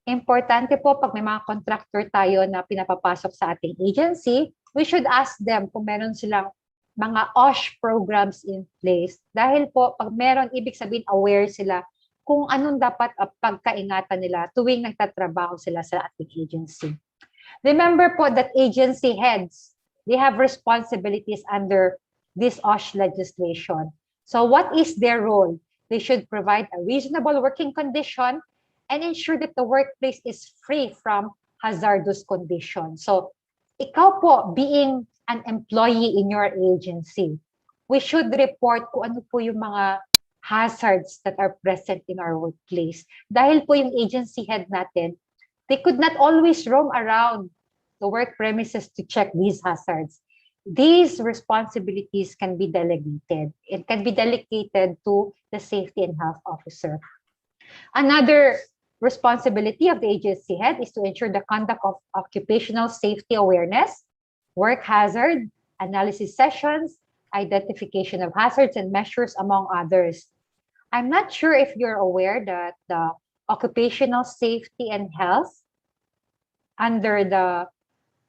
Importante po pag may mga contractor tayo na pinapapasok sa ating agency, we should ask them kung meron silang mga OSH programs in place. Dahil po pag meron, ibig sabihin aware sila kung anong dapat pagkaingatan nila tuwing nagtatrabaho sila sa ating agency. Remember po that agency heads, they have responsibilities under this OSH legislation. So what is their role? They should provide a reasonable working condition and ensure that the workplace is free from hazardous conditions. So ikaw po, being an employee in your agency, we should report kung ano po yung mga hazards that are present in our workplace. Dahil po yung agency head natin, they could not always roam around the work premises to check these hazards. These responsibilities can be delegated. It can be delegated to the safety and health officer. Another responsibility of the agency head is to ensure the conduct of occupational safety awareness, work hazard, analysis sessions, identification of hazards and measures, among others. I'm not sure if you're aware that the occupational safety and health under the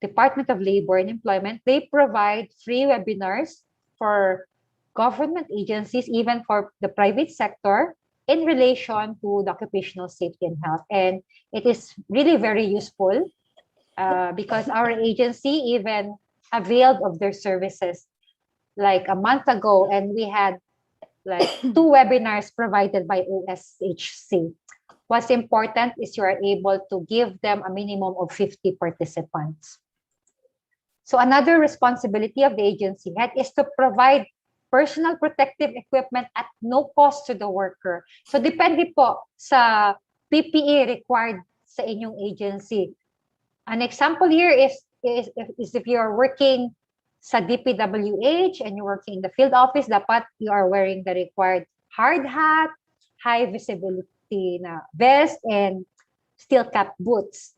Department of Labor and Employment, they provide free webinars for government agencies, even for the private sector, in relation to the occupational safety and health. And it is really very useful because our agency even availed of their services like a month ago, and we had like 2 webinars provided by OSHC. What's important is you are able to give them a minimum of 50 participants. So another responsibility of the agency head is to provide personal protective equipment at no cost to the worker. So depende po sa PPE required sa inyong agency. An example here is if you're working sa DPWH and you're working in the field office, dapat you are wearing the required hard hat, high visibility na vest, and steel cap boots.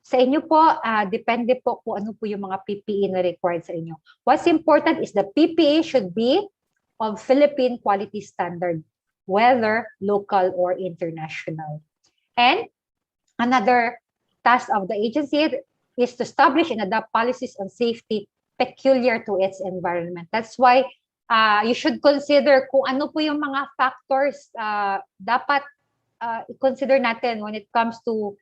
Sa inyo po, depende po kung ano po yung mga PPE na required sa inyo. What's important is the PPE should be of Philippine quality standard, whether local or international. And another task of the agency is to establish and adopt policies on safety peculiar to its environment. That's why you should consider kung ano po yung mga factors dapat i-consider natin when it comes to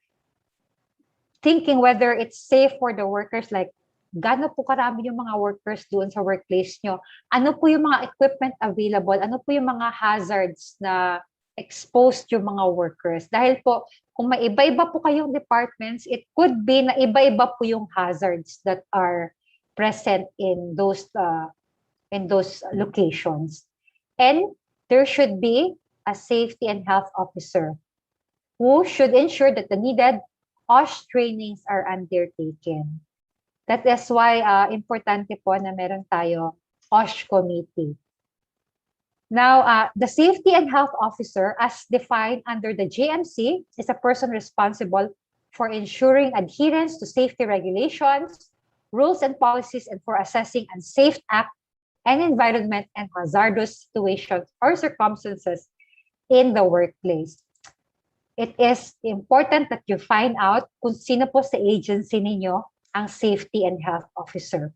thinking whether it's safe for the workers, like gaano po karami yung mga workers doon sa workplace nyo, ano po yung mga equipment available, ano po yung mga hazards na exposed yung mga workers. Dahil po, kung may iba-iba po kayong departments, it could be na iba-iba po yung hazards that are present in those locations. And there should be a safety and health officer who should ensure that the needed OSH trainings are undertaken. That is why importante po na meron tayo OSH committee. Now, the safety and health officer, as defined under the JMC, is a person responsible for ensuring adherence to safety regulations, rules and policies, and for assessing unsafe act and environment and hazardous situations or circumstances in the workplace. It is important that you find out kung sino po sa agency ninyo ang safety and health officer.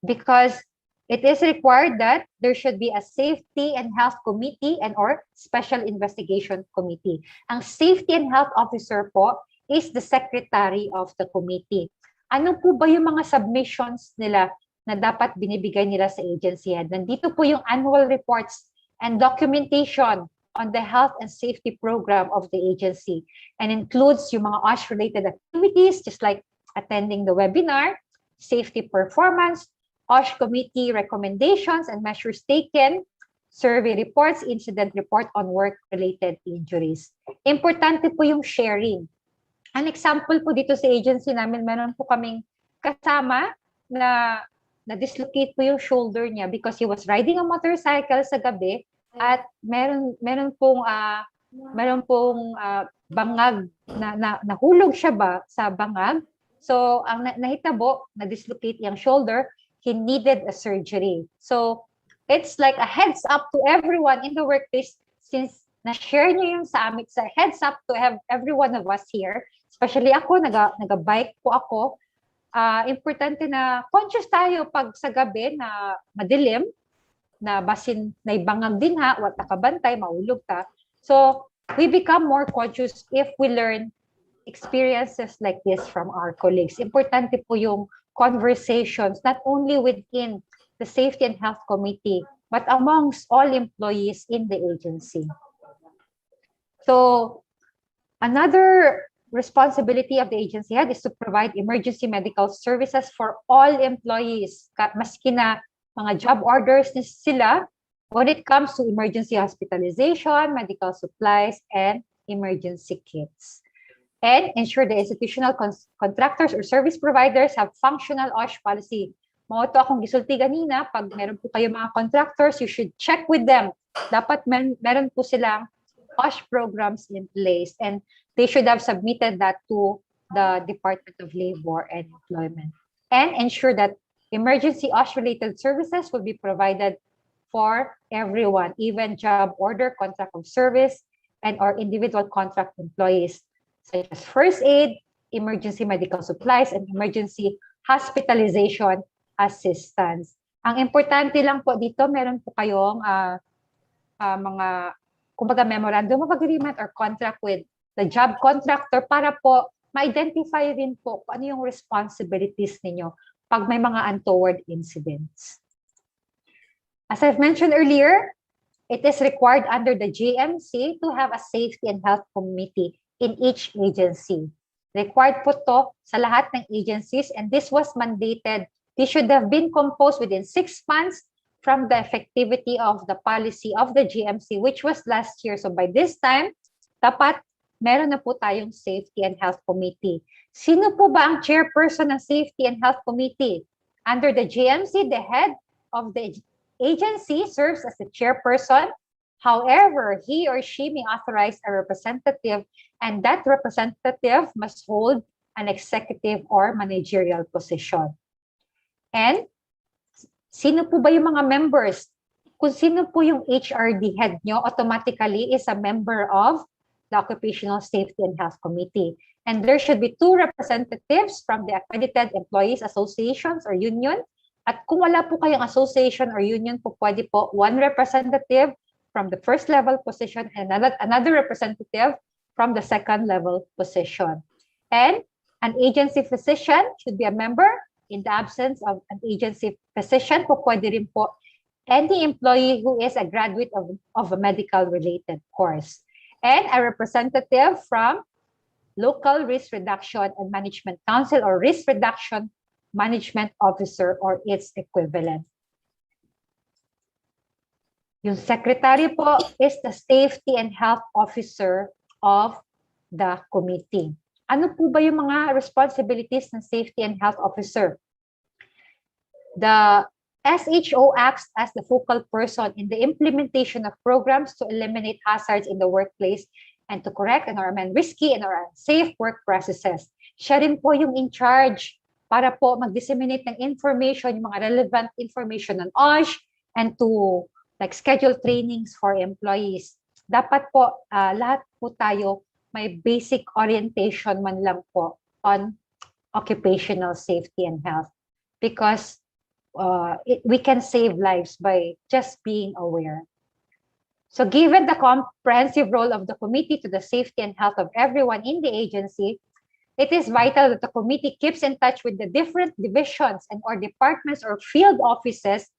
Because it is required that there should be a safety and health committee and or special investigation committee. Ang safety and health officer po is the secretary of the committee. Ano po ba yung mga submissions nila na dapat binibigay nila sa agency head? Nandito po yung annual reports and documentation on the health and safety program of the agency, and includes yung mga OSH-related activities, just like attending the webinar, safety performance, OSH committee recommendations and measures taken, survey reports, incident report on work-related injuries. Importante po yung sharing. An example po dito sa agency namin, meron po kaming kasama na na-dislocate po yung shoulder niya because he was riding a motorcycle sa gabi at meron pong bangag na nahulog siya ba sa bangag. So ang nahitabo, na-dislocate yung shoulder, he needed a surgery. So it's like a heads up to everyone in the workplace since na-share niyo yung sa amin, sa heads up to every one of us here, especially ako, naga-bike po ako. Importante na conscious tayo pag sa gabi na madilim, na basin na ibangag din ha, wat nakabantay, mahulog ta. So we become more conscious if we learn experiences like this from our colleagues. Importante po yung conversations, not only within the Safety and Health Committee, but amongst all employees in the agency. So, another responsibility of the agency head is to provide emergency medical services for all employees, maski na mga job orders na sila, when it comes to emergency hospitalization, medical supplies, and emergency kits. And ensure the institutional contractors or service providers have functional OSH policy. Mga ito akong gisulti ganina, pag meron po kayo mga contractors, you should check with them. Dapat meron po silang OSH programs in place and they should have submitted that to the Department of Labor and Employment. And ensure that emergency OSH-related services will be provided for everyone, even job order, contract of service, and or individual contract employees, such as first aid, emergency medical supplies, and emergency hospitalization assistance. Ang importante lang po dito, meron po kayong mga, kumbaga, memorandum of agreement or contract with the job contractor para po ma-identify rin po kung ano yung responsibilities ninyo pag may mga untoward incidents. As I've mentioned earlier, it is required under the GMC to have a safety and health committee in each agency. Required po to sa lahat ng agencies and this was mandated. This should have been composed within 6 months from the effectivity of the policy of the GMC, which was last year. So by this time, dapat meron na po tayong Safety and Health Committee. Sino po ba ang chairperson ng Safety and Health Committee? Under the GMC, the head of the agency serves as the chairperson. However, he or she may authorize a representative and that representative must hold an executive or managerial position. And sino po ba yung mga members? Kung sino po yung HRD head nyo, automatically is a member of the Occupational Safety and Health Committee. And there should be 2 representatives from the accredited employees associations or union. At kung wala po kayong association or union po, pwede po 1 representative from the first level position and another representative from the second level position. And an agency physician should be a member. In the absence of an agency physician, po pwede rin po any employee who is a graduate of a medical related course. And a representative from Local Risk Reduction and Management Council or Risk Reduction Management Officer or its equivalent. Yung secretary po is the Safety and Health Officer of the committee. Ano po ba yung mga responsibilities ng Safety and Health Officer? The SHO acts as the focal person in the implementation of programs to eliminate hazards in the workplace and to correct and or amend risky and or unsafe work processes. Siya rin po yung in charge para po mag-disseminate ng information, yung mga relevant information on OSH and to like schedule trainings for employees. Dapat po lahat po tayo may basic orientation man lang po on occupational safety and health because we can save lives by just being aware. So given the comprehensive role of the committee to the safety and health of everyone in the agency, it is vital that the committee keeps in touch with the different divisions and or departments or field offices,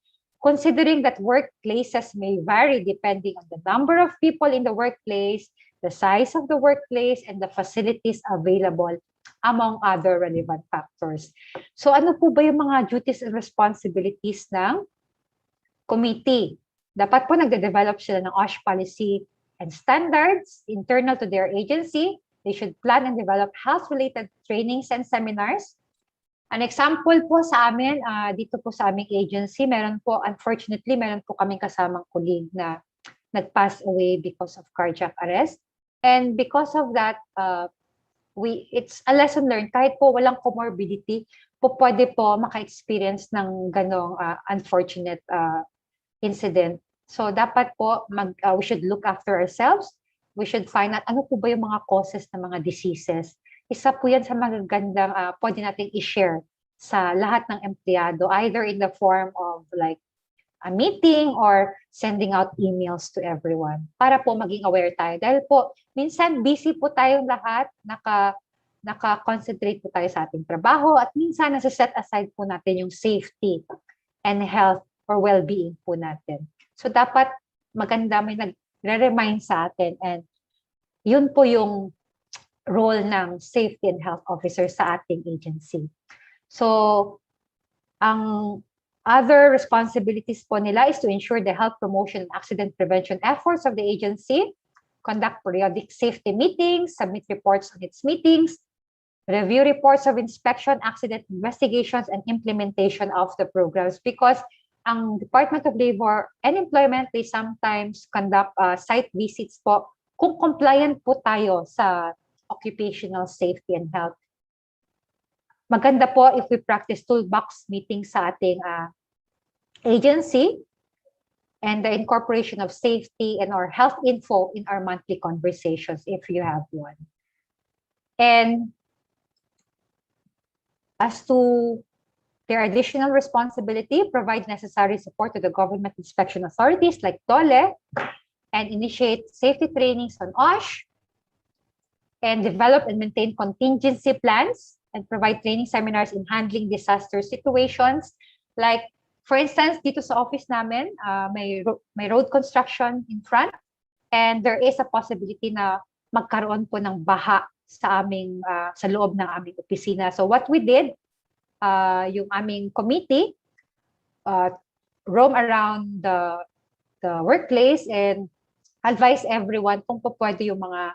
considering that workplaces may vary depending on the number of people in the workplace, the size of the workplace, and the facilities available, among other relevant factors. So ano po ba yung mga duties and responsibilities ng committee? Dapat po nagde-develop sila ng OSH policy and standards internal to their agency. They should plan and develop health-related trainings and seminars. An example po sa amin, dito po sa aming agency, unfortunately, meron po kaming kasamang colleague na nag-pass away because of cardiac arrest. And because of that, it's a lesson learned. Kahit po walang comorbidity, pwede po maka-experience ng ganong unfortunate incident. So dapat po we should look after ourselves. We should find out ano po ba yung mga causes ng mga diseases. Isa po yan sa magagandang pwede nating i-share sa lahat ng empleyado, either in the form of like a meeting or sending out emails to everyone para po maging aware tayo. Dahil po, minsan busy po tayong lahat, naka-concentrate po tayo sa ating trabaho at minsan nasa-set aside po natin yung safety and health or well-being po natin. So dapat maganda may nagre-remind sa atin and yun po yung role ng safety and health officer sa ating agency. So, ang other responsibilities po nila is to ensure the health promotion and accident prevention efforts of the agency, conduct periodic safety meetings, submit reports on its meetings, review reports of inspection, accident investigations, and implementation of the programs. Because ang Department of Labor and Employment, they sometimes conduct site visits po kung compliant po tayo sa occupational safety and health. Maganda po if we practice toolbox meetings sa ating agency and the incorporation of safety and or health info in our monthly conversations if you have one. And as to their additional responsibility, provide necessary support to the government inspection authorities like DOLE and initiate safety trainings on OSH and develop and maintain contingency plans and provide training seminars in handling disaster situations. Like, for instance, dito sa office namin, may road construction in front and there is a possibility na magkaroon po ng baha sa loob ng aming opisina. So what we did, yung aming committee roam around the workplace and advise everyone kung po pwede yung mga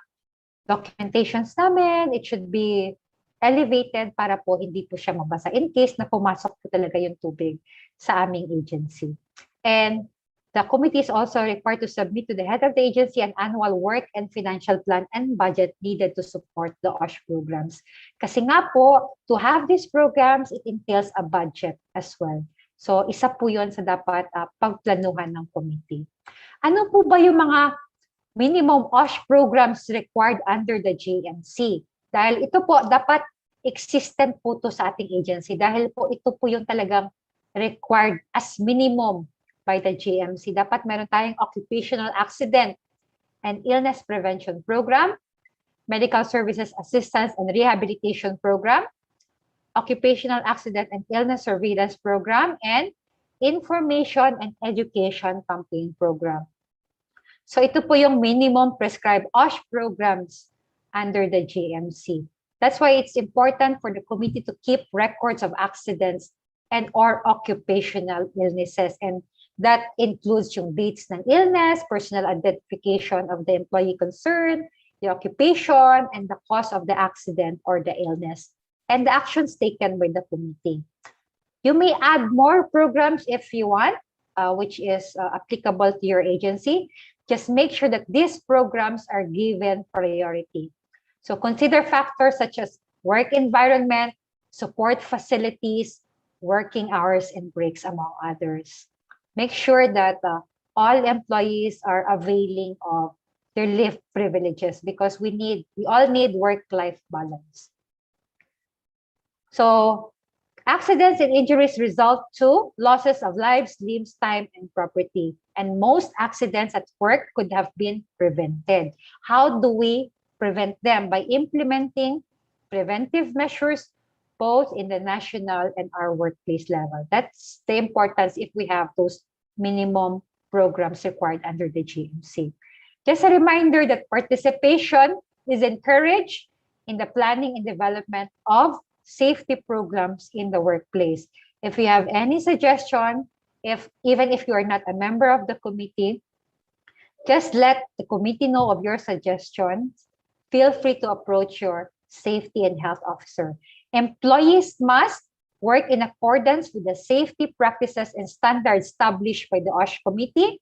documentations namin. It should be elevated para po hindi po siya mabasa in case na pumasok po talaga yung tubig sa aming agency. And the committee is also required to submit to the head of the agency an annual work and financial plan and budget needed to support the OSH programs. Kasi nga po, to have these programs, it entails a budget as well. So isa po yun sa dapat pagplanuhan ng committee. Ano po ba yung mga minimum OSH programs required under the JMC? Dahil ito po, dapat existent po to sa ating agency. Dahil po ito po yung talagang required as minimum by the JMC. Dapat meron tayong occupational accident and illness prevention program, medical services assistance and rehabilitation program, occupational accident and illness surveillance program, and information and education campaign program. So ito po yung minimum prescribed OSH programs under the JMC. That's why it's important for the committee to keep records of accidents and or occupational illnesses. And that includes yung dates ng illness, personal identification of the employee concerned, the occupation, and the cause of the accident or the illness, and the actions taken by the committee. You may add more programs if you want, which is applicable to your agency. Just make sure that these programs are given priority. So consider factors such as work environment, support facilities, working hours, and breaks, among others. Make sure that all employees are availing of their leave privileges because we all need work-life balance. So accidents and injuries result to losses of lives, limbs, time, and property. And most accidents at work could have been prevented. How do we prevent them? By implementing preventive measures both in the national and our workplace level. That's the importance if we have those minimum programs required under the GMC. Just a reminder that participation is encouraged in the planning and development of safety programs in the workplace. If you have any suggestion, even if you are not a member of the committee, just let the committee know of your suggestions. Feel free to approach your safety and health officer. Employees must work in accordance with the safety practices and standards established by the OSH committee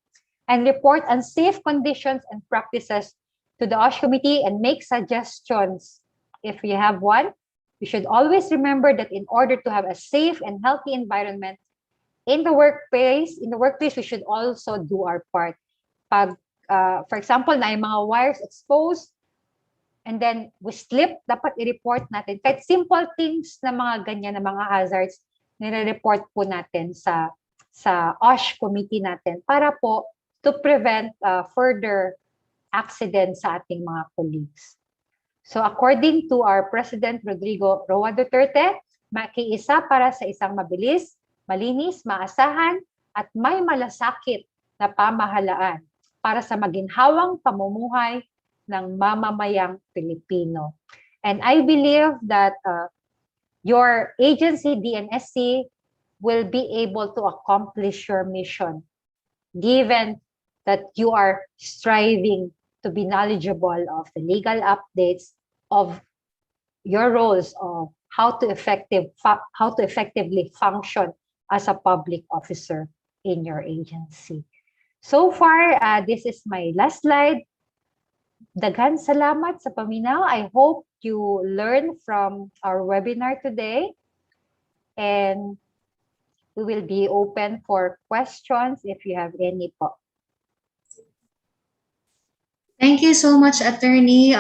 and report unsafe conditions and practices to the OSH committee and make suggestions. If you have one, you should always remember that in order to have a safe and healthy environment in the workplace, we should also do our part. Pag, for example, na yung mga wires exposed, and then we slip, dapat i-report natin. Kahit simple things na mga ganyan, na mga hazards, nire-report po natin sa OSH committee natin para po to prevent further accidents sa ating mga colleagues. So according to our President Rodrigo Roa Duterte, makiisa para sa isang mabilis, malinis, maasahan, at may malasakit na pamahalaan para sa maginhawang pamumuhay ng mamamayang Pilipino. And I believe that your agency, DNSC, will be able to accomplish your mission, given that you are striving to be knowledgeable of the legal updates of your roles of how to effectively function as a public officer in your agency. So far, this is my last slide. Daghan salamat sa paminaw. I hope you learn from our webinar today. And we will be open for questions if you have any po. Thank you so much, Attorney.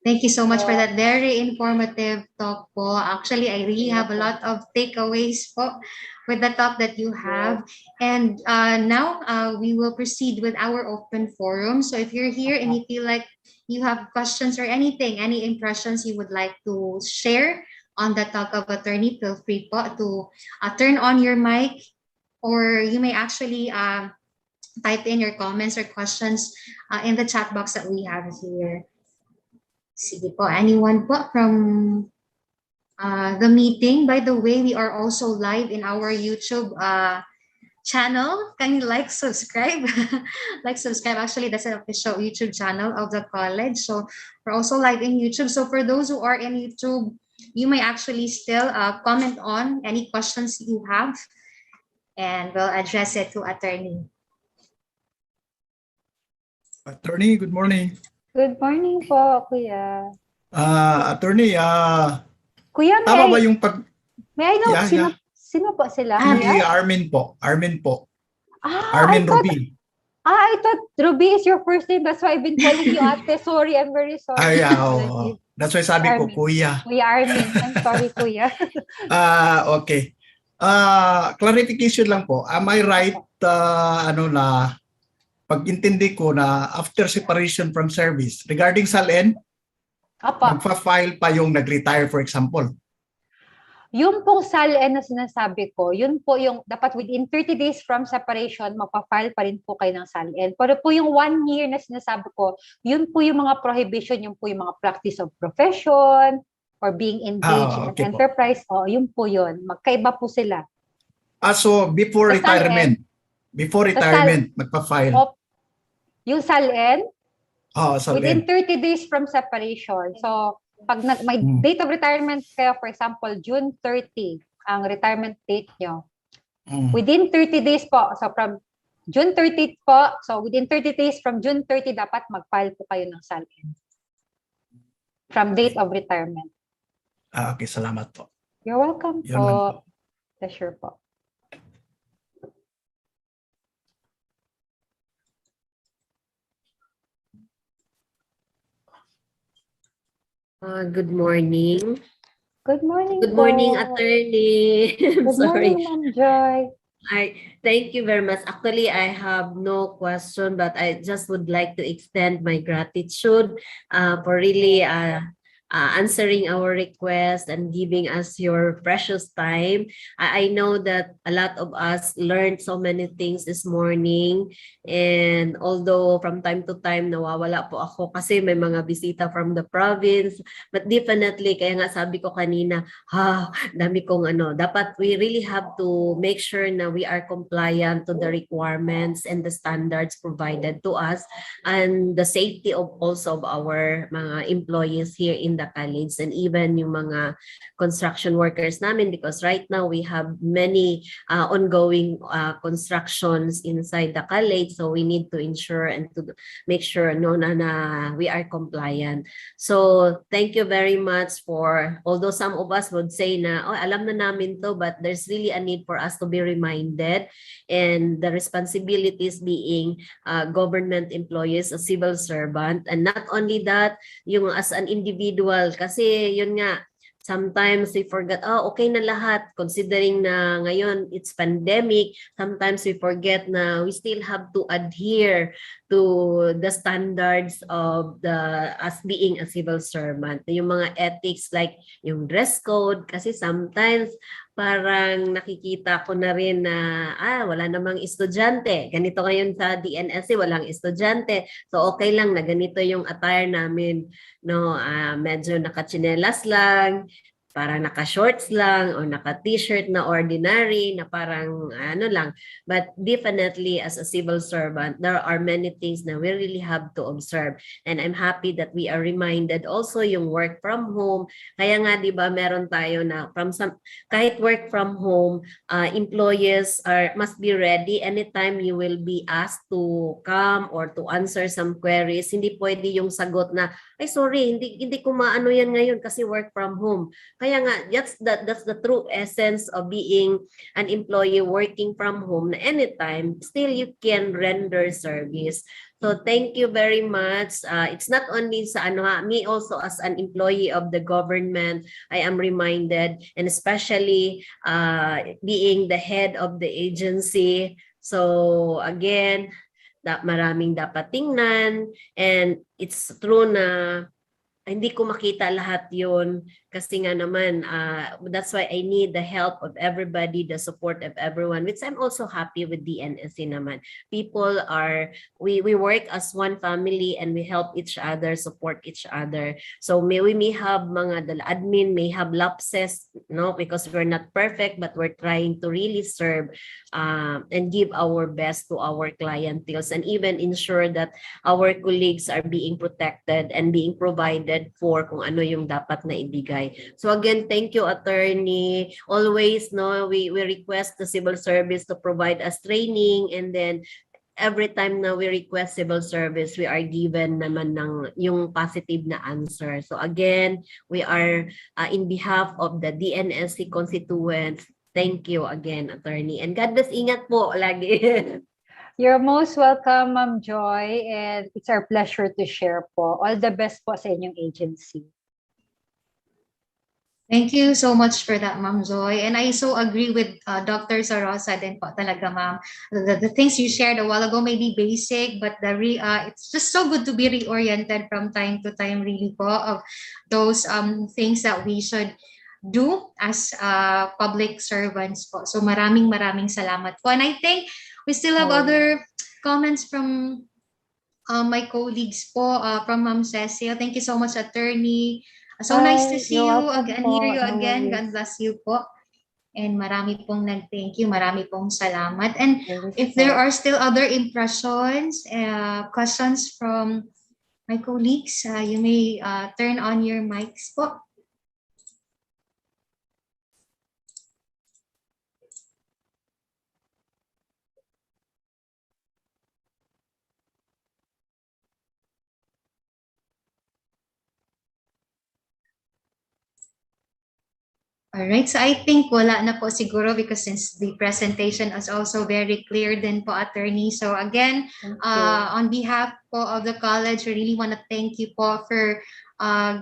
Thank you so much for that very informative talk po. Actually, I really have a lot of takeaways po with the talk that you have. And now we will proceed with our open forum. So if you're here and you feel like you have questions or anything, any impressions you would like to share on the talk of Attorney, feel free po to turn on your mic, or you may actually type in your comments or questions in the chat box that we have here. Sige po, anyone po from the meeting? By the way, we are also live in our YouTube channel. Can you like, subscribe? Like, subscribe. Actually, that's an official YouTube channel of the college. So we're also live in YouTube. So for those who are in YouTube, you may actually still comment on any questions you have, and we'll address it to Attorney. Attorney, good morning. Good morning po, Kuya. Attorney, Kuya, tama ba yung pag... may I know, Yeah, sino po sila? Si Kuya? Armin po. Armin po. I Armin thought, Ruby. I thought Ruby is your first name. That's why I've been calling you ate. Sorry, I'm very sorry. Oo. That's why sabi ko, Armin. Kuya. Kuya Armin. I'm sorry, Kuya. Okay. Clarification lang po. Am I right, pag-intindi ko na after separation from service, regarding SALN, Apa, magfa-file pa yung nag-retire, for example. yung pong SALN na sinasabi ko, yun po yung dapat within 30 days from separation, magpa-file pa rin po kayo ng SALN. Pero po yung 1 year na sinasabi ko, yun po yung mga prohibition, yun po yung mga practice of profession or being engaged in Okay an po. enterprise. Yun po yun. Magkaiba po sila. So before Sa retirement, magpa-file. Yung SALN, within SALN. 30 days from separation. So, pag may date of retirement kayo, for example, June 30, ang retirement date nyo, within 30 days po, so from June 30 po, so within 30 days from June 30, dapat mag-file po kayo ng SALN. From date of retirement. Okay, salamat po. You're welcome Yun lang po. po. Pleasure po. Good morning. Good morning Good morning, po. Attorney. I'm Good sorry. morning, Ma'am Joy. Thank you very much. Actually, I have no question, but I just would like to extend my gratitude for really answering our request and giving us your precious time. I know that a lot of us learned so many things this morning, and although from time to time nawawala po ako kasi may mga bisita from the province, but definitely kaya nga sabi ko kanina, dami kong dapat we really have to make sure na we are compliant to the requirements and the standards provided to us, and the safety of also of our mga employees here in the college, and even yung mga construction workers namin, because right now we have many ongoing constructions inside the college, so we need to ensure and to make sure na we are compliant. So thank you very much for, although some of us would say na alam na namin to, but there's really a need for us to be reminded, and the responsibilities being government employees, a civil servant, and not only that, yung as an individual, kasi yun nga, sometimes we forget, okay na lahat, considering na ngayon it's pandemic, sometimes we forget na we still have to adhere to the standards of as being a civil servant. Yung mga ethics like yung dress code, kasi sometimes parang nakikita ko na rin na wala namang estudyante. Ganito ngayon sa DNSC, walang estudyante. So okay lang na ganito yung attire namin, no, medyo nakachinelas lang, parang naka-shorts lang o naka-t-shirt na ordinary na parang lang. But definitely as a civil servant, there are many things na we really have to observe. And I'm happy that we are reminded also yung work from home. Kaya nga 'di ba meron tayo na kahit work from home, employees must be ready anytime you will be asked to come or to answer some queries. Hindi pwede yung sagot na, ay sorry, hindi ko maano yan ngayon kasi work from home. Kaya nga, that's the true essence of being an employee working from home, na anytime, still you can render service. So thank you very much. It's not only sa me also as an employee of the government, I am reminded, and especially being the head of the agency. So again, maraming dapat tingnan, and it's true na hindi ko makita lahat yun kasi nga naman that's why I need the help of everybody, the support of everyone, which I'm also happy with DNSC naman. People we work as one family and we help each other, support each other. So we may have the admin may have lapses, no, because we're not perfect, but we're trying to really serve and give our best to our clienteles, and even ensure that our colleagues are being protected and being provided for kung ano yung dapat na ibigay. So again, thank you, attorney. Always, no, we request the civil service to provide us training, and then every time na we request civil service, we are given naman yung positive na answer. So again, we are in behalf of the DNSC constituents. Thank you again, attorney. And God bless, ingat po lagi. You're most welcome, Ma'am Joy, and it's our pleasure to share po. All the best po sa inyong agency. Thank you so much for that, Ma'am Joy. And I so agree with Dr. Sarosa din po talaga, ma'am. The things you shared a while ago may be basic, but it's just so good to be reoriented from time to time, really po, of those things that we should do as public servants po. So maraming salamat po. And I think we still have other comments from my colleagues po, from Ma'am Cecil. Thank you so much, attorney. So nice to see you again, hear you again. God bless you po. And marami pong nag-thank you, marami pong salamat. And if there are still other impressions, questions from my colleagues, you may turn on your mics po. All right, so I think wala na po siguro, because since the presentation is also very clear din po, attorney. So again, on behalf po of the college, we really want to thank you po for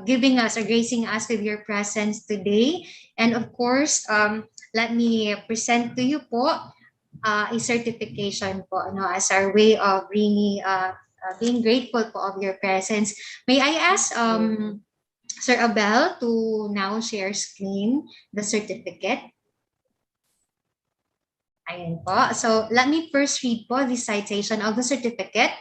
giving us or gracing us with your presence today. And of course, let me present to you po a certification po, as our way of really being grateful po of your presence. May I ask Sir Abel to now share screen the certificate. Ayan po. So let me first read po the citation of the certificate.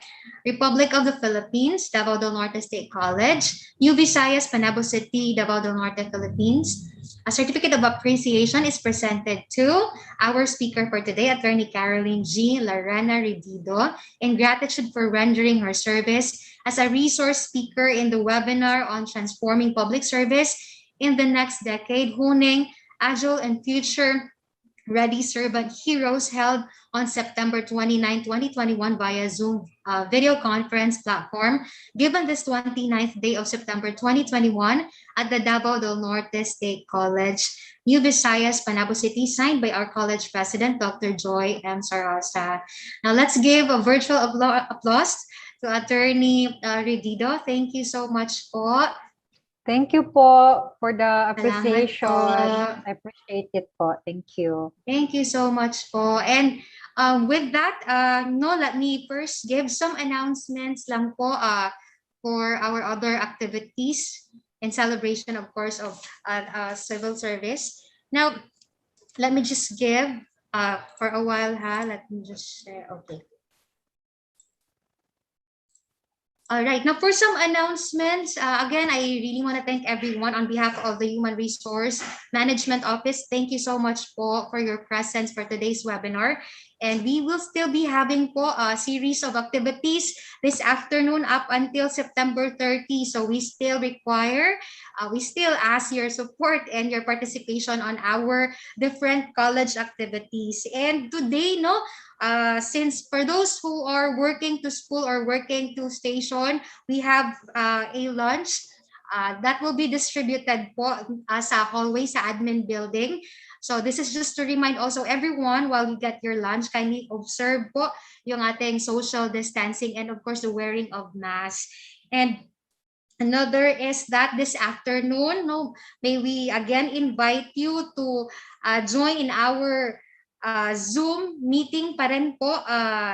Republic of the Philippines, Davao del Norte State College, U Visayas, Panabo City, Davao del Norte, Philippines. A certificate of appreciation is presented to our speaker for today, Attorney Caroline G. Larena Redido, in gratitude for rendering her service as a resource speaker in the webinar on transforming public service in the next decade, honing agile and future Ready Servant Heroes, held on September 29, 2021 via Zoom video conference platform, given this 29th day of September 2021 at the Davao del Norte State College, U Visayas, Panabo City, signed by our college president, Dr. Joy M. Saraza. Now let's give a virtual applause to Attorney Redido. Thank you so much po. Thank you po for the Salamat appreciation. po. I appreciate it po. Thank you. Thank you so much po. And with that, let me first give some announcements lang po for our other activities in celebration, of course, of civil service. Now, let me just give for a while, let me just share. Okay. All right, now for some announcements, again, I really want to thank everyone on behalf of the Human Resource Management Office. Thank you so much for your presence for today's webinar. And we will still be having po a series of activities this afternoon up until September 30. So we still ask your support and your participation on our different college activities. And today, since for those who are working to school or working to station, we have a lunch that will be distributed po sa hallway sa admin building. So this is just to remind also everyone, while you get your lunch, kindly observe po yung ating social distancing and of course the wearing of masks. And another is that this afternoon, may we again invite you to join in our Zoom meeting pa rin po.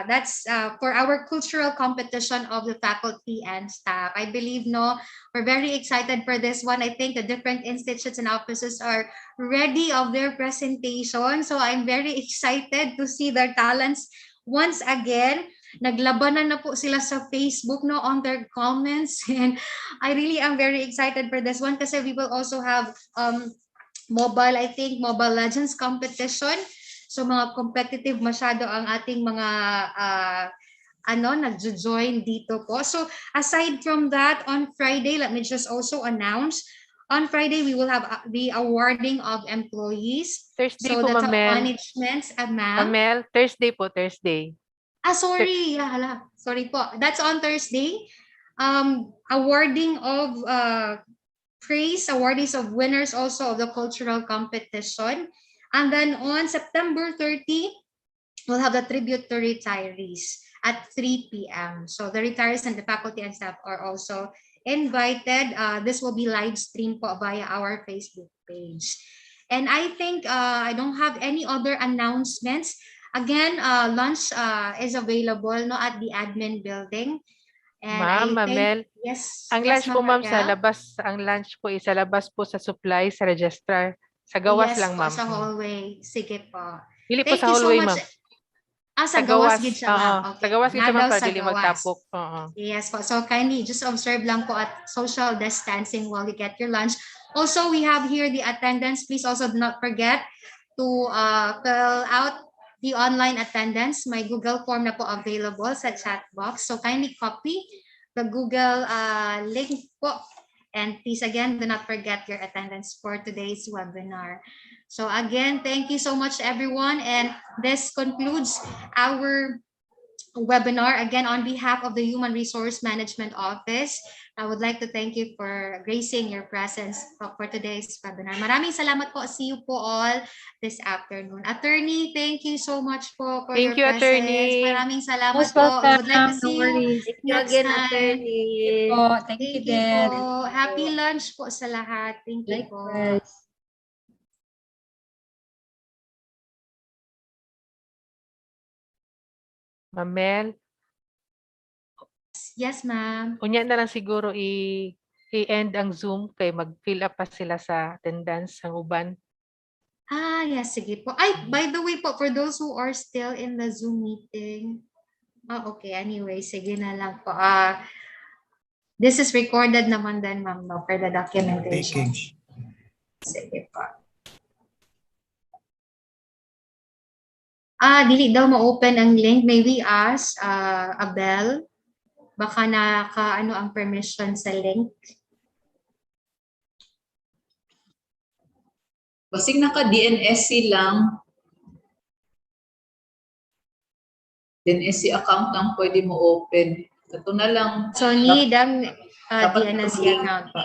That's for our cultural competition of the faculty and staff. I believe, we're very excited for this one. I think the different institutes and offices are ready of their presentation. So I'm very excited to see their talents once again. Naglabanan na po sila sa Facebook on their comments. And I really am very excited for this one kasi we will also have Mobile Legends competition. So mga competitive masyado ang ating mga nagjo-join dito po. So aside from that, on Friday, let me just also announce, on Friday we will have the awarding of employees. Thursday So po, the top Ma'am. managements, ma'am. Ma'am, Thursday po, Thursday. Sorry. Sorry po. That's on Thursday. Awarding of praise, awardees of winners also of the cultural competition. And then on September 30, we'll have the tribute to retirees at 3 p.m. So the retirees and the faculty and staff are also invited. This will be live streamed po via our Facebook page. And I think I don't have any other announcements. Again, lunch is available at the admin building. And Ma'am, Mel, yes, ang yes, lunch po, ma'am, sa Raquel. labas, ang lunch po sa labas po sa supply, sa registrar. Sa gawas Yes lang, po, ma'am. sa hallway. Sige po. Dili po Thank sa you so hallway, much. ma'am. Sa gawas gid siya, ma'am. Sa Okay. gawas gid siya, ma'am, Nadaw para sa dili gawas. magtapok. Yes po. So kindly just observe lang po at social distancing while you get your lunch. Also, we have here the attendance. Please also do not forget to fill out the online attendance. My Google form na po available sa chat box. So kindly copy the Google link po. And please again, do not forget your attendance for today's webinar. So again, thank you so much everyone. And this concludes our webinar. Again, on behalf of the Human Resource Management Office, I would like to thank you for gracing your presence for today's webinar. Maraming salamat po. See you po all this afternoon. Attorney, thank you so much po for Thank you, your presence. Attorney. Maraming salamat Most po. We welcome. would like to No see you worries. Thank you next again, time. attorney. Thank you Thank you din. po. Happy lunch po sa lahat. Thank you po. Likewise. Ma'am Mel, Yes, ma'am. unya na lang siguro i-end ang Zoom kay mag-fill up pa sila sa attendance ng uban. Yes, sige po. Ay, by the way po, for those who are still in the Zoom meeting, okay, anyway, sige na lang po. This is recorded naman din, ma'am, no, for the documentation. Taking. Sige po. Dili daw ma-open ang link. May we ask, Abel? Baka naka-ano ang permission sa link? Basig naka-DNSC lang. DNSC account lang pwede mo open. Ito na lang. So, need ang Dapat DNSC link. account po.